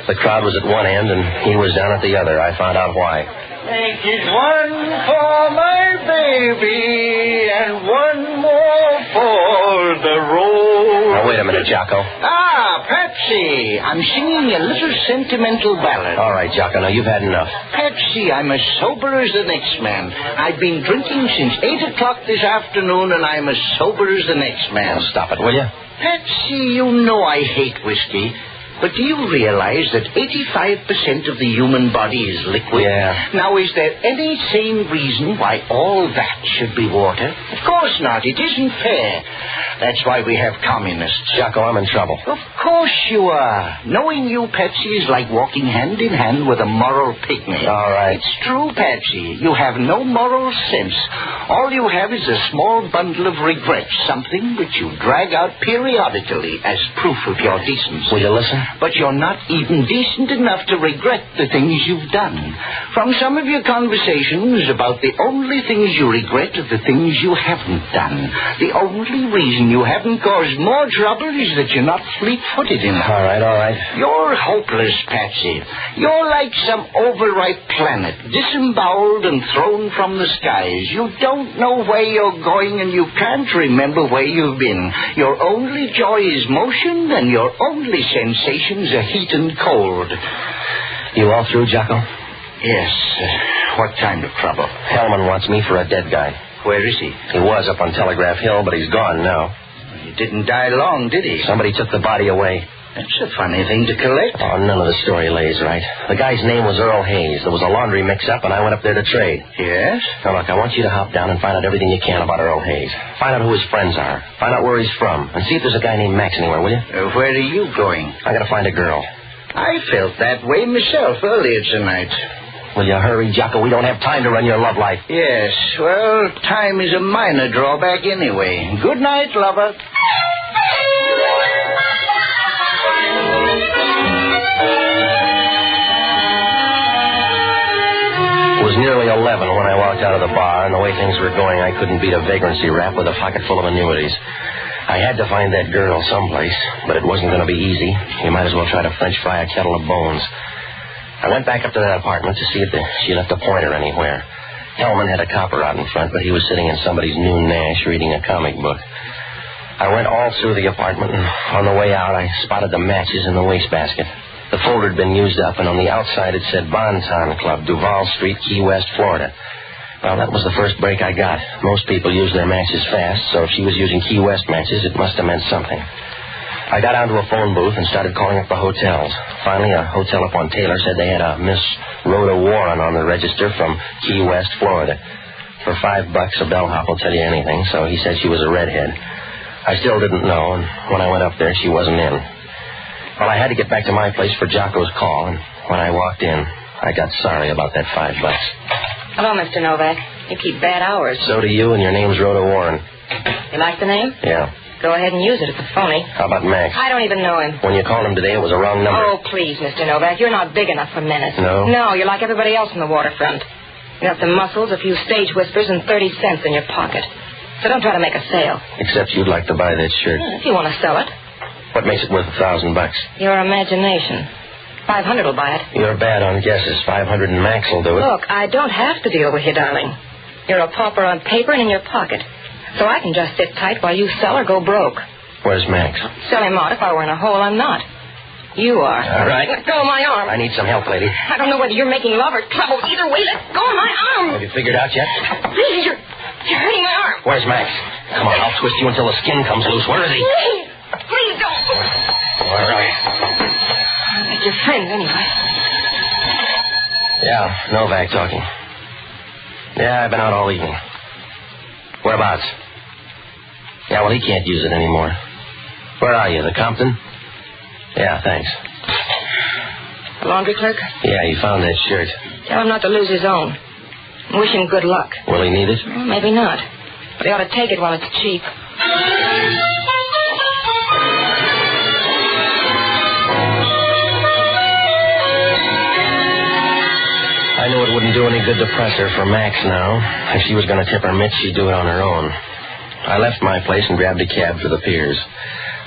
The crowd was at one end, and he was down at the other. I found out why. Make it one for my baby and one more for the road. Now, wait a minute, Jocko. Ah, Patsy, I'm singing a little sentimental ballad. All right, Jocko, now you've had enough. Patsy, I'm as sober as the next man. I've been drinking since 8 o'clock this afternoon, and I'm as sober as the next man. Now, stop it, will you? Patsy, you know I hate whiskey. But do you realize that 85% of the human body is liquid? Yeah. Now, is there any sane reason why all that should be water? Of course not. It isn't fair. That's why we have communists. Jocko, I'm in trouble. Of course you are. Knowing you, Patsy, is like walking hand in hand with a moral pygmy. All right. It's true, Patsy. You have no moral sense. All you have is a small bundle of regrets, something which you drag out periodically as proof of your decency. Will you listen? but you're not even decent enough to regret the things you've done. From some of your conversations about the only things you regret are the things you haven't done. The only reason you haven't caused more trouble is that you're not fleet-footed enough. All right. You're hopeless, Patsy. You're like some overripe planet, disemboweled and thrown from the skies. You don't know where you're going, and you can't remember where you've been. Your only joy is motion, and your only sensations are heat and cold. You all through, Jocko? Yes. What kind of trouble? Hellman wants me for a dead guy. Where is he? He was up on Telegraph Hill, but he's gone now. He didn't die long, did he? Somebody took the body away. That's a funny thing to collect. Oh, none of the story lays right. The guy's name was Earl Hayes. There was a laundry mix-up, and I went up there to trade. Yes? Now, look, I want you to hop down and find out everything you can about Earl Hayes. Find out who his friends are. Find out where he's from. And see if there's a guy named Max anywhere, will you? Where are you going? I gotta find a girl. I felt that way myself earlier tonight. Will you hurry, Jocko? We don't have time to run your love life. Yes, well, time is a minor drawback anyway. Good night, lover. It was nearly 11 when I walked out of the bar, and the way things were going, I couldn't beat a vagrancy rap with a pocket full of annuities. I had to find that girl someplace, but it wasn't going to be easy. You might as well try to French fry a kettle of bones. I went back up to that apartment to see if she left a pointer anywhere. Hellman had a copper out in front, but he was sitting in somebody's new Nash reading a comic book. I went all through the apartment, and on the way out, I spotted the matches in the wastebasket. The folder had been used up, and on the outside it said Bonton Club, Duval Street, Key West, Florida. Well, that was the first break I got. Most people use their matches fast, so if she was using Key West matches, it must have meant something. I got onto a phone booth and started calling up the hotels. Finally, a hotel up on Taylor said they had a Miss Rhoda Warren on the register from Key West, Florida. For $5, a bellhop will tell you anything, so he said she was a redhead. I still didn't know, and when I went up there, she wasn't in. Well, I had to get back to my place for Jocko's call, and when I walked in, I got sorry about that $5. Hello, Mr. Novak. You keep bad hours. So do you, and your name's Rhoda Warren. You like the name? Yeah. Go ahead and use it. It's a phony. How about Max? I don't even know him. When you called him today, it was a wrong number. Oh, please, Mr. Novak. You're not big enough for menace. No? No, you're like everybody else in the waterfront. You got some muscles, a few stage whispers, and 30 cents in your pocket. So don't try to make a sale. Except you'd like to buy that shirt. If you want to sell it. What makes it worth $1,000? Your imagination. 500 will buy it. You're bad on guesses. 500 and Max will do it. Look, I don't have to deal with you, darling. You're a pauper on paper and in your pocket. So I can just sit tight while you sell or go broke. Where's Max? Sell him out. If I were in a hole, I'm not. You are. All right. Let go of my arm. I need some help, lady. I don't know whether you're making love or trouble. Either way, let go of my arm. Have you figured out yet? Please, you're hurting my arm. Where's Max? Come on, I'll twist you until the skin comes loose. Where is he? Please don't. All right. I'll make your friends anyway. Yeah, Novak talking. Yeah, I've been out all evening. Whereabouts? Yeah, well, he can't use it anymore. Where are you, the Compton? Yeah, thanks. The laundry clerk? Yeah, he found that shirt. Tell him not to lose his own. And wish him good luck. Will he need it? Well, maybe not. But he ought to take it while it's cheap. I knew it wouldn't do any good to press her for Max now. If she was going to tip her mitts, she'd do it on her own. I left my place and grabbed a cab for the piers.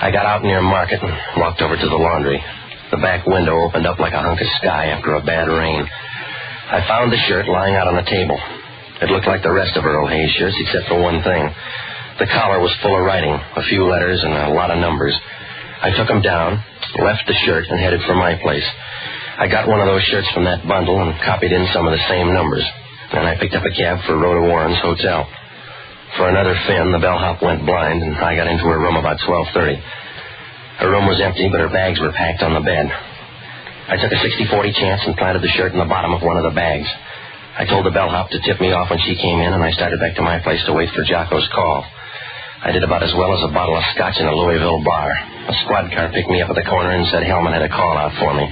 I got out near Market and walked over to the laundry. The back window opened up like a hunk of sky after a bad rain. I found the shirt lying out on the table. It looked like the rest of Earl Hayes' shirts, except for one thing. The collar was full of writing, a few letters and a lot of numbers. I took them down, left the shirt, and headed for my place. I got one of those shirts from that bundle and copied in some of the same numbers. Then I picked up a cab for Rhoda Warren's hotel. For another fin, the bellhop went blind, and I got into her room about 12:30. Her room was empty, but her bags were packed on the bed. I took a 60-40 chance and planted the shirt in the bottom of one of the bags. I told the bellhop to tip me off when she came in, and I started back to my place to wait for Jocko's call. I did about as well as a bottle of scotch in a Louisville bar. A squad car picked me up at the corner and said Hellman had a call out for me.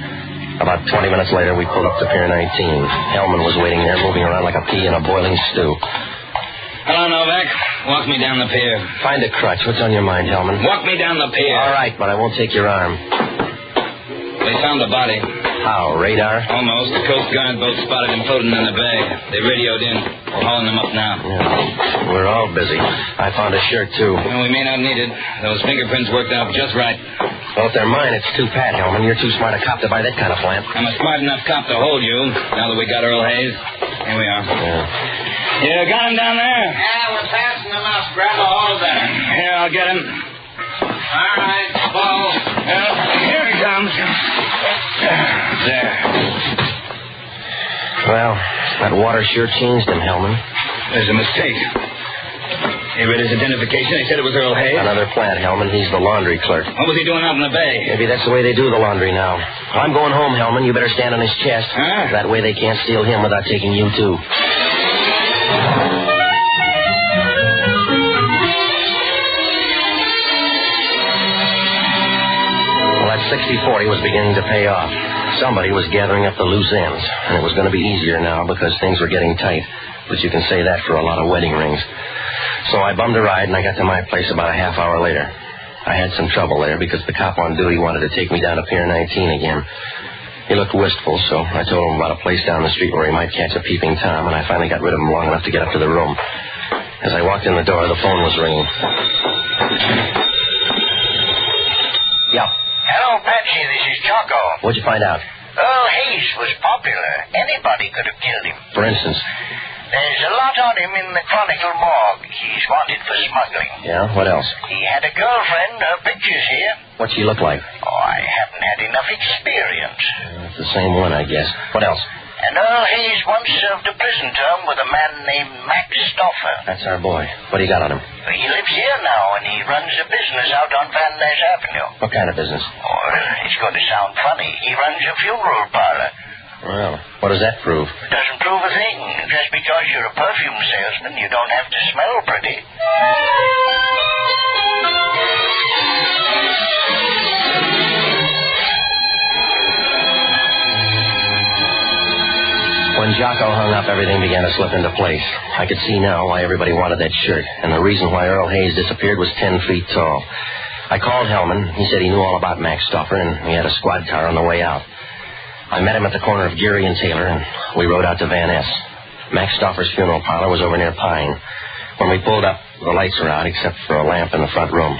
About 20 minutes later, we pulled up to Pier 19. Hellman was waiting there, moving around like a pea in a boiling stew. Hello, Novak. Walk me down the pier. Find a crutch. What's on your mind, Hellman? Walk me down the pier. All right, but I won't take your arm. They found the body. How, radar? Almost. The Coast Guard boat spotted him floating in the bay. They radioed in. We're hauling him up now. Yeah. We're all busy. I found a shirt, too. Well, we may not need it. Those fingerprints worked out just right. Well, if they're mine, it's too pat, Hellman. You're too smart a cop to buy that kind of plant. I'm a smart enough cop to hold you, now that we got Earl Hayes. Here we are. Yeah, got him down there? Yeah, we're passing him up. Grab a hold of that. Here, I'll get him. All right, Bo. Here he comes. There. Well, that water sure changed him, Hellman. There's a mistake. He read his identification. They said it was Earl Hayes. Another plant, Hellman. He's the laundry clerk. What was he doing out in the bay? Maybe that's the way they do the laundry now. I'm going home, Hellman. You better stand on his chest. Huh? That way they can't steal him without taking you, too. Well, that 60-40 was beginning to pay off. Somebody was gathering up the loose ends, and it was going to be easier now because things were getting tight. But you can say that for a lot of wedding rings. So I bummed a ride, and I got to my place about a half hour later. I had some trouble there because the cop on duty wanted to take me down to Pier 19 again. He looked wistful, so I told him about a place down the street where he might catch a peeping Tom, and I finally got rid of him long enough to get up to the room. As I walked in the door, the phone was ringing. Yeah. Hello, Patsy. This is Choco. What'd you find out? Earl Hayes was popular. Anybody could have killed him. For instance? There's a lot on him in the Chronicle morgue. He's wanted for smuggling. Yeah? What else? He had a girlfriend. Her picture's here. What'd she look like? Oh, I haven't had enough experience. It's the same one, I guess. What else? And Earl Hayes once served a prison term with a man named Max Stoffer. That's our boy. What do you got on him? He lives here now, and he runs a business out on Van Ness Avenue. What kind of business? Oh, it's going to sound funny. He runs a funeral parlor. Well, what does that prove? Doesn't prove a thing. Just because you're a perfume salesman, you don't have to smell pretty. When Jocko hung up, everything began to slip into place. I could see now why everybody wanted that shirt, and the reason why Earl Hayes disappeared was 10 feet tall. I called Hellman. He said he knew all about Max Stoffer, and he had a squad car on the way out. I met him at the corner of Geary and Taylor, and we rode out to Van Ness. Max Stoffer's funeral parlor was over near Pine. When we pulled up, the lights were out except for a lamp in the front room.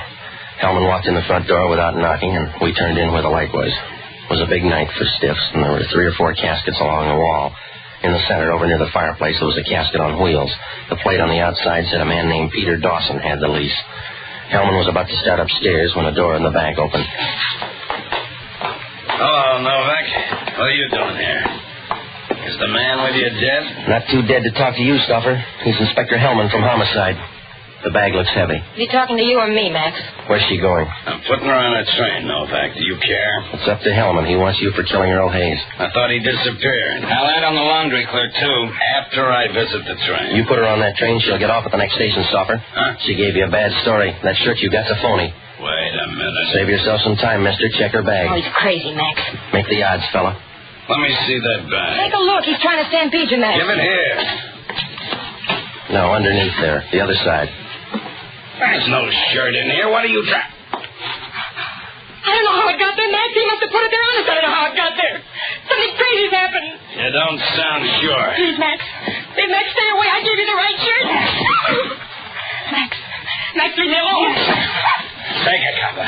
Hellman walked in the front door without knocking, and we turned in where the light was. It was a big night for stiffs, and there were 3 or 4 caskets along the wall. In the center, over near the fireplace, there was a casket on wheels. The plate on the outside said a man named Peter Dawson had the lease. Hellman was about to start upstairs when a door in the back opened. Hello, Novak. What are you doing here? Is the man with you dead? Not too dead to talk to you, Stoffer. He's Inspector Hellman from Homicide. The bag looks heavy. Is he talking to you or me, Max? Where's she going? I'm putting her on a train, Novak. Do you care? It's up to Hellman. He wants you for killing Earl Hayes. I thought he disappeared. I'll add on the laundry clerk, too. After I visit the train. You put her on that train, she'll get off at the next station, Stoffer. Huh? She gave you a bad story. That shirt you got's a phony. Wait a minute. Save yourself some time, mister. Check her bag. Oh, he's crazy, Max. Make the odds, fella. Let me see that bag. Take a look. He's trying to stampede you, Max. Give it here. No, underneath there. The other side. There's no shirt in here. What are you trying? I don't know how it got there, Max. He must have put it there honest. I don't know how it got there. Something crazy's happened. You don't sound sure. Please, Max. Hey, Max, stay away. I gave you the right shirt. Max, leave me alone. Take her, copper.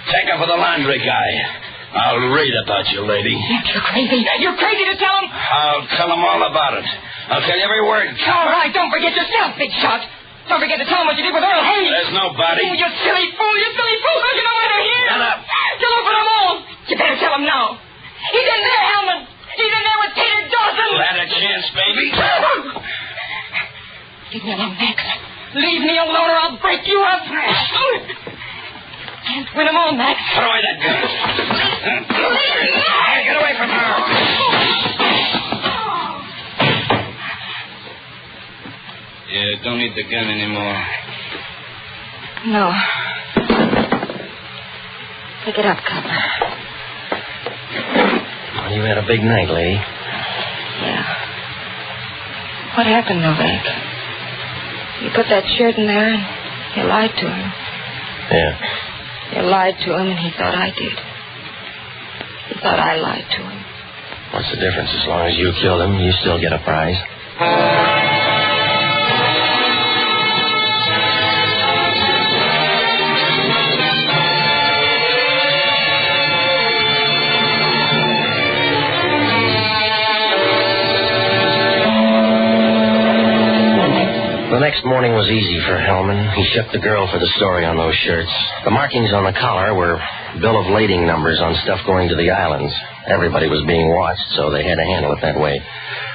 Take her for the laundry guy. I'll read about you, lady. Max, you're crazy. You're crazy to tell him. I'll tell him all about it. I'll tell you every word. All right, don't forget yourself, big shot. Don't forget to tell him what you did with Earl Hayes. There's nobody. Oh, you silly fool. You silly fool. Don't you know why they're here? Shut up. You'll open them all. You better tell him now. He's in there, Hellman. He's in there with Peter Dawson. You had a chance, baby. Leave me alone, Max. Leave me alone or I'll break you up. Can't win them all, Max. Put away that gun. Hey, get away from her. You don't need the gun anymore. No. Pick it up, copper. Well, you had a big night, lady. Yeah. What happened, Novak? You put that shirt in there and you lied to him. Yeah. You lied to him and he thought I did. He thought I lied to him. What's the difference? As long as you killed him, you still get a prize. The next morning was easy for Hellman. He shook the girl for the story on those shirts. The markings on the collar were bill of lading numbers on stuff going to the islands. Everybody was being watched, so they had to handle it that way.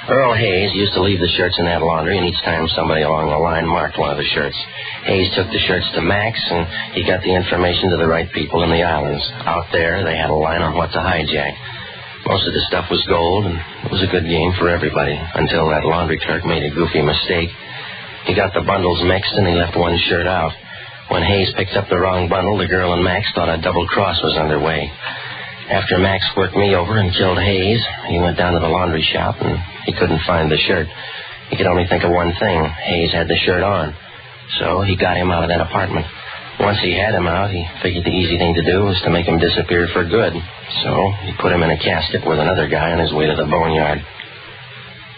Earl Hayes used to leave the shirts in that laundry, and each time somebody along the line marked one of the shirts, Hayes took the shirts to Max, and he got the information to the right people in the islands. Out there, they had a line on what to hijack. Most of the stuff was gold, and it was a good game for everybody, until that laundry clerk made a goofy mistake. He got the bundles mixed, and he left one shirt out. When Hayes picked up the wrong bundle, the girl and Max thought a double cross was underway. After Max worked me over and killed Hayes, he went down to the laundry shop, and he couldn't find the shirt. He could only think of one thing. Hayes had the shirt on. So he got him out of that apartment. Once he had him out, he figured the easy thing to do was to make him disappear for good. So he put him in a casket with another guy on his way to the boneyard.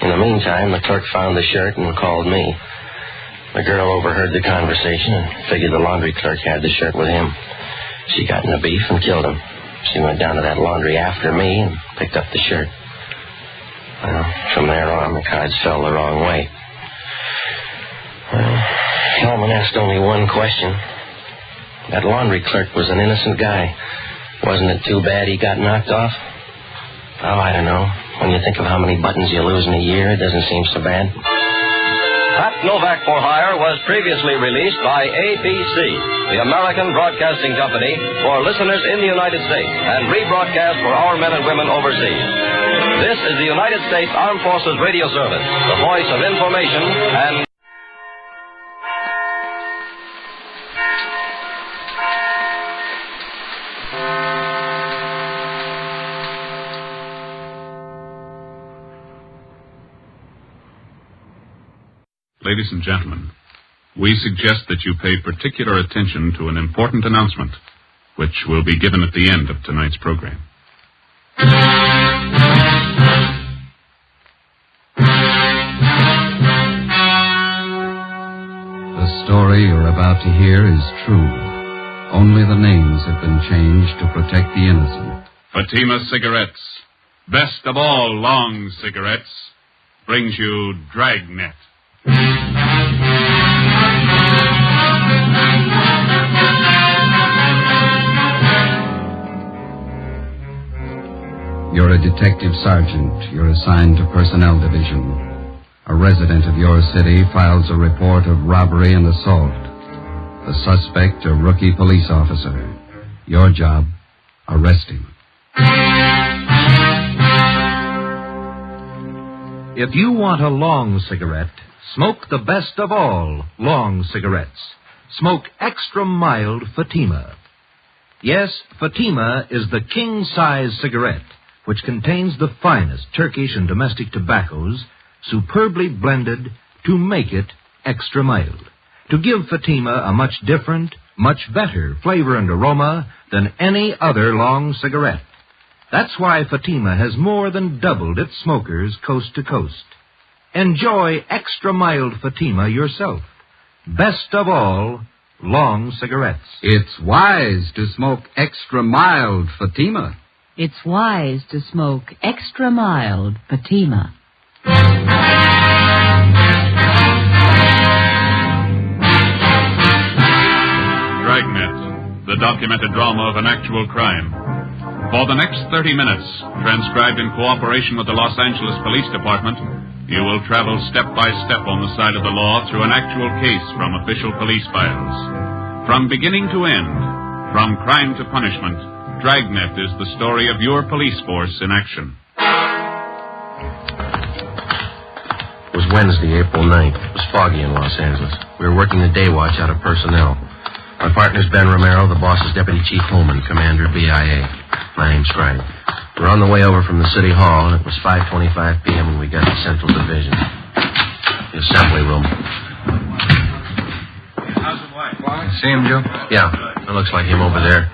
In the meantime, the clerk found the shirt and called me. The girl overheard the conversation and figured the laundry clerk had the shirt with him. She got in a beef and killed him. She went down to that laundry after me and picked up the shirt. Well, from there on, the cards fell the wrong way. Well, Hellman asked only one question. That laundry clerk was an innocent guy. Wasn't it too bad he got knocked off? Oh, I don't know. When you think of how many buttons you lose in a year, it doesn't seem so bad. Pat Novak for Hire was previously released by ABC, the American Broadcasting Company, for listeners in the United States and rebroadcast for our men and women overseas. This is the United States Armed Forces Radio Service, the voice of information and... Ladies and gentlemen, we suggest that you pay particular attention to an important announcement, which will be given at the end of tonight's program. The story you're about to hear is true. Only the names have been changed to protect the innocent. Fatima Cigarettes, best of all long cigarettes, brings you Dragnet. You're a detective sergeant. You're assigned to Personnel Division. A resident of your city files a report of robbery and assault. The suspect, a rookie police officer. Your job, arrest him. If you want a long cigarette, smoke the best of all long cigarettes. Smoke extra mild Fatima. Yes, Fatima is the king-size cigarette, which contains the finest Turkish and domestic tobaccos, superbly blended to make it extra mild, to give Fatima a much different, much better flavor and aroma than any other long cigarette. That's why Fatima has more than doubled its smokers coast to coast. Enjoy extra mild Fatima yourself. Best of all, long cigarettes. It's wise to smoke extra mild Fatima. It's wise to smoke extra mild Fatima. Dragnet, the documented drama of an actual crime. For the next 30 minutes, transcribed in cooperation with the Los Angeles Police Department, you will travel step by step on the side of the law through an actual case from official police files. From beginning to end, from crime to punishment, Dragnet is the story of your police force in action. It was Wednesday, April 9th. It was foggy in Los Angeles. We were working the day watch out of personnel. My partner's Ben Romero, the boss is Deputy Chief Holman, Commander BIA. My name's Frank. We're on the way over from the City Hall, and it was 5:25 p.m. when we got to Central Division. The assembly room. How's the wife? See him, Joe? Yeah, it looks like him over there.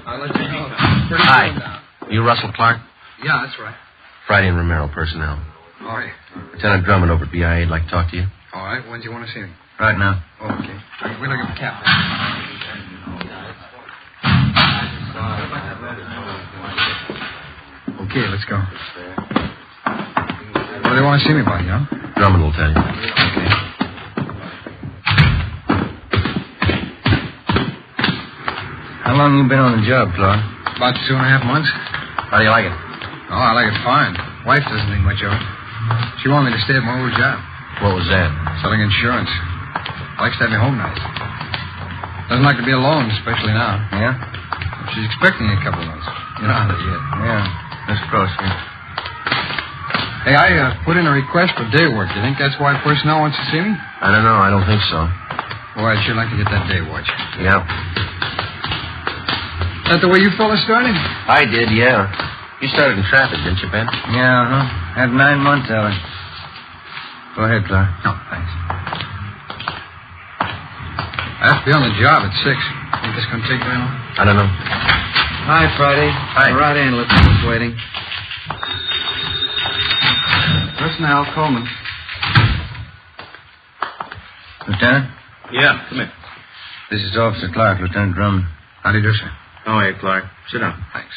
I'll let you know. Hi. You Russell Clark? Yeah, that's right. Friday and Romero personnel. All right. Lieutenant Drummond over at BIA would like to talk to you. All right. When do you want to see me? Right now. Okay. We'll look at the cap. Okay, let's go. What do they want to see me about, you know? Drummond will tell you. Okay. How long you been on the job, Clark? About 2.5 months. How do you like it? Oh, I like it fine. Wife doesn't think much of it. She wanted me to stay at my old job. What was that? Selling insurance. Likes to have me home nights. Doesn't like to be alone, especially now. Yeah? She's expecting me a couple of months. You know how they get. Yeah. Let's cross here. Hey, I put in a request for day work. Do you think that's why personnel wants to see me? I don't know. I don't think so. Boy, I'd sure like to get that day watch. Yeah. Is that the way you fellas started? I did, yeah. You started in traffic, didn't you, Ben? Yeah, Had 9 months of it. Go ahead, Clark. No, thanks. I have to be on the job at 6. Think this going to take very long? I don't know. Hi, Friday. Hi. Right in, Lieutenant's waiting. Personnel, Coleman. Lieutenant? Yeah, come here. This is Officer Clark, Lieutenant Drummond. How do you do, sir? Oh, hey, Clark. Sit down. Thanks.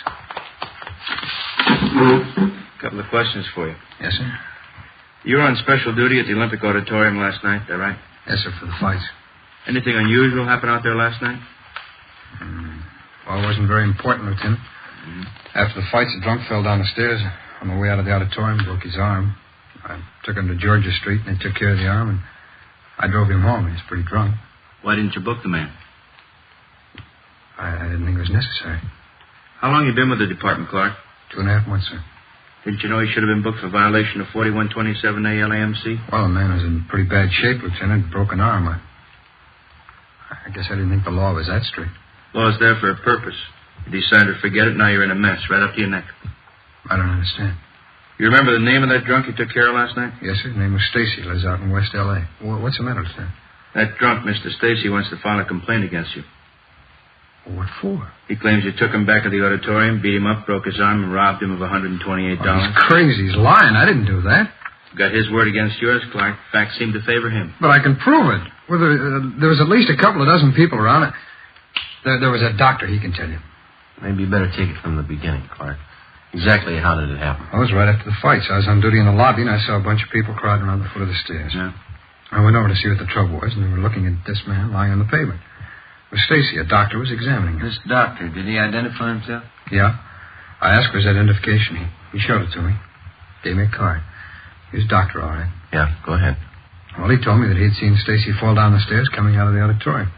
Couple of questions for you. Yes, sir? You were on special duty at the Olympic Auditorium last night, is that right? Yes, sir, for the fights. Anything unusual happen out there last night? Well, it wasn't very important, Lieutenant. After the fights, the drunk fell down the stairs. On the way out of the auditorium, broke his arm. I took him to Georgia Street, and they took care of the arm, and I drove him home. He was pretty drunk. Why didn't you book the man? I didn't think it was necessary. How long you been with the department, Clark? 2.5 months, sir. Didn't you know he should have been booked for violation of 4127 ALAMC? Well, the man was in pretty bad shape, Lieutenant. Broken arm. I guess I didn't think the law was that strict. Law's there for a purpose. You decided to forget it, now you're in a mess, right up to your neck. I don't understand. You remember the name of that drunk you took care of last night? Yes, sir. His name was Stacy. Lives out in West L.A. What's the matter, Lieutenant? That drunk, Mr. Stacy, wants to file a complaint against you. What for? He claims you took him back to the auditorium, beat him up, broke his arm, and robbed him of $128. Oh, he's crazy. He's lying. I didn't do that. Got his word against yours, Clark. Facts seem to favor him. But I can prove it. Well, there was at least a couple of dozen people around it. There was a doctor. He can tell you. Maybe you better take it from the beginning, Clark. Exactly how did it happen? Well, it was right after the fights. I was on duty in the lobby, and I saw a bunch of people crowding around the foot of the stairs. Yeah. I went over to see what the trouble was, and they were looking at this man lying on the pavement. It was Stacy. A doctor was examining him. This doctor, did he identify himself? Yeah. I asked for his identification. He showed it to me. Gave me a card. He was a doctor, all right. Yeah, go ahead. Well, he told me that he'd seen Stacy fall down the stairs coming out of the auditorium.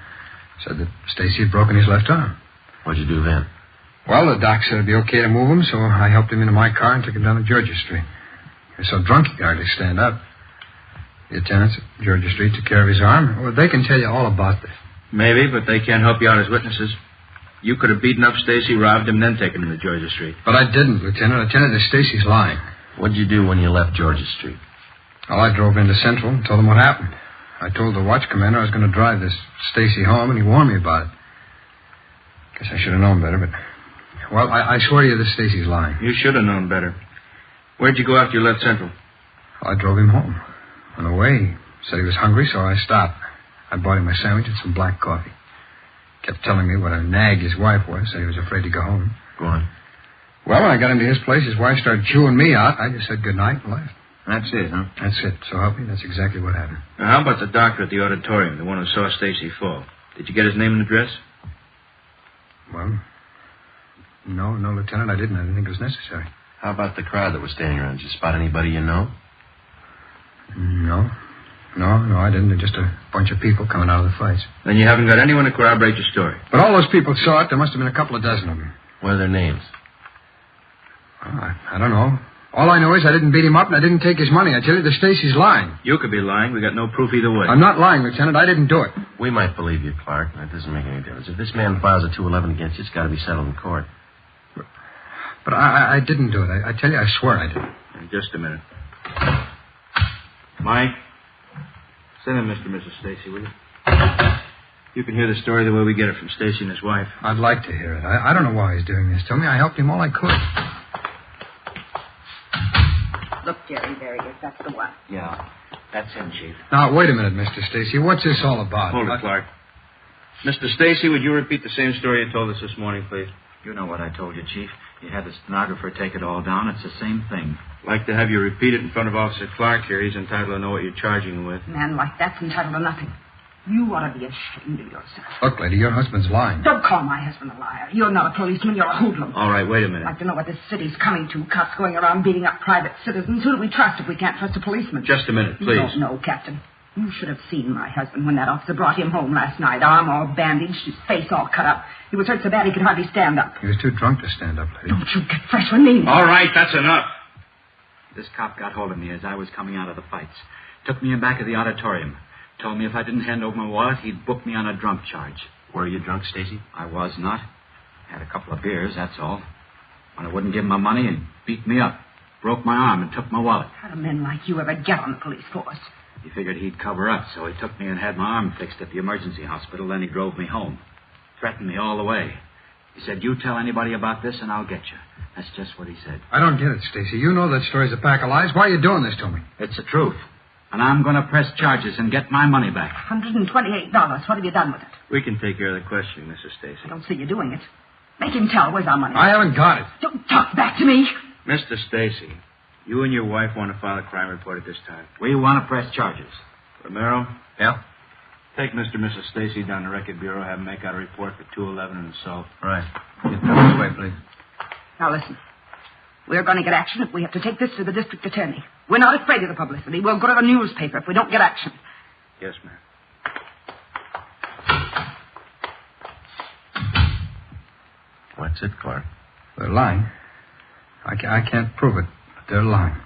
Said that Stacy had broken his left arm. What'd you do then? Well, the doc said it'd be okay to move him, so I helped him into my car and took him down to Georgia Street. He was so drunk he could hardly stand up. The attendants at Georgia Street took care of his arm. Well, they can tell you all about this. Maybe, but they can't help you out as witnesses. You could have beaten up Stacy, robbed him, then taken him to Georgia Street. But I didn't, Lieutenant. I tell you that Stacy's lying. What'd you do when you left Georgia Street? Well, I drove into Central and told them what happened. I told the watch commander I was going to drive this Stacy home, and he warned me about it. Guess I should have known better, but... Well, I swear to you that Stacy's lying. You should have known better. Where'd you go after you left Central? Well, I drove him home. On the way, he said he was hungry, so I stopped. I bought him a sandwich and some black coffee. Kept telling me what a nag his wife was, said he was afraid to go home. Go on. Well, when I got him to his place, his wife started chewing me out. I just said goodnight and left. That's it, huh? That's it. So help me, that's exactly what happened. Now, how about the doctor at the auditorium, the one who saw Stacy fall? Did you get his name and address? Well, no, Lieutenant, I didn't. I didn't think it was necessary. How about the crowd that was standing around? Did you spot anybody you know? No, I didn't. Just a bunch of people coming out of the fights. Then you haven't got anyone to corroborate your story. But all those people saw it. There must have been a couple of dozen of them. What are their names? Well, I don't know. All I know is I didn't beat him up and I didn't take his money. I tell you that Stacy's lying. You could be lying. We got no proof either way. I'm not lying, Lieutenant. I didn't do it. We might believe you, Clark. That doesn't make any difference. If this man files a 211 against you, it's got to be settled in court. But I didn't do it. I tell you, I swear I didn't. Just a minute. Mike, send in Mr. and Mrs. Stacy, will you? You can hear the story the way we get it from Stacy and his wife. I'd like to hear it. I don't know why he's doing this to me. I helped him all I could. Jerry, there he is. That's the one. Yeah, that's him, Chief. Now, wait a minute, Mr. Stacy. What's this all about? Hold it, Clark. Mr. Stacy, would you repeat the same story you told us this morning, please? You know what I told you, Chief. You had the stenographer take it all down. It's the same thing. I'd like to have you repeat it in front of Officer Clark here. He's entitled to know what you're charging him with. A man like that's entitled to nothing. You ought to be ashamed of yourself. Look, lady, your husband's lying. Don't call my husband a liar. You're not a policeman. You're a hoodlum. All right, wait a I'd minute. like to know what this city's coming to. Cops going around beating up private citizens. Who do we trust if we can't trust a policeman? Just a minute, You please. don't know, Captain. You should have seen my husband when that officer brought him home last night. Arm all bandaged, his face all cut up. He was hurt so bad he could hardly stand up. He was too drunk to stand up, lady. Don't you get fresh with me. All right, that's enough. This cop got hold of me as I was coming out of the fights. Took me in back of the auditorium. Told me if I didn't hand over my wallet, he'd book me on a drunk charge. Were you drunk, Stacy? I was not. Had a couple of beers, that's all. When I wouldn't give him my money, he beat me up. Broke my arm and took my wallet. How do men like you ever get on the police force? He figured he'd cover up, so he took me and had my arm fixed at the emergency hospital. Then he drove me home. Threatened me all the way. He said, you tell anybody about this and I'll get you. That's just what he said. I don't get it, Stacy. You know that story's a pack of lies. Why are you doing this to me? It's the truth. And I'm going to press charges and get my money back. $128. What have you done with it? We can take care of the questioning, Mrs. Stacy. I don't see you doing it. Make him tell. Where's our money? I haven't got it. Don't talk back to me. Mr. Stacy, you and your wife want to file a crime report at this time. We want to press charges. Romero? Yeah? Take Mr. and Mrs. Stacy down to Record Bureau, have them make out a report for 211 and assault. Right. Get them this way, please. Now listen. We're going to get action if we have to take this to the district attorney. We're not afraid of the publicity. We'll go to the newspaper if we don't get action. Yes, ma'am. What's it, Clark? They're lying. I can't prove it, but they're lying.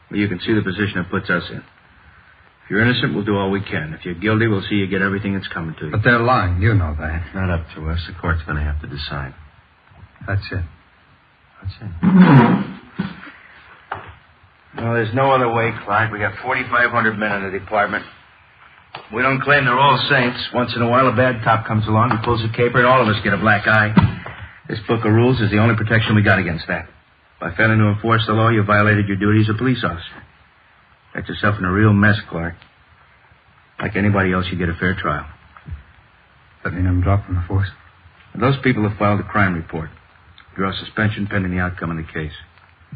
Well, you can see the position it puts us in. If you're innocent, we'll do all we can. If you're guilty, we'll see you get everything that's coming to you. But they're lying. You know that. It's not up to us. The court's going to have to decide. That's it. That's it. Well, there's no other way, Clark. We got 4,500 men in the department. We don't claim they're all saints. Once in a while, a bad cop comes along, he pulls a caper, and all of us get a black eye. This book of rules is the only protection we got against that. By failing to enforce the law, you violated your duty as a police officer. Got yourself in a real mess, Clark. Like anybody else, you get a fair trial. That mean I'm dropping the force? And those people have filed a crime report. Draw suspension pending the outcome of the case.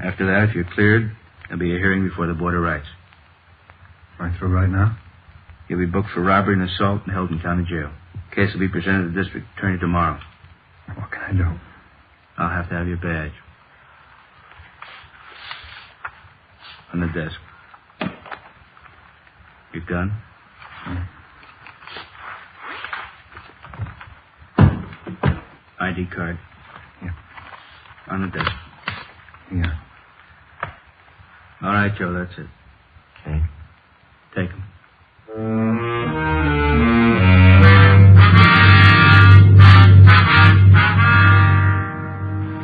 After that, if you're cleared, there'll be a hearing before the Board of Rights. Right through right now? You'll be booked for robbery and assault and held in county jail. The case will be presented to the district attorney tomorrow. What can I do? I'll have to have your badge. On the desk. Your gun? ID card? Yeah. On the desk? Yeah. All right, Joe, that's it. Okay. Take him.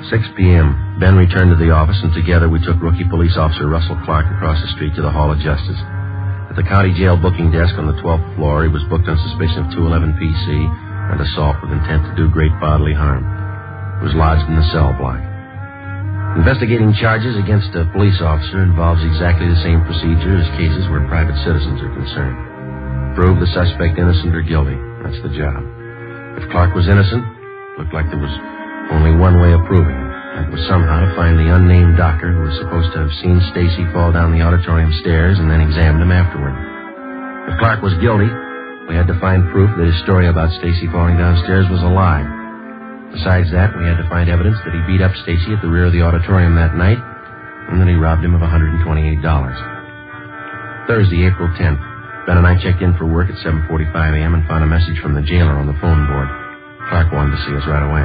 6 p.m. Ben returned to the office, and together we took rookie police officer Russell Clark across the street to the Hall of Justice. At the county jail booking desk on the 12th floor, he was booked on suspicion of 211 PC and assault with intent to do great bodily harm. He was lodged in the cell block. Investigating charges against a police officer involves exactly the same procedure as cases where private citizens are concerned. Prove the suspect innocent or guilty. That's the job. If Clark was innocent, it looked like there was only one way of proving it. That was somehow to find the unnamed doctor who was supposed to have seen Stacy fall down the auditorium stairs and then examined him afterward. If Clark was guilty, we had to find proof that his story about Stacy falling downstairs was a lie. Besides that, we had to find evidence that he beat up Stacy at the rear of the auditorium that night and that he robbed him of $128. Thursday, April 10th, Ben and I checked in for work at 7:45 a.m. and found a message from the jailer on the phone board. Clark wanted to see us right away.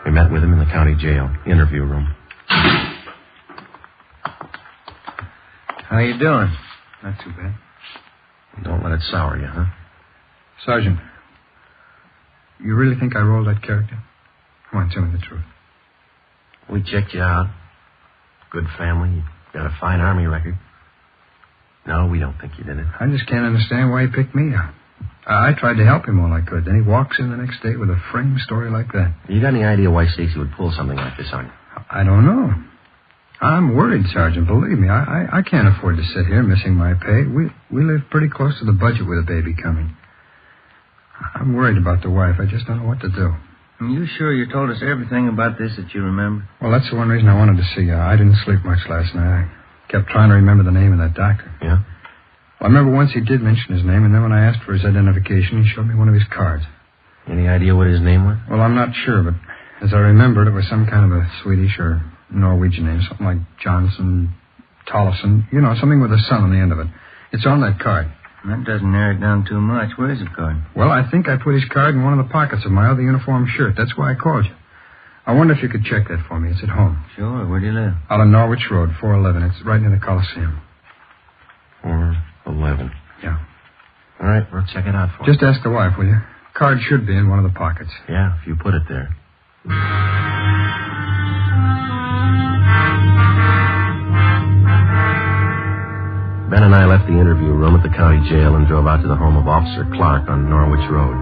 We met with him in the county jail interview room. How you doing? Not too bad. Don't let it sour you, huh? Sergeant, you really think I rolled that character? Come on, tell me the truth. We checked you out. Good family. You got a fine Army record. No, we don't think you did it. I just can't understand why he picked me out. I tried to help him all I could. Then he walks in the next day with a frame story like that. You got any idea why Stacy would pull something like this on you? I don't know. I'm worried, Sergeant. Believe me, I can't afford to sit here missing my pay. We live pretty close to the budget with a baby coming. I'm worried about the wife. I just don't know what to do. Are you sure you told us everything about this that you remember? Well, that's the one reason I wanted to see you. I didn't sleep much last night. I kept trying to remember the name of that doctor. Yeah? Well, I remember once he did mention his name, and then when I asked for his identification, he showed me one of his cards. Any idea what his name was? Well, I'm not sure, but as I remembered, it was some kind of a Swedish or Norwegian name, something like Johnson, Tollefson, something with a son on the end of it. It's on that card. That doesn't narrow it down too much. Where is the card? Well, I think I put his card in one of the pockets of my other uniform shirt. That's why I called you. I wonder if you could check that for me. It's at home. Sure. Where do you live? Out on Norwich Road, 411. It's right near the Coliseum. 411. Yeah. All right, we'll check it out for you. Just ask the wife, will you? Card should be in one of the pockets. Yeah, if you put it there. Ben and I left the interview room at the county jail and drove out to the home of Officer Clark on Norwich Road.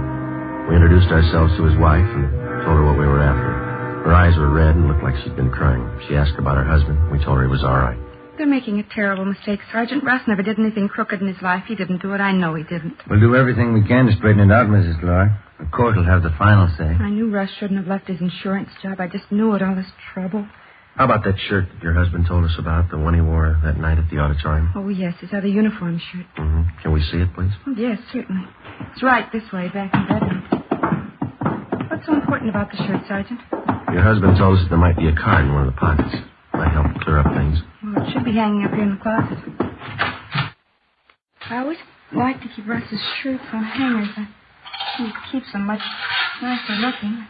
We introduced ourselves to his wife and told her what we were after. Her eyes were red and looked like she'd been crying. She asked about her husband. We told her he was all right. They're making a terrible mistake, Sergeant. Russ never did anything crooked in his life. He didn't do it. I know he didn't. We'll do everything we can to straighten it out, Mrs. Clark. The court will have the final say. I knew Russ shouldn't have left his insurance job. I just knew it, all this trouble. How about that shirt that your husband told us about, the one he wore that night at the auditorium? Oh, yes, his other uniform shirt. Mm-hmm. Can we see it, please? Oh, yes, certainly. It's right this way, back in bedroom. What's so important about the shirt, Sergeant? Your husband told us that there might be a card in one of the pockets. Might help clear up things. Well, it should be hanging up here in the closet. I always like to keep Russ's shirts on hangers. He keeps them much nicer looking.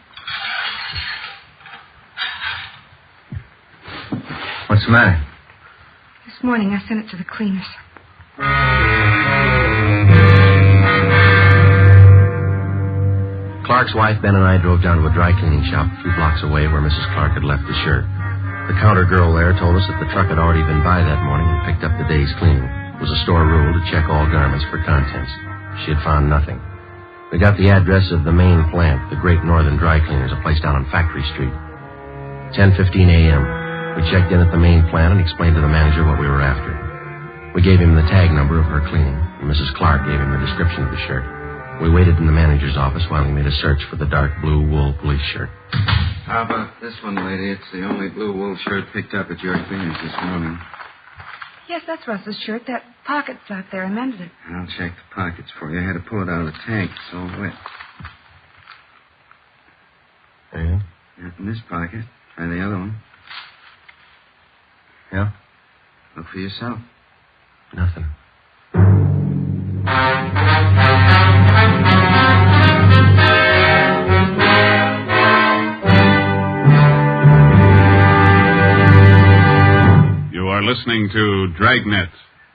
What's the matter? This morning I sent it to the cleaners. Clark's wife, Ben, and I drove down to a dry cleaning shop a few blocks away where Mrs. Clark had left the shirt. The counter girl there told us that the truck had already been by that morning and picked up the day's cleaning. It was a store rule to check all garments for contents. She had found nothing. We got the address of the main plant, the Great Northern Dry Cleaners, a place down on Factory Street. 10:15 a.m. We checked in at the main plant and explained to the manager what we were after. We gave him the tag number of her cleaning, and Mrs. Clark gave him the description of the shirt. We waited in the manager's office while he made a search for the dark blue wool police shirt. How about this one, lady? It's the only blue wool shirt picked up at your cleaners this morning. Yes, that's Russ's shirt. That pocket's out there. I mended it. I'll check the pockets for you. I had to pull it out of the tank. It's all wet. Yeah? Not in this pocket. Try the other one. Yeah? Look for yourself. Nothing. You are listening to Dragnet,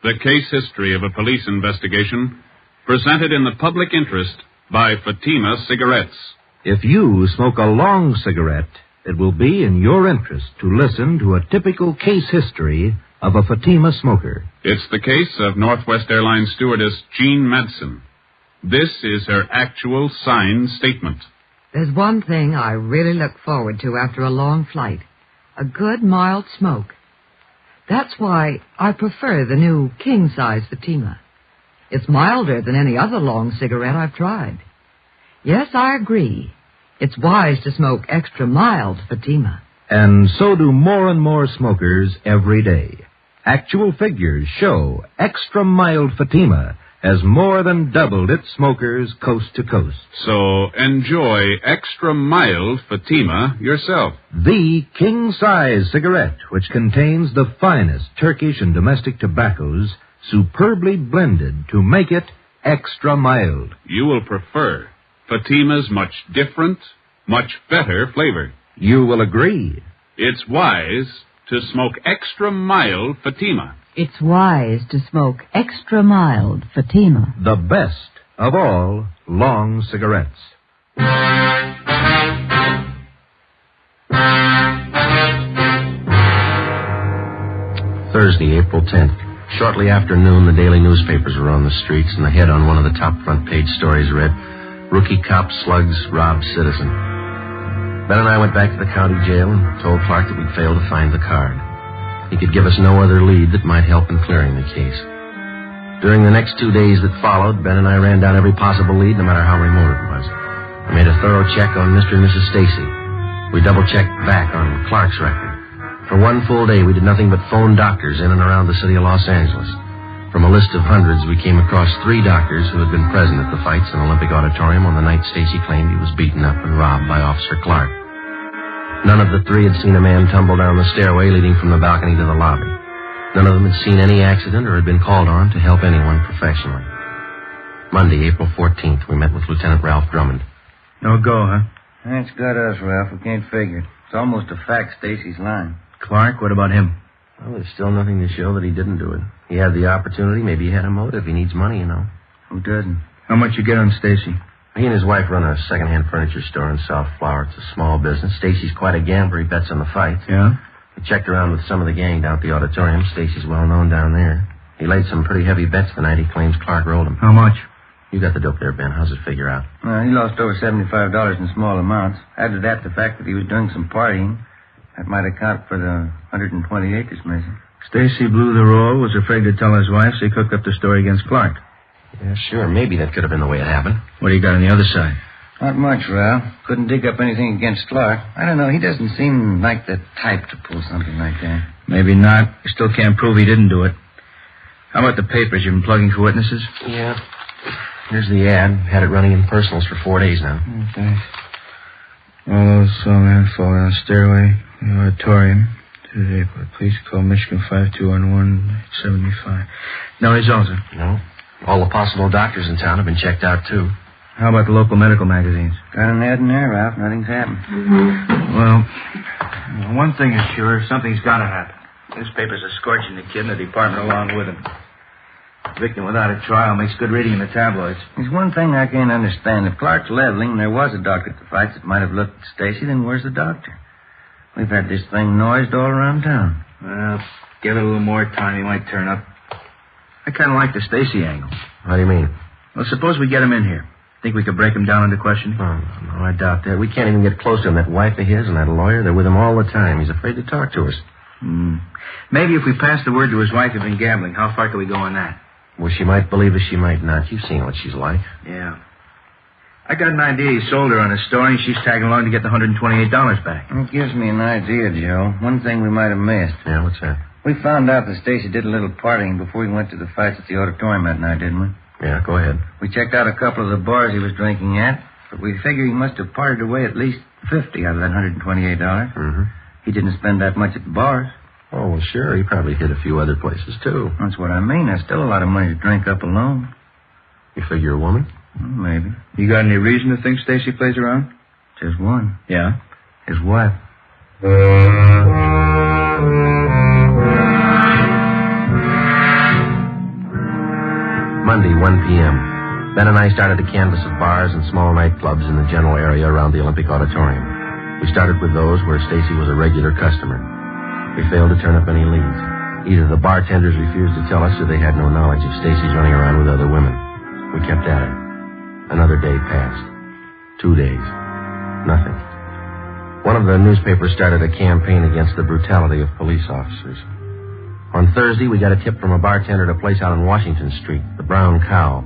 the case history of a police investigation, presented in the public interest by Fatima Cigarettes. If you smoke a long cigarette, it will be in your interest to listen to a typical case history of a Fatima smoker. It's the case of Northwest Airlines stewardess Jean Madsen. This is her actual signed statement. There's one thing I really look forward to after a long flight. A good, mild smoke. That's why I prefer the new king-size Fatima. It's milder than any other long cigarette I've tried. Yes, I agree. It's wise to smoke extra mild Fatima. And so do more and more smokers every day. Actual figures show extra mild Fatima has more than doubled its smokers coast to coast. So enjoy extra mild Fatima yourself. The king-size cigarette, which contains the finest Turkish and domestic tobaccos, superbly blended to make it extra mild. You will prefer Fatima's much different, much better flavor. You will agree. It's wise to smoke extra mild Fatima. It's wise to smoke extra mild Fatima. The best of all long cigarettes. Thursday, April 10th. Shortly after noon, the daily newspapers were on the streets, and the head on one of the top front page stories read, "Rookie cop slugs robbed citizen." Ben and I went back to the county jail and told Clark that we'd failed to find the card. He could give us no other lead that might help in clearing the case. During the next 2 days that followed, Ben and I ran down every possible lead, no matter how remote it was. We made a thorough check on Mr. and Mrs. Stacy. We double-checked back on Clark's record. For 1 full day, we did nothing but phone doctors in and around the city of Los Angeles. From a list of hundreds, we came across 3 doctors who had been present at the fights in Olympic Auditorium on the night Stacy claimed he was beaten up and robbed by Officer Clark. None of the 3 had seen a man tumble down the stairway leading from the balcony to the lobby. None of them had seen any accident or had been called on to help anyone professionally. Monday, April 14th, we met with Lieutenant Ralph Drummond. No go, huh? That's got us, Ralph. We can't figure it. It's almost a fact Stacy's lying. Clark, what about him? Well, there's still nothing to show that he didn't do it. He had the opportunity. Maybe he had a motive. He needs money, you know. Who doesn't? How much you get on Stacy? He and his wife run a second-hand furniture store in South Flower. It's a small business. Stacy's quite a gambler. He bets on the fights. Yeah? We checked around with some of the gang down at the auditorium. Stacy's well-known down there. He laid some pretty heavy bets the night he claims Clark rolled him. How much? You got the dope there, Ben. How's it figure out? He lost over $75 in small amounts. Add to that the fact that he was doing some partying. That might account for the 120 acres missing. Stacy blew the roll, was afraid to tell his wife, so he cooked up the story against Clark. Yeah, sure. Maybe that could have been the way it happened. What do you got on the other side? Not much, Ralph. Couldn't dig up anything against Clark. I don't know. He doesn't seem like the type to pull something like that. Maybe not. You still can't prove he didn't do it. How about the papers? You've been plugging for witnesses? Yeah. Here's the ad. Had it running in personals for 4 days now. Okay. All those saw a man fall down the stairway in the auditorium. Today, please call Michigan 5211-75. No results, huh? No. All the possible doctors in town have been checked out, too. How about the local medical magazines? Got an ad in there, Ralph. Nothing's happened. Well, one thing is sure. Something's got to happen. Newspapers are scorching the kid and the department along with him. Victim without a trial makes good reading in the tabloids. There's one thing I can't understand. If Clark's leveling and there was a doctor at the fights that might have looked at Stacy, then where's the doctor? We've had this thing noised all around town. Well, give it a little more time, he might turn up. I kind of like the Stacy angle. How do you mean? Well, suppose we get him in here. Think we could break him down into questioning? Oh, no, I doubt that. We can't even get close to him. That wife of his and that lawyer, they're with him all the time. He's afraid to talk to us. Maybe if we pass the word to his wife he'd been gambling, how far can we go on that? Well, she might believe us, she might not. You've seen what she's like. Yeah. I got an idea he sold her on his story, and she's tagging along to get the $128 back. It gives me an idea, Joe. One thing we might have missed. Yeah, what's that? We found out that Stacy did a little partying before we went to the fights at the auditorium that night, didn't we? Yeah, go ahead. We checked out a couple of the bars he was drinking at, but we figure he must have partied away at least $50 out of that $128. Mm-hmm. He didn't spend that much at the bars. Oh, well, sure. He probably hit a few other places, too. That's what I mean. That's still a lot of money to drink up alone. You figure a woman? Maybe. You got any reason to think Stacy plays around? Just one. Yeah? His wife. Monday, 1 p.m. Ben and I started to canvass of bars and small nightclubs in the general area around the Olympic Auditorium. We started with those where Stacy was a regular customer. We failed to turn up any leads. Either the bartenders refused to tell us or they had no knowledge of Stacy's running around with other women. We kept at it. Another day passed. 2 days. Nothing. One of the newspapers started a campaign against the brutality of police officers. On Thursday, we got a tip from a bartender at a place out on Washington Street, the Brown Cow.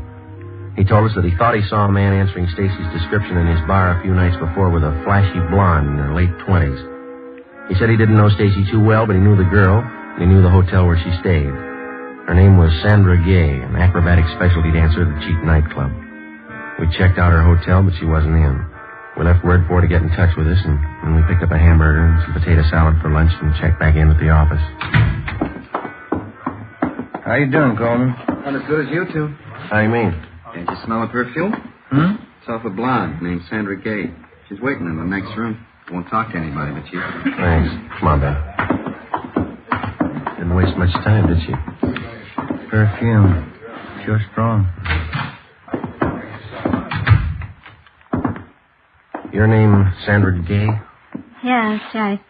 He told us that he thought he saw a man answering Stacy's description in his bar a few nights before with a flashy blonde in her late 20s. He said he didn't know Stacy too well, but he knew the girl, and he knew the hotel where she stayed. Her name was Sandra Gay, an acrobatic specialty dancer at the cheap nightclub. We checked out her hotel, but she wasn't in. We left word for her to get in touch with us, and we picked up a hamburger and some potato salad for lunch and checked back in at the office. How you doing, Coleman? Not as good as you two. How do you mean? Can't you smell a perfume? It's off a blonde named Sandra Gay. She's waiting in the next room. Won't talk to anybody but you. Thanks. Come on, Ben. Didn't waste much time, did she? Perfume. Sure strong. Your name, Sandra Gay? Yeah, that's right.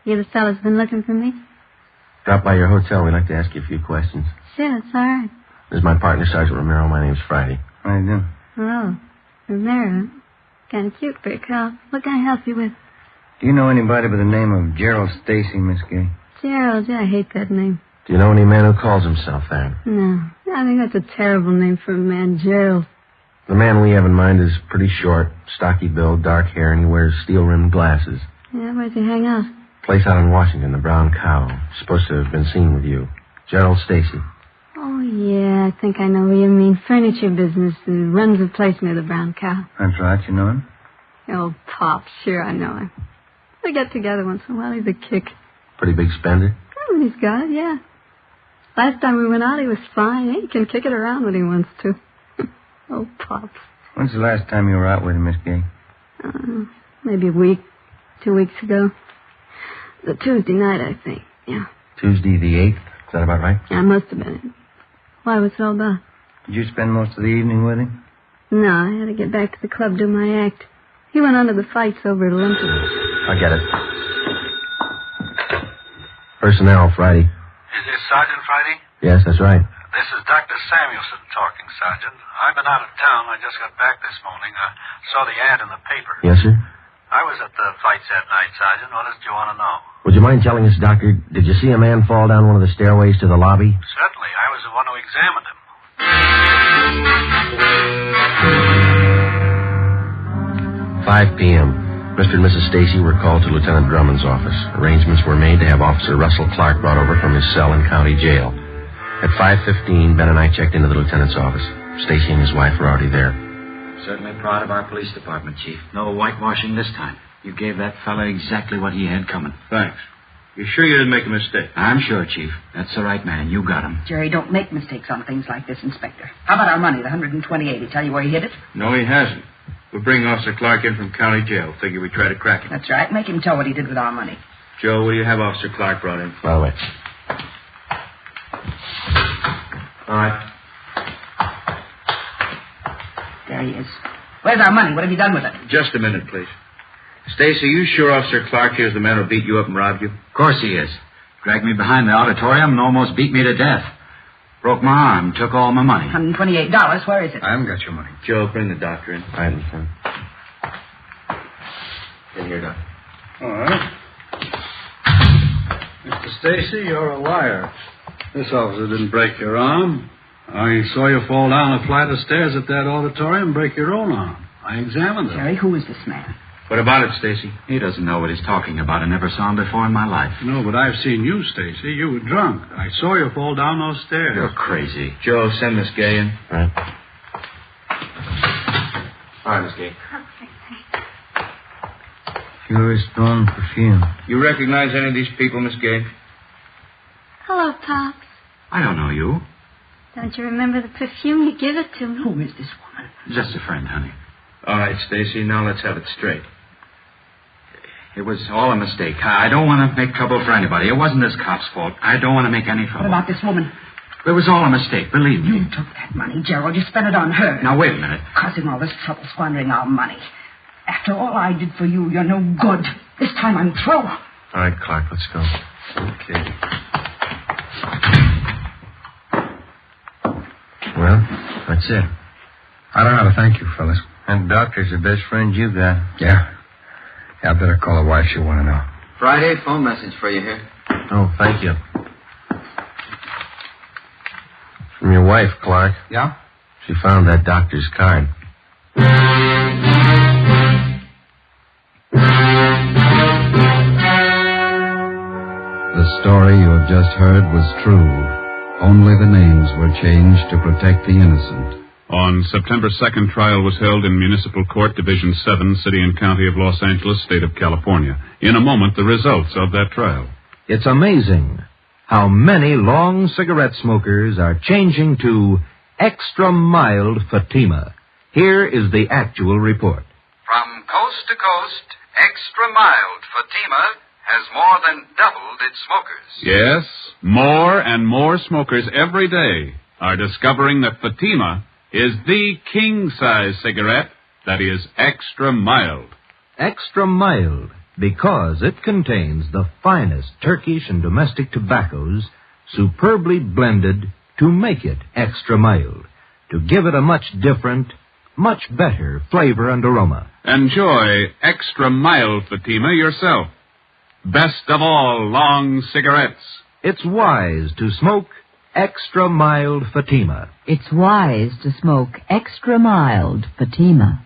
You the fellas been looking for me? Drop by your hotel. We'd like to ask you a few questions. Sure, it's all right. This is my partner, Sergeant Romero. My name's Friday. How you doing? Oh, Romero. Kind of cute for a cop. What can I help you with? Do you know anybody by the name of Gerald Stacy, Miss Gay? Gerald, yeah, I hate that name. Do you know any man who calls himself that? No. I think that's a terrible name for a man, Gerald. The man we have in mind is pretty short, stocky build, dark hair, and he wears steel-rimmed glasses. Yeah, where's he hang out? Place out in Washington, the Brown Cow. Supposed to have been seen with you. Gerald Stacy. Oh, yeah, I think I know who you mean. Furniture business and runs a place near the Brown Cow. That's right, you know him? Old Pop, sure I know him. We get together once in a while. He's a kick. Pretty big spender? Oh, when he's got it, yeah. Last time we went out, he was fine. He can kick it around when he wants to. Old Pops. When's the last time you were out with him, Miss Gay? Maybe a week, 2 weeks ago. The Tuesday night, I think, yeah. Tuesday the 8th? Is that about right? Yeah, must have been it. Why, what's it all about? Did you spend most of the evening with him? No, I had to get back to the club, do my act. He went under the fights over at Olympia. I get it. Personnel, Friday. Is this Sergeant Friday? Yes, that's right. This is Dr. Samuelson talking, Sergeant. I've been out of town. I just got back this morning. I saw the ad in the paper. Yes, sir? I was at the fights that night, Sergeant. What did you want to know? Would you mind telling us, Doctor, did you see a man fall down one of the stairways to the lobby? Certainly. I was the one who examined him. 5 p.m. Mr. and Mrs. Stacy were called to Lieutenant Drummond's office. Arrangements were made to have Officer Russell Clark brought over from his cell in county jail. At 5:15, Ben and I checked into the lieutenant's office. Stacy and his wife were already there. Certainly proud of our police department, Chief. No whitewashing this time. You gave that fella exactly what he had coming. Thanks. You sure you didn't make a mistake? I'm sure, Chief. That's the right man. You got him. Jerry, don't make mistakes on things like this, Inspector. How about our money, the $128? He tell you where he hid it? No, he hasn't. We'll bring Officer Clark in from county jail. Figure we try to crack him. That's right. Make him tell what he did with our money. Joe, will you have Officer Clark brought in? By the way. All right. There he is. Where's our money? What have you done with it? Just a minute, please. Stacy, you sure Officer Clark here's the man who beat you up and robbed you? Of course he is. Dragged me behind the auditorium and almost beat me to death. Broke my arm, took all my money. $128. Where is it? I haven't got your money. Joe, bring the doctor in. I understand. In here, Doc. All right. Mr. Stacy, you're a liar. This officer didn't break your arm. I saw you fall down a flight of stairs at that auditorium and break your own arm. I examined it. Jerry, who is this man? What about it, Stacy? He doesn't know what he's talking about. I never saw him before in my life. No, but I've seen you, Stacy. You were drunk. I saw you fall down those stairs. You're crazy. Joe, send Miss Gay in. All right. All right, Miss Gay. Sure is strong perfume. You recognize any of these people, Miss Gay? Hello, Pops. I don't know you. Don't you remember the perfume you give it to me? Who is this woman? Just a friend, honey. All right, Stacy, now let's have it straight. It was all a mistake. I don't want to make trouble for anybody. It wasn't this cop's fault. I don't want to make any trouble. What about this woman? It was all a mistake, believe me. You took that money, Gerald. You spent it on her. Now, wait a minute. Causing all this trouble, squandering our money. After all I did for you, you're no good. This time I'm through. All right, Clark, let's go. Okay. Well, that's it. I don't know how to thank you, fellas. And doctor's the best friend you got. Yeah. I better call her wife. She'll want to know. Friday, phone message for you here. Oh, thank you. From your wife, Clark. Yeah? She found that doctor's card. The story you have just heard was true. Only the names were changed to protect the innocent. On September 2nd, trial was held in Municipal Court, Division 7, City and County of Los Angeles, State of California. In a moment, the results of that trial. It's amazing how many long cigarette smokers are changing to extra mild Fatima. Here is the actual report. From coast to coast, extra mild Fatima has more than doubled its smokers. Yes, more and more smokers every day are discovering that Fatima is the king-size cigarette that is extra mild. Extra mild because it contains the finest Turkish and domestic tobaccos superbly blended to make it extra mild, to give it a much different, much better flavor and aroma. Enjoy extra mild Fatima yourself. Best of all long cigarettes. It's wise to smoke extra mild Fatima. It's wise to smoke extra mild Fatima.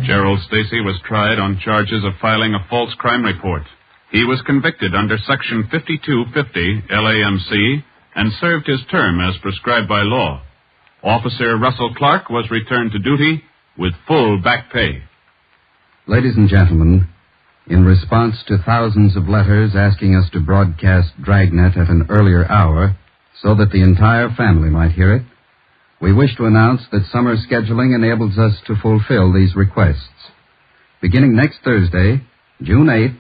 Gerald Stacy was tried on charges of filing a false crime report. He was convicted under Section 5250 LAMC and served his term as prescribed by law. Officer Russell Clark was returned to duty with full back pay. Ladies and gentlemen, in response to thousands of letters asking us to broadcast Dragnet at an earlier hour so that the entire family might hear it, we wish to announce that summer scheduling enables us to fulfill these requests. Beginning next Thursday, June 8th,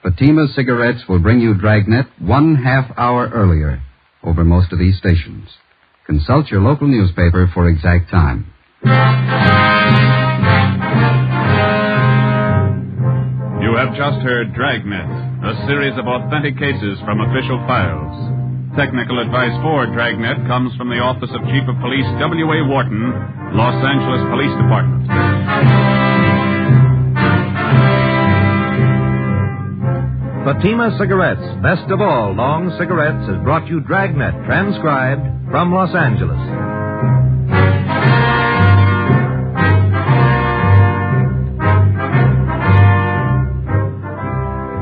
Fatima Cigarettes will bring you Dragnet 1/2 hour earlier over most of these stations. Consult your local newspaper for exact time. You have just heard Dragnet, a series of authentic cases from official files. Technical advice for Dragnet comes from the Office of Chief of Police W.A. Wharton, Los Angeles Police Department. Fatima Cigarettes, best of all long cigarettes, has brought you Dragnet, transcribed from Los Angeles.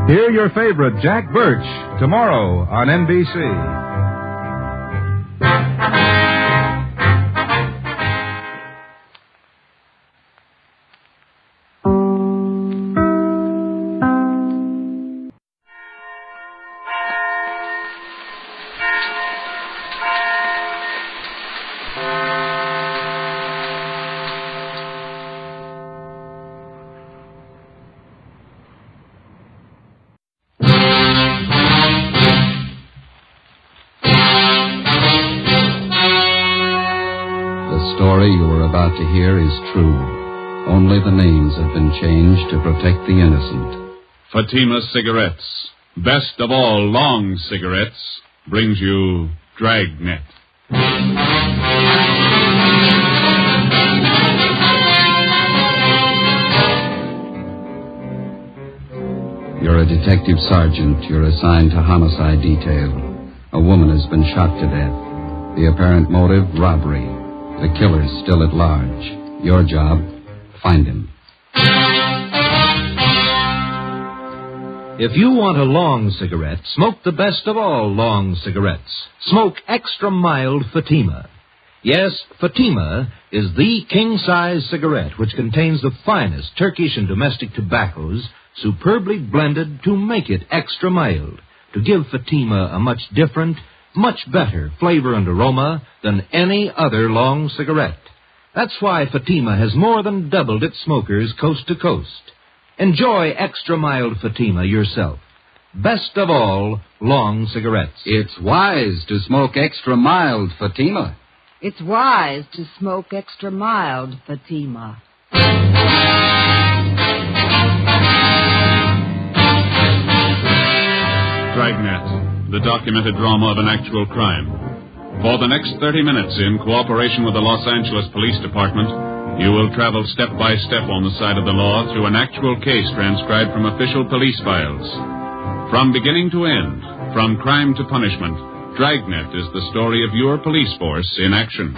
Hear your favorite Jack Birch tomorrow on NBC. The story you are about to hear is true. Only the names have been changed to protect the innocent. Fatima Cigarettes, best of all long cigarettes, brings you Dragnet. You're a detective sergeant. You're assigned to homicide detail. A woman has been shot to death. The apparent motive, robbery. The killer's still at large. Your job, find him. If you want a long cigarette, smoke the best of all long cigarettes. Smoke extra mild Fatima. Yes, Fatima is the king-size cigarette which contains the finest Turkish and domestic tobaccos superbly blended to make it extra mild, to give Fatima a much different, much better flavor and aroma than any other long cigarette. That's why Fatima has more than doubled its smokers coast to coast. Enjoy extra mild Fatima yourself. Best of all, long cigarettes. It's wise to smoke extra mild Fatima. It's wise to smoke extra mild Fatima. Dragnet, the documented drama of an actual crime. For the next 30 minutes, in cooperation with the Los Angeles Police Department, you will travel step by step on the side of the law through an actual case transcribed from official police files. From beginning to end, from crime to punishment, Dragnet is the story of your police force in action.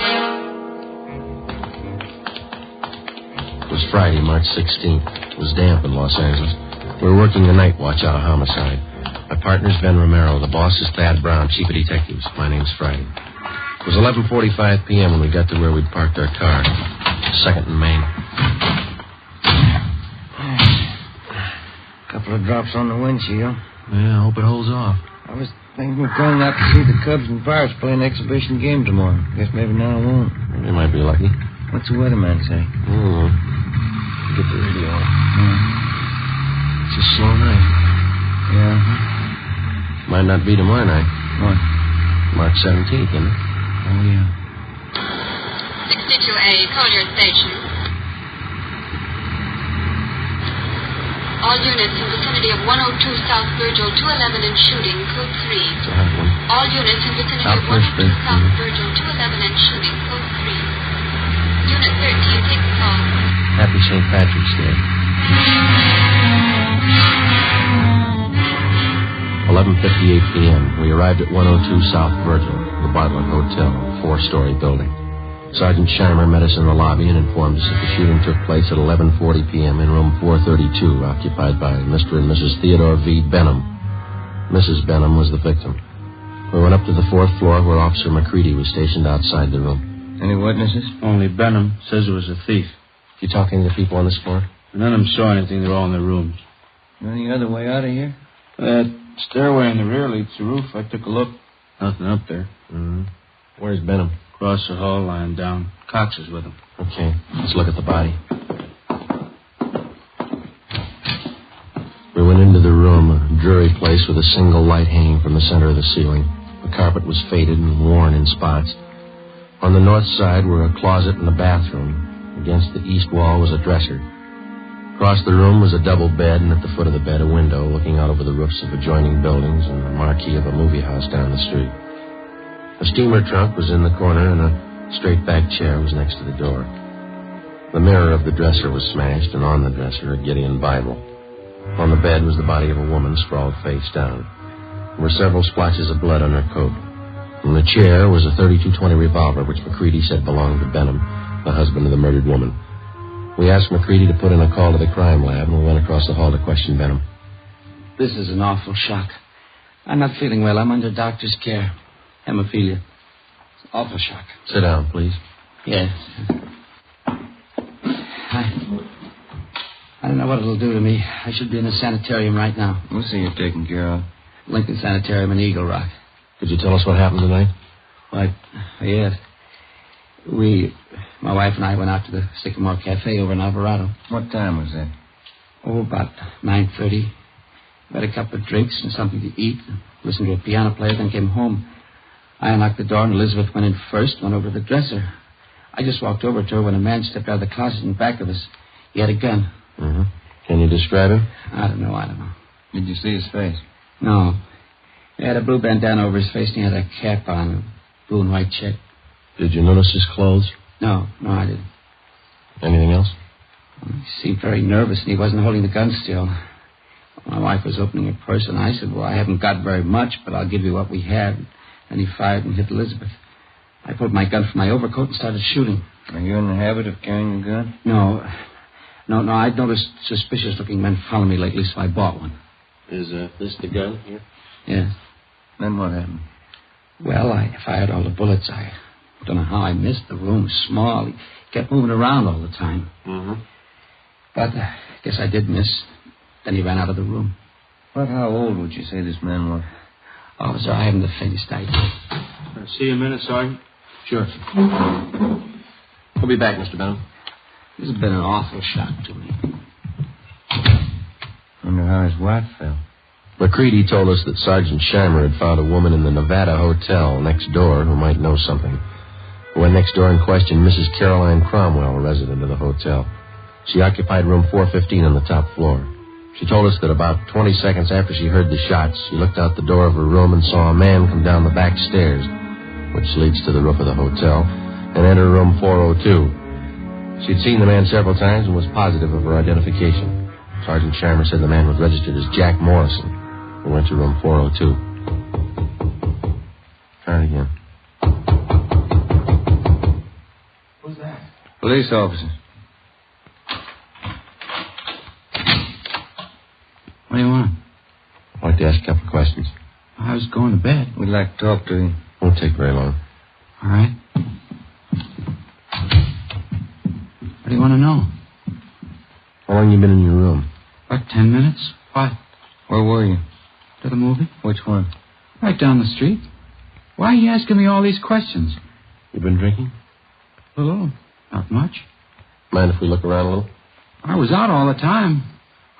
It was Friday, March 16th. It was damp in Los Angeles. We were working the night watch out of homicide. My partner's Ben Romero. The boss is Thad Brown, chief of detectives. My name's Friday. It was 11:45 p.m. when we got to where we'd parked our car. 2nd and Main. Couple of drops on the windshield. Yeah, I hope it holds off. I was thinking of going out to see the Cubs and Pirates play an exhibition game tomorrow. Guess maybe now I won't. You might be lucky. What's the weatherman say? Oh, get the radio on. It's a slow night. Yeah. Might not be tomorrow night. What? March 17th, isn't it? Oh, yeah. 62A, Collier Station. All units in vicinity of 102 South Virgil, 211 and shooting, code 3. It's a hard one. All units in vicinity South of 102 Street. South Virgil, 211 and shooting, code 3. Unit 13, take the call. Happy St. Patrick's Day. 11:58 p.m. We arrived at 102 South Virgil, the Bartlett Hotel, a 4-story building. Sergeant Scheimer met us in the lobby and informed us that the shooting took place at 11:40 p.m. in room 432, occupied by Mr. and Mrs. Theodore V. Benham. Mrs. Benham was the victim. We went up to the 4th floor where Officer McCready was stationed outside the room. Any witnesses? Only Benham says it was a thief. You talking to the people on this floor? None of them saw anything. They're all in their rooms. Any other way out of here? That stairway in the rear leads to the roof. I took a look. Nothing up there. Mm-hmm. Where's Benham? Across the hall, lying down. Cox is with him. Okay, let's look at the body. We went into the room, a dreary place with a single light hanging from the center of the ceiling. The carpet was faded and worn in spots. On the north side were a closet and a bathroom. Against the east wall was a dresser. Across the room was a double bed, and at the foot of the bed a window looking out over the roofs of adjoining buildings and the marquee of a movie house down the street. A steamer trunk was in the corner, and a straight-back chair was next to the door. The mirror of the dresser was smashed, and on the dresser a Gideon Bible. On the bed was the body of a woman sprawled face down. There were several splotches of blood on her coat. In the chair was a .32-20 revolver, which McCready said belonged to Benham, the husband of the murdered woman. We asked McCready to put in a call to the crime lab, and we went across the hall to question Benham. This is an awful shock. I'm not feeling well. I'm under doctor's care. Hemophilia. It's an awful shock. Sit down, please. Yes. I don't know what it'll do to me. I should be in a sanitarium right now. We'll see you're taken care of. Lincoln Sanitarium in Eagle Rock. Could you tell us what happened tonight? Yes. My wife and I went out to the Sycamore Cafe over in Alvarado. What time was that? Oh, about 9:30. Had a couple of drinks and something to eat. Listened to a piano player, then came home. I unlocked the door, and Elizabeth went in first, went over to the dresser. I just walked over to her when a man stepped out of the closet in back of us. He had a gun. Mm-hmm. Can you describe him? I don't know. Did you see his face? No. He had a blue bandana over his face, and he had a cap on, a blue and white check. Did you notice his clothes? No, I didn't. Anything else? He seemed very nervous, and he wasn't holding the gun still. My wife was opening her purse, and I said, well, I haven't got very much, but I'll give you what we have. And he fired and hit Elizabeth. I pulled my gun from my overcoat and started shooting. Are you in the habit of carrying a gun? No, I'd noticed suspicious-looking men following me lately, so I bought one. Is this the gun here? Yes. Then what happened? Well, I fired all the bullets. I don't know how I missed. The room was small. He kept moving around all the time. Mm-hmm. But I guess I did miss. Then he ran out of the room. About how old would you say this man was? Officer, I haven't the faintest idea. See you a minute, Sergeant? Sure. We'll be back, Mr. Benham. This has been an awful shock to me. Wonder how his wife felt. McCready told us that Sergeant Scheimer had found a woman in the Nevada Hotel next door who might know something. We went next door and questioned Mrs. Caroline Cromwell, a resident of the hotel. She occupied room 415 on the top floor. She told us that about 20 seconds after she heard the shots, she looked out the door of her room and saw a man come down the back stairs, which leads to the roof of the hotel, and enter room 402. She'd seen the man several times and was positive of her identification. Sergeant Scheimer said the man was registered as Jack Morrison. We went to room 402. Try it again. Who's that? Police officer. What do you want? I'd like to ask a couple of questions. I was going to bed. We'd like to talk to you. Won't take very long. All right. What do you want to know? How long you been in your room? About 10 minutes. What? Where were you? To the movie. Which one? Right down the street. Why are you asking me all these questions? You been drinking? Oh, not much. Mind if we look around a little? I was out all the time.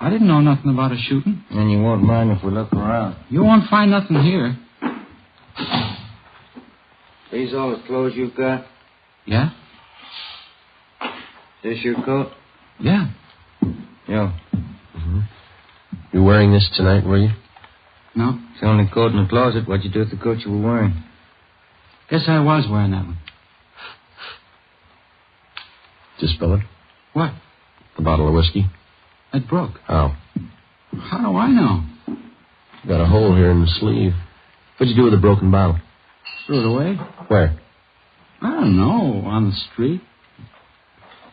I didn't know nothing about a shooting. And you won't mind if we look around. You won't find nothing here. These all the clothes you've got? Yeah? This your coat? Yeah. Yeah. Mm-hmm. You wearing this tonight, were you? No. It's the only coat in the closet. What'd you do with the coat you were wearing? Guess I was wearing that one. Did you spill it? What? The bottle of whiskey? It broke. How? How do I know? Got a hole here in the sleeve. What'd you do with the broken bottle? Threw it away. Where? I don't know. On the street.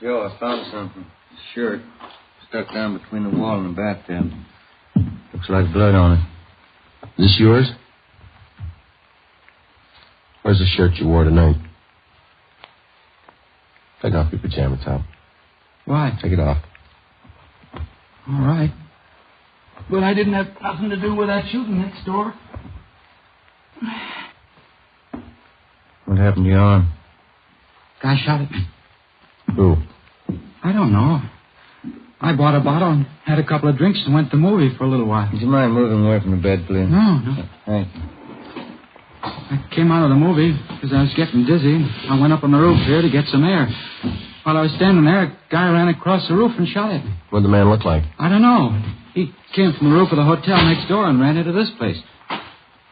Joe, I found something. A shirt. Stuck down between the wall and the bathtub. Looks like blood on it. Is this yours? Where's the shirt you wore tonight? Take off your pajama top. Why? Take it off. All right. But I didn't have nothing to do with that shooting next door. What happened to your arm? Guy shot at me. Who? I don't know. I bought a bottle and had a couple of drinks and went to the movie for a little while. Would you mind moving away from the bed, please? No. Thank you. I came out of the movie because I was getting dizzy. I went up on the roof here to get some air. While I was standing there, a guy ran across the roof and shot at me. What'd the man look like? I don't know. He came from the roof of the hotel next door and ran into this place.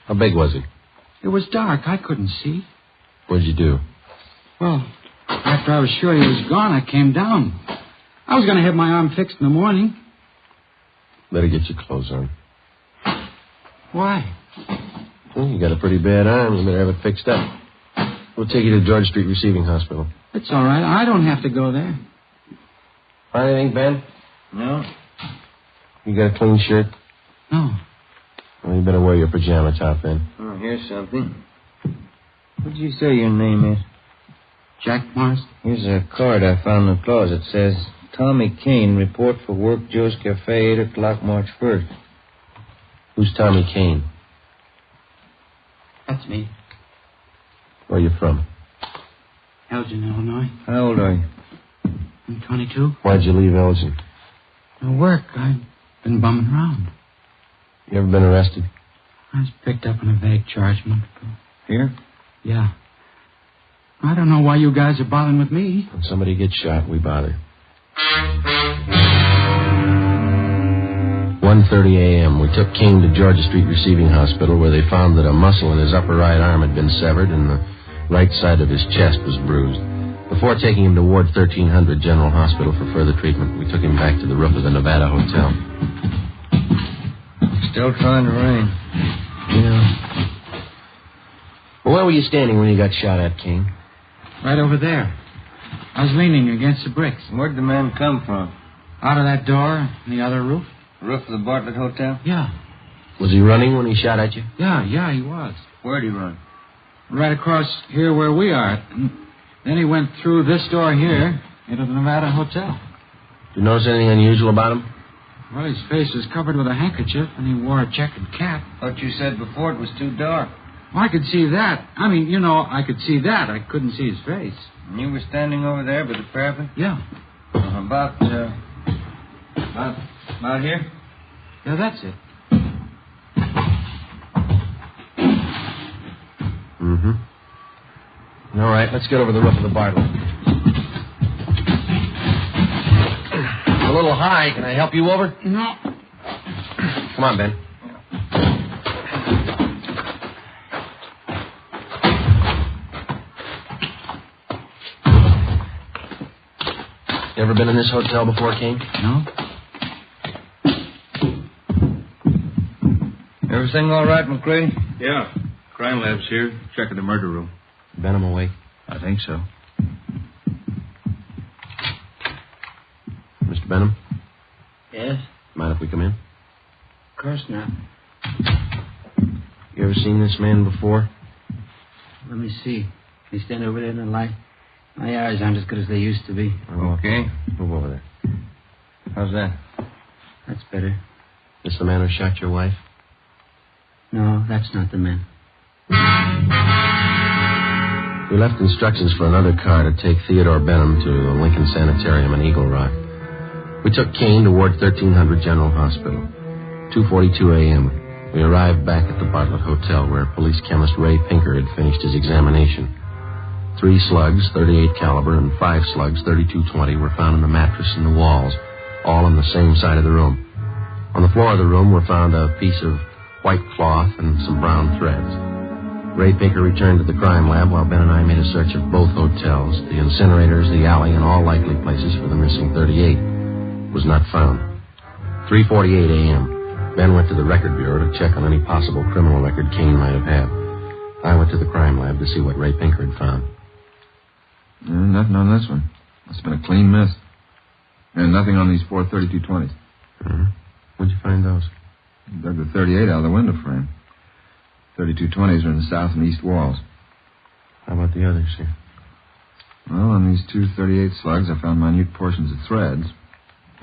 How big was he? It was dark. I couldn't see. What'd you do? Well, after I was sure he was gone, I came down. I was going to have my arm fixed in the morning. Better get your clothes on. Why? Well, you got a pretty bad arm. You better have it fixed up. We'll take you to George Street Receiving Hospital. It's all right. I don't have to go there. Find anything, Ben? No. You got a clean shirt? No. Well, you better wear your pajama top then. Oh, here's something. What did you say your name is? Jack Morris. Here's a card I found in the closet. It says, Tommy Kane, report for work, Joe's Cafe, 8 o'clock, March 1st. Who's Tommy Kane? That's me. Where are you from? Elgin, Illinois. How old are you? I'm 22. Why'd you leave Elgin? Work. I've been bumming around. You ever been arrested? I was picked up on a vague charge a month ago. Here? Yeah. I don't know why you guys are bothering with me. When somebody gets shot, we bother. 1:30 a.m. We took King to Georgia Street Receiving Hospital, where they found that a muscle in his upper right arm had been severed and the right side of his chest was bruised. Before taking him to Ward 1300 General Hospital for further treatment, we took him back to the roof of the Nevada Hotel. Still trying to rain. Yeah. Well, where were you standing when you got shot at, King? Right over there. I was leaning against the bricks. Where'd the man come from? Out of that door in the other roof. Roof of the Bartlett Hotel? Yeah. Was he running when he shot at you? Yeah, he was. Where'd he run? Right across here where we are. Then he went through this door here into the Nevada Hotel. Did you notice anything unusual about him? Well, his face was covered with a handkerchief, and he wore a checkered cap. Thought you said before it was too dark. Well, I could see that. I mean, I could see that. I couldn't see his face. And you were standing over there by the parapet? Yeah. About here? Yeah, that's it. Mm-hmm. All right, let's get over the roof of the Bartlett. A little high. Can I help you over? No. Come on, Ben. You ever been in this hotel before, King? No. Everything all right, McCready? Yeah. Crime lab's here, checking the murder room. Benham awake? I think so. Mr. Benham? Yes? Mind if we come in? Of course not. You ever seen this man before? Let me see. Can you stand over there in the light? My eyes aren't as good as they used to be. Okay. Move over there. How's that? That's better. This the man who shot your wife? No, that's not the man. We left instructions for another car to take Theodore Benham to the Lincoln Sanitarium in Eagle Rock. We took Kane to Ward 1300 General Hospital. 2:42 a.m. We arrived back at the Bartlett Hotel, where police chemist Ray Pinker had finished his examination. 3 slugs, .38 caliber, and 5 slugs, .32-20, were found in the mattress and the walls, all on the same side of the room. On the floor of the room were found a piece of white cloth and some brown threads. Ray Pinker returned to the crime lab while Ben and I made a search of both hotels, the incinerators, the alley, and all likely places for the missing 38. It was not found. 3:48 a.m. Ben went to the record bureau to check on any possible criminal record Kane might have had. I went to the crime lab to see what Ray Pinker had found. Nothing on this one. It's been a clean miss. And nothing on these 4 3220s. Mm-hmm. Where'd you find those? Dug the 38 out of the window frame. 3220s are in the south and east walls. How about the others here? Well, on these 2 38 slugs, I found minute portions of threads.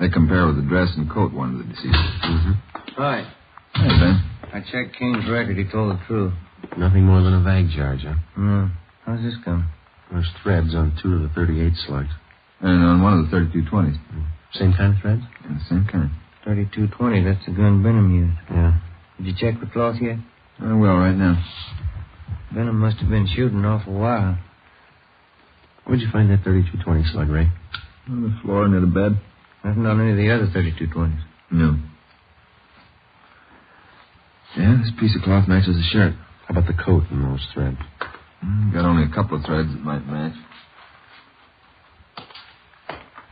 They compare with the dress and coat worn of the deceased. Mm-hmm. Hi. Hey, Ben. I checked Kane's record. He told the truth. Nothing more than a vague charge, huh? No. How's this come? There's threads on 2 of the 38 slugs. And on one of the 3220s. Same kind of threads? Yeah, same kind. 3220, that's the gun Benham used. Yeah. Did you check the cloth yet? I will right now. Benham must have been shooting an awful while. Where'd you find that 3220 slug, Ray? On the floor near the bed. Nothing on any of the other 3220s. No. Yeah, this piece of cloth matches the shirt. How about the coat and those threads? Got only a couple of threads that might match.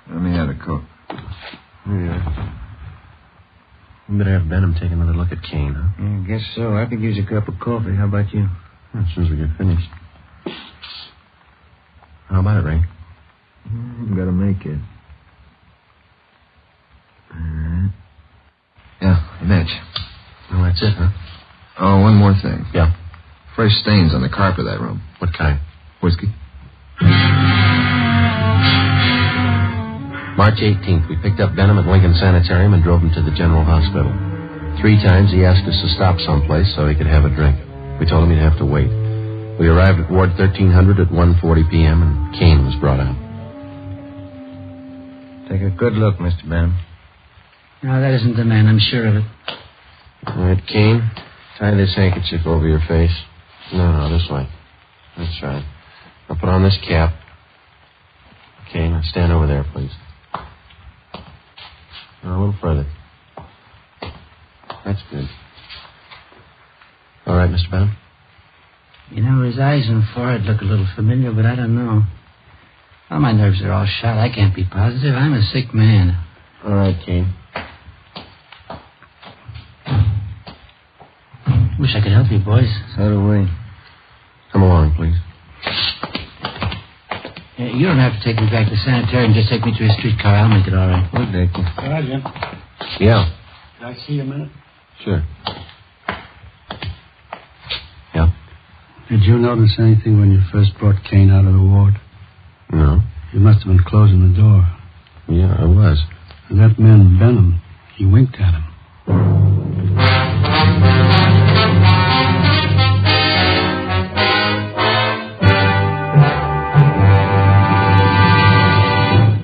Let me have a coat. Yeah. We better have Benham take another look at Kane, huh? Yeah, I guess so. I could use a cup of coffee. How about you? As soon as we get finished. How about it, Ray? Gotta make it. All right. Yeah, a match. Well, that's it, huh? Oh, one more thing. Yeah. Fresh stains on the carpet of that room. What kind? Whiskey. March 18th, we picked up Benham at Lincoln Sanitarium and drove him to the General Hospital. 3 times he asked us to stop someplace so he could have a drink. We told him he'd have to wait. We arrived at Ward 1300 at 1:40 p.m., and Kane was brought out. Take a good look, Mr. Benham. No, that isn't the man. I'm sure of it. All right, Kane, tie this handkerchief over your face. No, this way. That's right. Now put on this cap. Okay, now stand over there, please. Now, a little further. That's good. All right, Mr. Benham? You know, his eyes and forehead look a little familiar, but I don't know. Well, my nerves are all shot. I can't be positive. I'm a sick man. All right, Kane. Wish I could help you, boys. So do we. Come along, please. You don't have to take me back to the sanitarium. Just take me to a streetcar. I'll make it all right. We'll take you. Sergeant, Yeah. can I see you a minute? Sure. Yeah? Did you notice anything when you first brought Kane out of the ward? No. You must have been closing the door. Yeah, I was. And that man, Benham, he winked at him.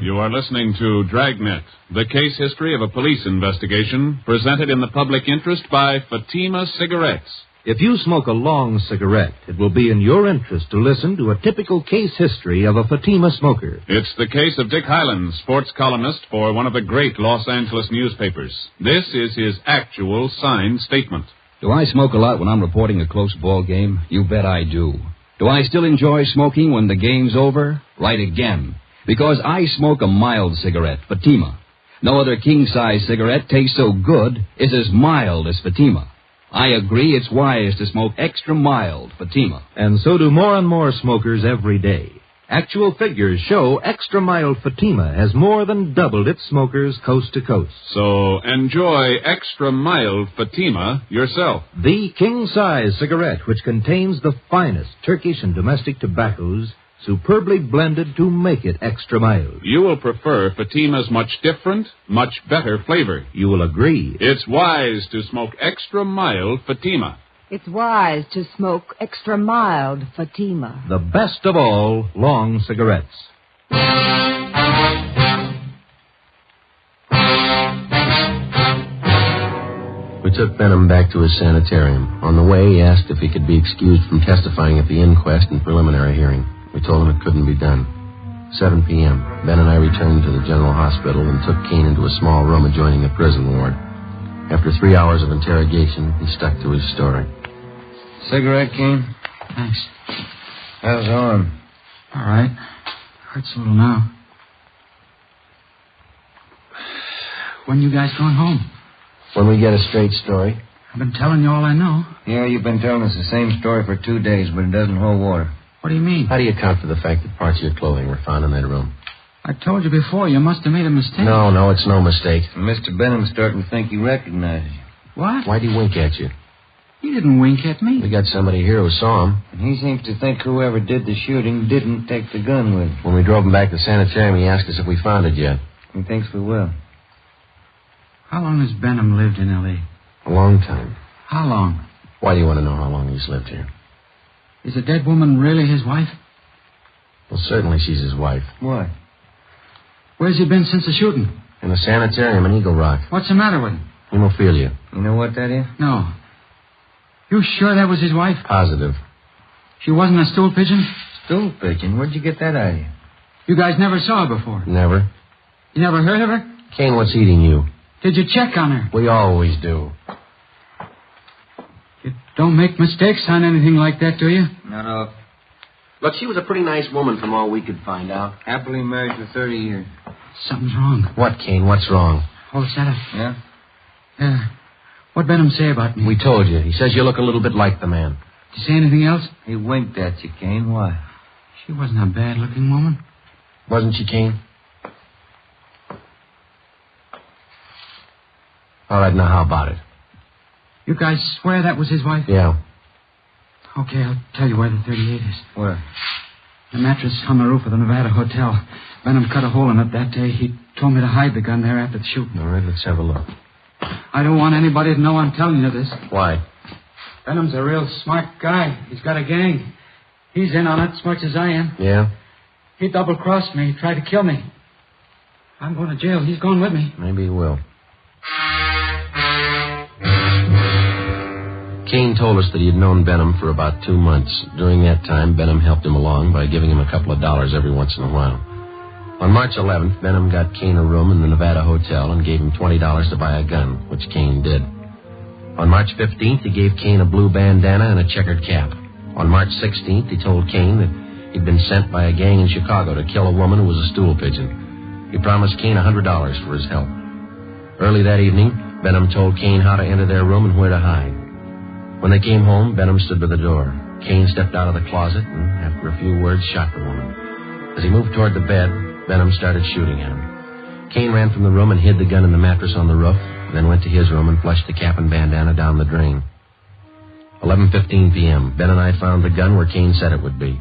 You are listening to Dragnet, the case history of a police investigation presented in the public interest by Fatima Cigarettes. If you smoke a long cigarette, it will be in your interest to listen to a typical case history of a Fatima smoker. It's the case of Dick Hyland, sports columnist for one of the great Los Angeles newspapers. This is his actual signed statement. Do I smoke a lot when I'm reporting a close ball game? You bet I do. Do I still enjoy smoking when the game's over? Right again. Because I smoke a mild cigarette, Fatima. No other king-size cigarette tastes so good, is as mild as Fatima. I agree it's wise to smoke extra mild Fatima. And so do more and more smokers every day. Actual figures show extra mild Fatima has more than doubled its smokers coast to coast. So enjoy extra mild Fatima yourself. The king-size cigarette, which contains the finest Turkish and domestic tobaccos, superbly blended to make it extra mild. You will prefer Fatima's much different, much better flavor. You will agree. It's wise to smoke extra mild Fatima. It's wise to smoke extra mild Fatima. The best of all long cigarettes. We took Benham back to his sanitarium. On the way, he asked if he could be excused from testifying at the inquest and preliminary hearing. We told him it couldn't be done. 7 p.m., Ben and I returned to the General Hospital and took Kane into a small room adjoining the prison ward. After 3 hours of interrogation, he stuck to his story. Cigarette, Kane? Thanks. How's the arm? All right. Hurts a little now. When you guys going home? When we get a straight story. I've been telling you all I know. Yeah, you've been telling us the same story for 2 days, but it doesn't hold water. What do you mean? How do you account for the fact that parts of your clothing were found in that room? I told you before. You must have made a mistake. No, it's no mistake. Mr. Benham's starting to think he recognizes you. What? Why'd he wink at you? He didn't wink at me. We got somebody here who saw him. And he seems to think whoever did the shooting didn't take the gun with him. When we drove him back to the sanitarium, he asked us if we found it yet. He thinks we will. How long has Benham lived in L.A.? A long time. How long? Why do you want to know how long he's lived here? Is the dead woman really his wife? Well, certainly she's his wife. Why? Where's he been since the shooting? In the sanitarium in Eagle Rock. What's the matter with him? Hemophilia. You know what that is? No. You sure that was his wife? Positive. She wasn't a stool pigeon? Stool pigeon? Where'd you get that idea? You guys never saw her before? Never. You never heard of her? Kane, what's eating you? Did you check on her? We always do. You don't make mistakes on anything like that, do you? No. Look, she was a pretty nice woman from all we could find out. Happily married for 30 years. Something's wrong. What, Kane? What's wrong? Oh, shut up. Yeah? Yeah. What'd Benham say about me? We told you. He says you look a little bit like the man. Did you say anything else? He winked at you, Kane. Why? She wasn't a bad-looking woman. Wasn't she, Kane? All right, now how about it? You guys swear that was his wife? Yeah. Okay, I'll tell you where the 38 is. Where? The mattress on the roof of the Nevada Hotel. Benham cut a hole in it that day. He told me to hide the gun there after the shooting. All right, let's have a look. I don't want anybody to know I'm telling you this. Why? Benham's a real smart guy. He's got a gang. He's in on it as much as I am. Yeah? He double-crossed me. He tried to kill me. I'm going to jail. He's going with me. Maybe he will. Kane told us that he had known Benham for about 2 months. During that time, Benham helped him along by giving him a couple of dollars every once in a while. On March 11th, Benham got Kane a room in the Nevada Hotel and gave him $20 to buy a gun, which Kane did. On March 15th, he gave Kane a blue bandana and a checkered cap. On March 16th, he told Kane that he'd been sent by a gang in Chicago to kill a woman who was a stool pigeon. He promised Kane $100 for his help. Early that evening, Benham told Kane how to enter their room and where to hide. When they came home, Benham stood by the door. Kane stepped out of the closet and, after a few words, shot the woman. As he moved toward the bed, Benham started shooting at him. Kane ran from the room and hid the gun in the mattress on the roof, then went to his room and flushed the cap and bandana down the drain. 11:15 p.m., Ben and I found the gun where Kane said it would be.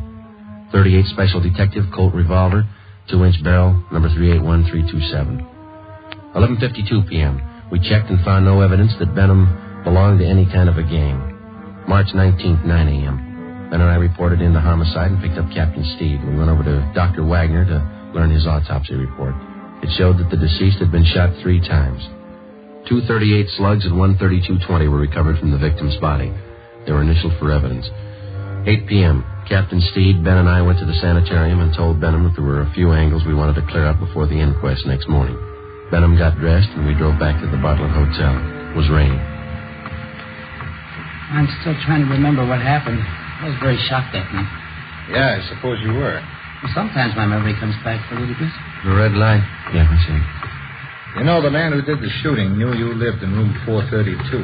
38 Special Detective Colt revolver, 2-inch barrel, number 381327. 11:52 p.m., we checked and found no evidence that Benham belonged to any kind of a gang. March 19th, 9 a.m. Ben and I reported in the homicide and picked up Captain Steed. We went over to Dr. Wagner to learn his autopsy report. It showed that the deceased had been shot 3 times. 2 .38 slugs and 1 .32-20 were recovered from the victim's body. They were initialed for evidence. 8 p.m., Captain Steed, Ben, and I went to the sanitarium and told Benham that there were a few angles we wanted to clear up before the inquest next morning. Benham got dressed, and we drove back to the Bartlett Hotel. It was raining. I'm still trying to remember what happened. I was very shocked that night. Yeah, I suppose you were. Well, sometimes my memory comes back for a little bit. The red light? Yeah, I see. You know, the man who did the shooting knew you lived in room 432,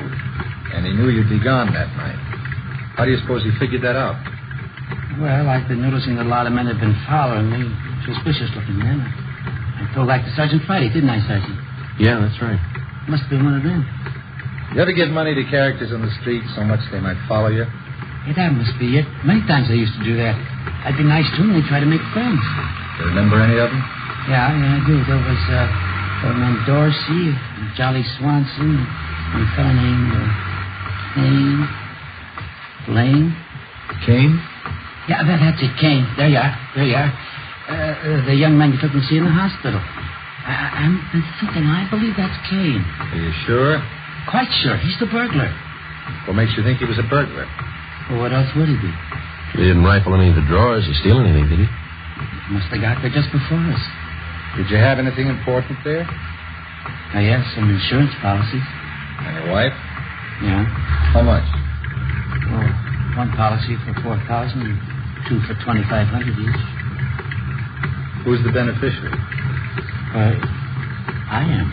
and he knew you'd be gone that night. How do you suppose he figured that out? Well, I've been noticing that a lot of men have been following me. Suspicious-looking men. I told that to Sergeant Friday, didn't I, Sergeant? Yeah, that's right. Must be one of them. You ever give money to characters on the street so much they might follow you? Yeah, that must be it. Many times I used to do that. I'd be nice to them, and they'd try to make friends. Do you remember any of them? Yeah, I do. There was old man Dorsey, Jolly Swanson, and a fellow named Blaine. Kane? Yeah, that's it, Kane. There you are. The young man you took me to see in the hospital. I'm thinking, I believe that's Kane. Are you sure? Quite sure. He's the burglar. What makes you think he was a burglar? Well, what else would he be? He didn't rifle any of the drawers or steal anything, did he? Must have got there just before us. Did you have anything important there? Yes, some insurance policies. And your wife? Yeah. How much? Well, one policy for $4,000 and two for $2,500 each. Who's the beneficiary? I am.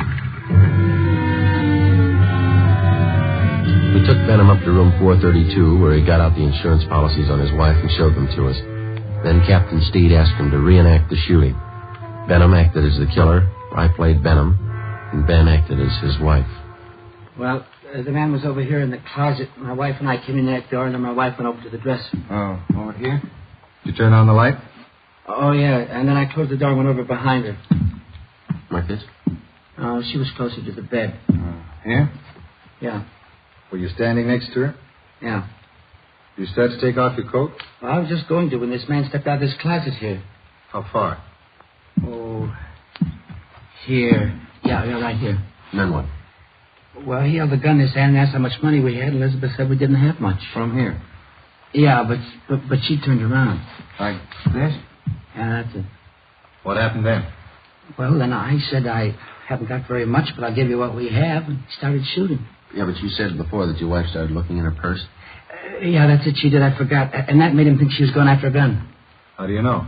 We took Benham up to room 432, where he got out the insurance policies on his wife and showed them to us. Then Captain Steed asked him to reenact the shooting. Benham acted as the killer, I played Benham, and Ben acted as his wife. Well, the man was over here in the closet. My wife and I came in that door, and then my wife went over to the dresser. Oh, over here? Did you turn on the light? Oh, yeah, and then I closed the door and went over behind her. Like this? She was closer to the bed. Here? Yeah. Were you standing next to her? Yeah. You start to take off your coat? Well, I was just going to when this man stepped out of this closet here. How far? Oh, here. Yeah, right here. And then what? Well, he held the gun in his hand and asked how much money we had. Elizabeth said we didn't have much. From here? Yeah, but she turned around. Like this? Yeah, that's it. What happened then? Well, then I said I haven't got very much, but I'll give you what we have, and started shooting. Yeah, but you said before that your wife started looking in her purse. Yeah, that's it. She did. I forgot. And that made him think she was going after a gun. How do you know?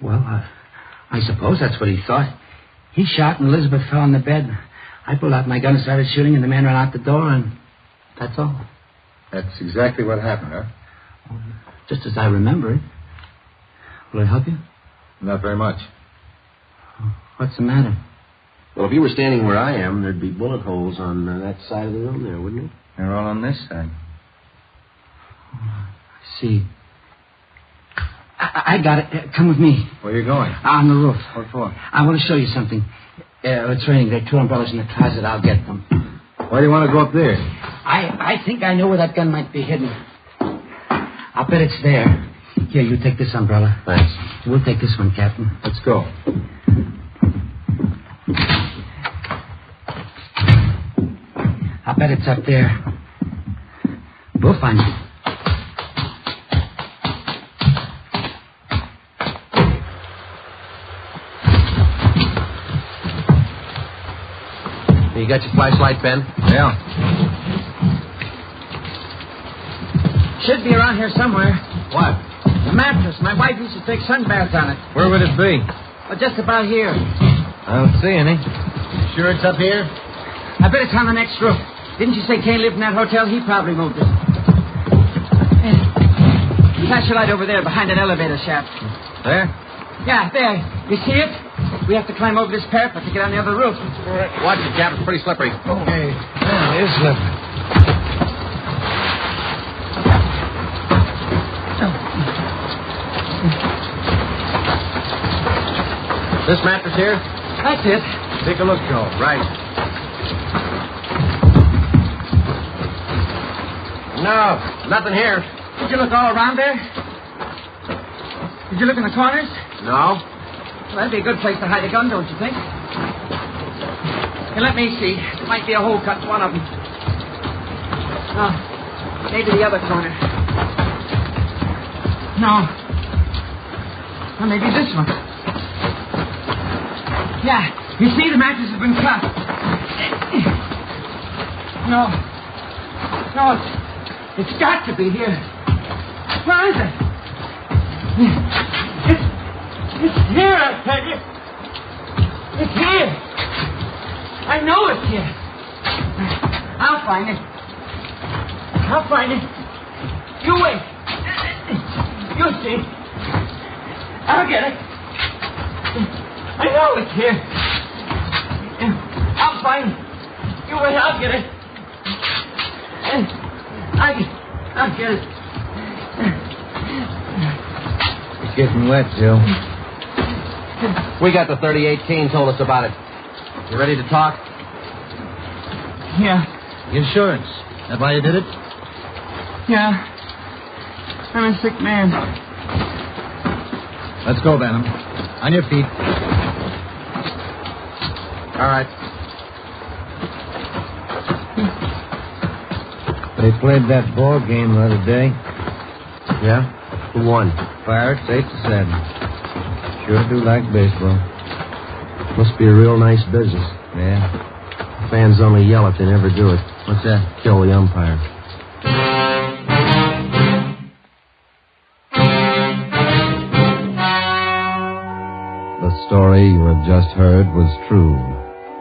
Well, I suppose that's what he thought. He shot, and Elizabeth fell on the bed. I pulled out my gun and started shooting, and the man ran out the door, and that's all. That's exactly what happened, huh? Just as I remember it. Will it help you? Not very much. What's the matter? Well, if you were standing where I am, there'd be bullet holes on that side of the room there, wouldn't it? They're all on this side. I see. I got it. Come with me. Where are you going? On the roof. What for? I want to show you something. It's raining. There are two umbrellas in the closet. I'll get them. Why do you want to go up there? I think I know where that gun might be hidden. I'll bet it's there. Here, you take this umbrella. Thanks. We'll take this one, Captain. Let's go. I'll bet it's up there. We'll find it. You got your flashlight, Ben? Yeah. Should be around here somewhere. What? The mattress. My wife used to take sunbaths on it. Where would it be? Well, just about here. I don't see any. Sure it's up here? I bet it's on the next roof. Didn't you say Kane lived in that hotel? He probably moved it. Flash your light over there behind that elevator shaft. There? Yeah, there. You see it? We have to climb over this parapet to get on the other roof. Watch it, Cap. It's pretty slippery. Okay. Yeah, it is slippery. This mattress here? That's it. Take a look, Joe. Right. No, nothing here. Did you look all around there? Did you look in the corners? No. Well, that'd be a good place to hide a gun, don't you think? Here, let me see. There might be a hole cut in one of them. Oh, maybe the other corner. No. Or maybe this one. Yeah, you see, the mattress has been cut. No, it's got to be here. Where is it? It's here, I tell you. It's here. I know it's here. I'll find it. You wait. You'll see. I'll get it. I know it's here. I'll find it. You wait, I'll get it. I'll get it. It's getting wet, Joe. We got the 38. Kane told us about it. You ready to talk? Yeah. Insurance. That why you did it? Yeah. I'm a sick man. Let's go, Benham. On your feet. All right. They played that ball game the other day. Yeah? Who won? Pirates 8-7. Sure do like baseball. Must be a real nice business. Yeah. fans only yell if they never do it. What's that? Kill the umpire. The story you have just heard was true.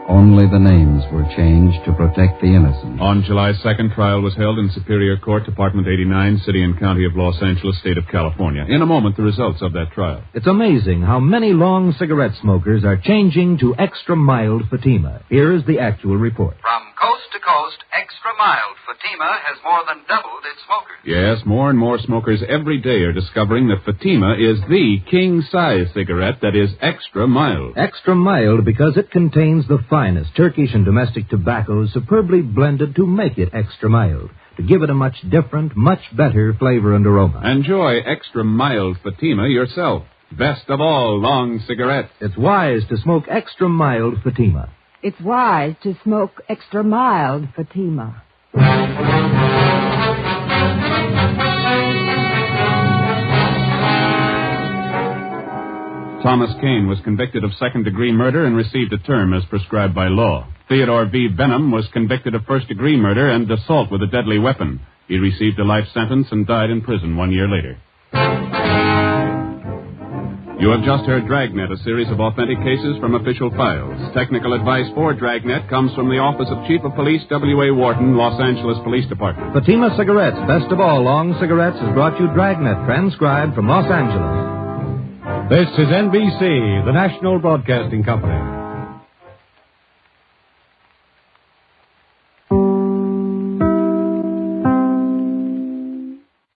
Only the names were changed to protect the innocent. On July 2nd, trial was held in Superior Court, Department 89, City and County of Los Angeles, State of California. In a moment, the results of that trial. It's amazing how many long cigarette smokers are changing to extra mild Fatima. Here is the actual report. From coast to coast, extra mild Fatima has more than doubled its smokers. Yes, more and more smokers every day are discovering that Fatima is the king-size cigarette that is extra mild. Extra mild because it contains the finest Turkish and domestic tobaccos superbly blended to make it extra mild, to give it a much different, much better flavor and aroma. Enjoy extra mild Fatima yourself. Best of all long cigarettes. It's wise to smoke extra mild Fatima. It's wise to smoke extra mild Fatima. Thomas Kane was convicted of second-degree murder and received a term as prescribed by law. Theodore V. Benham was convicted of first-degree murder and assault with a deadly weapon. He received a life sentence and died in prison 1 year later. You have just heard Dragnet, a series of authentic cases from official files. Technical advice for Dragnet comes from the Office of Chief of Police W.A. Wharton, Los Angeles Police Department. Fatima Cigarettes, best of all long cigarettes, has brought you Dragnet, transcribed from Los Angeles. This is NBC, the national broadcasting company.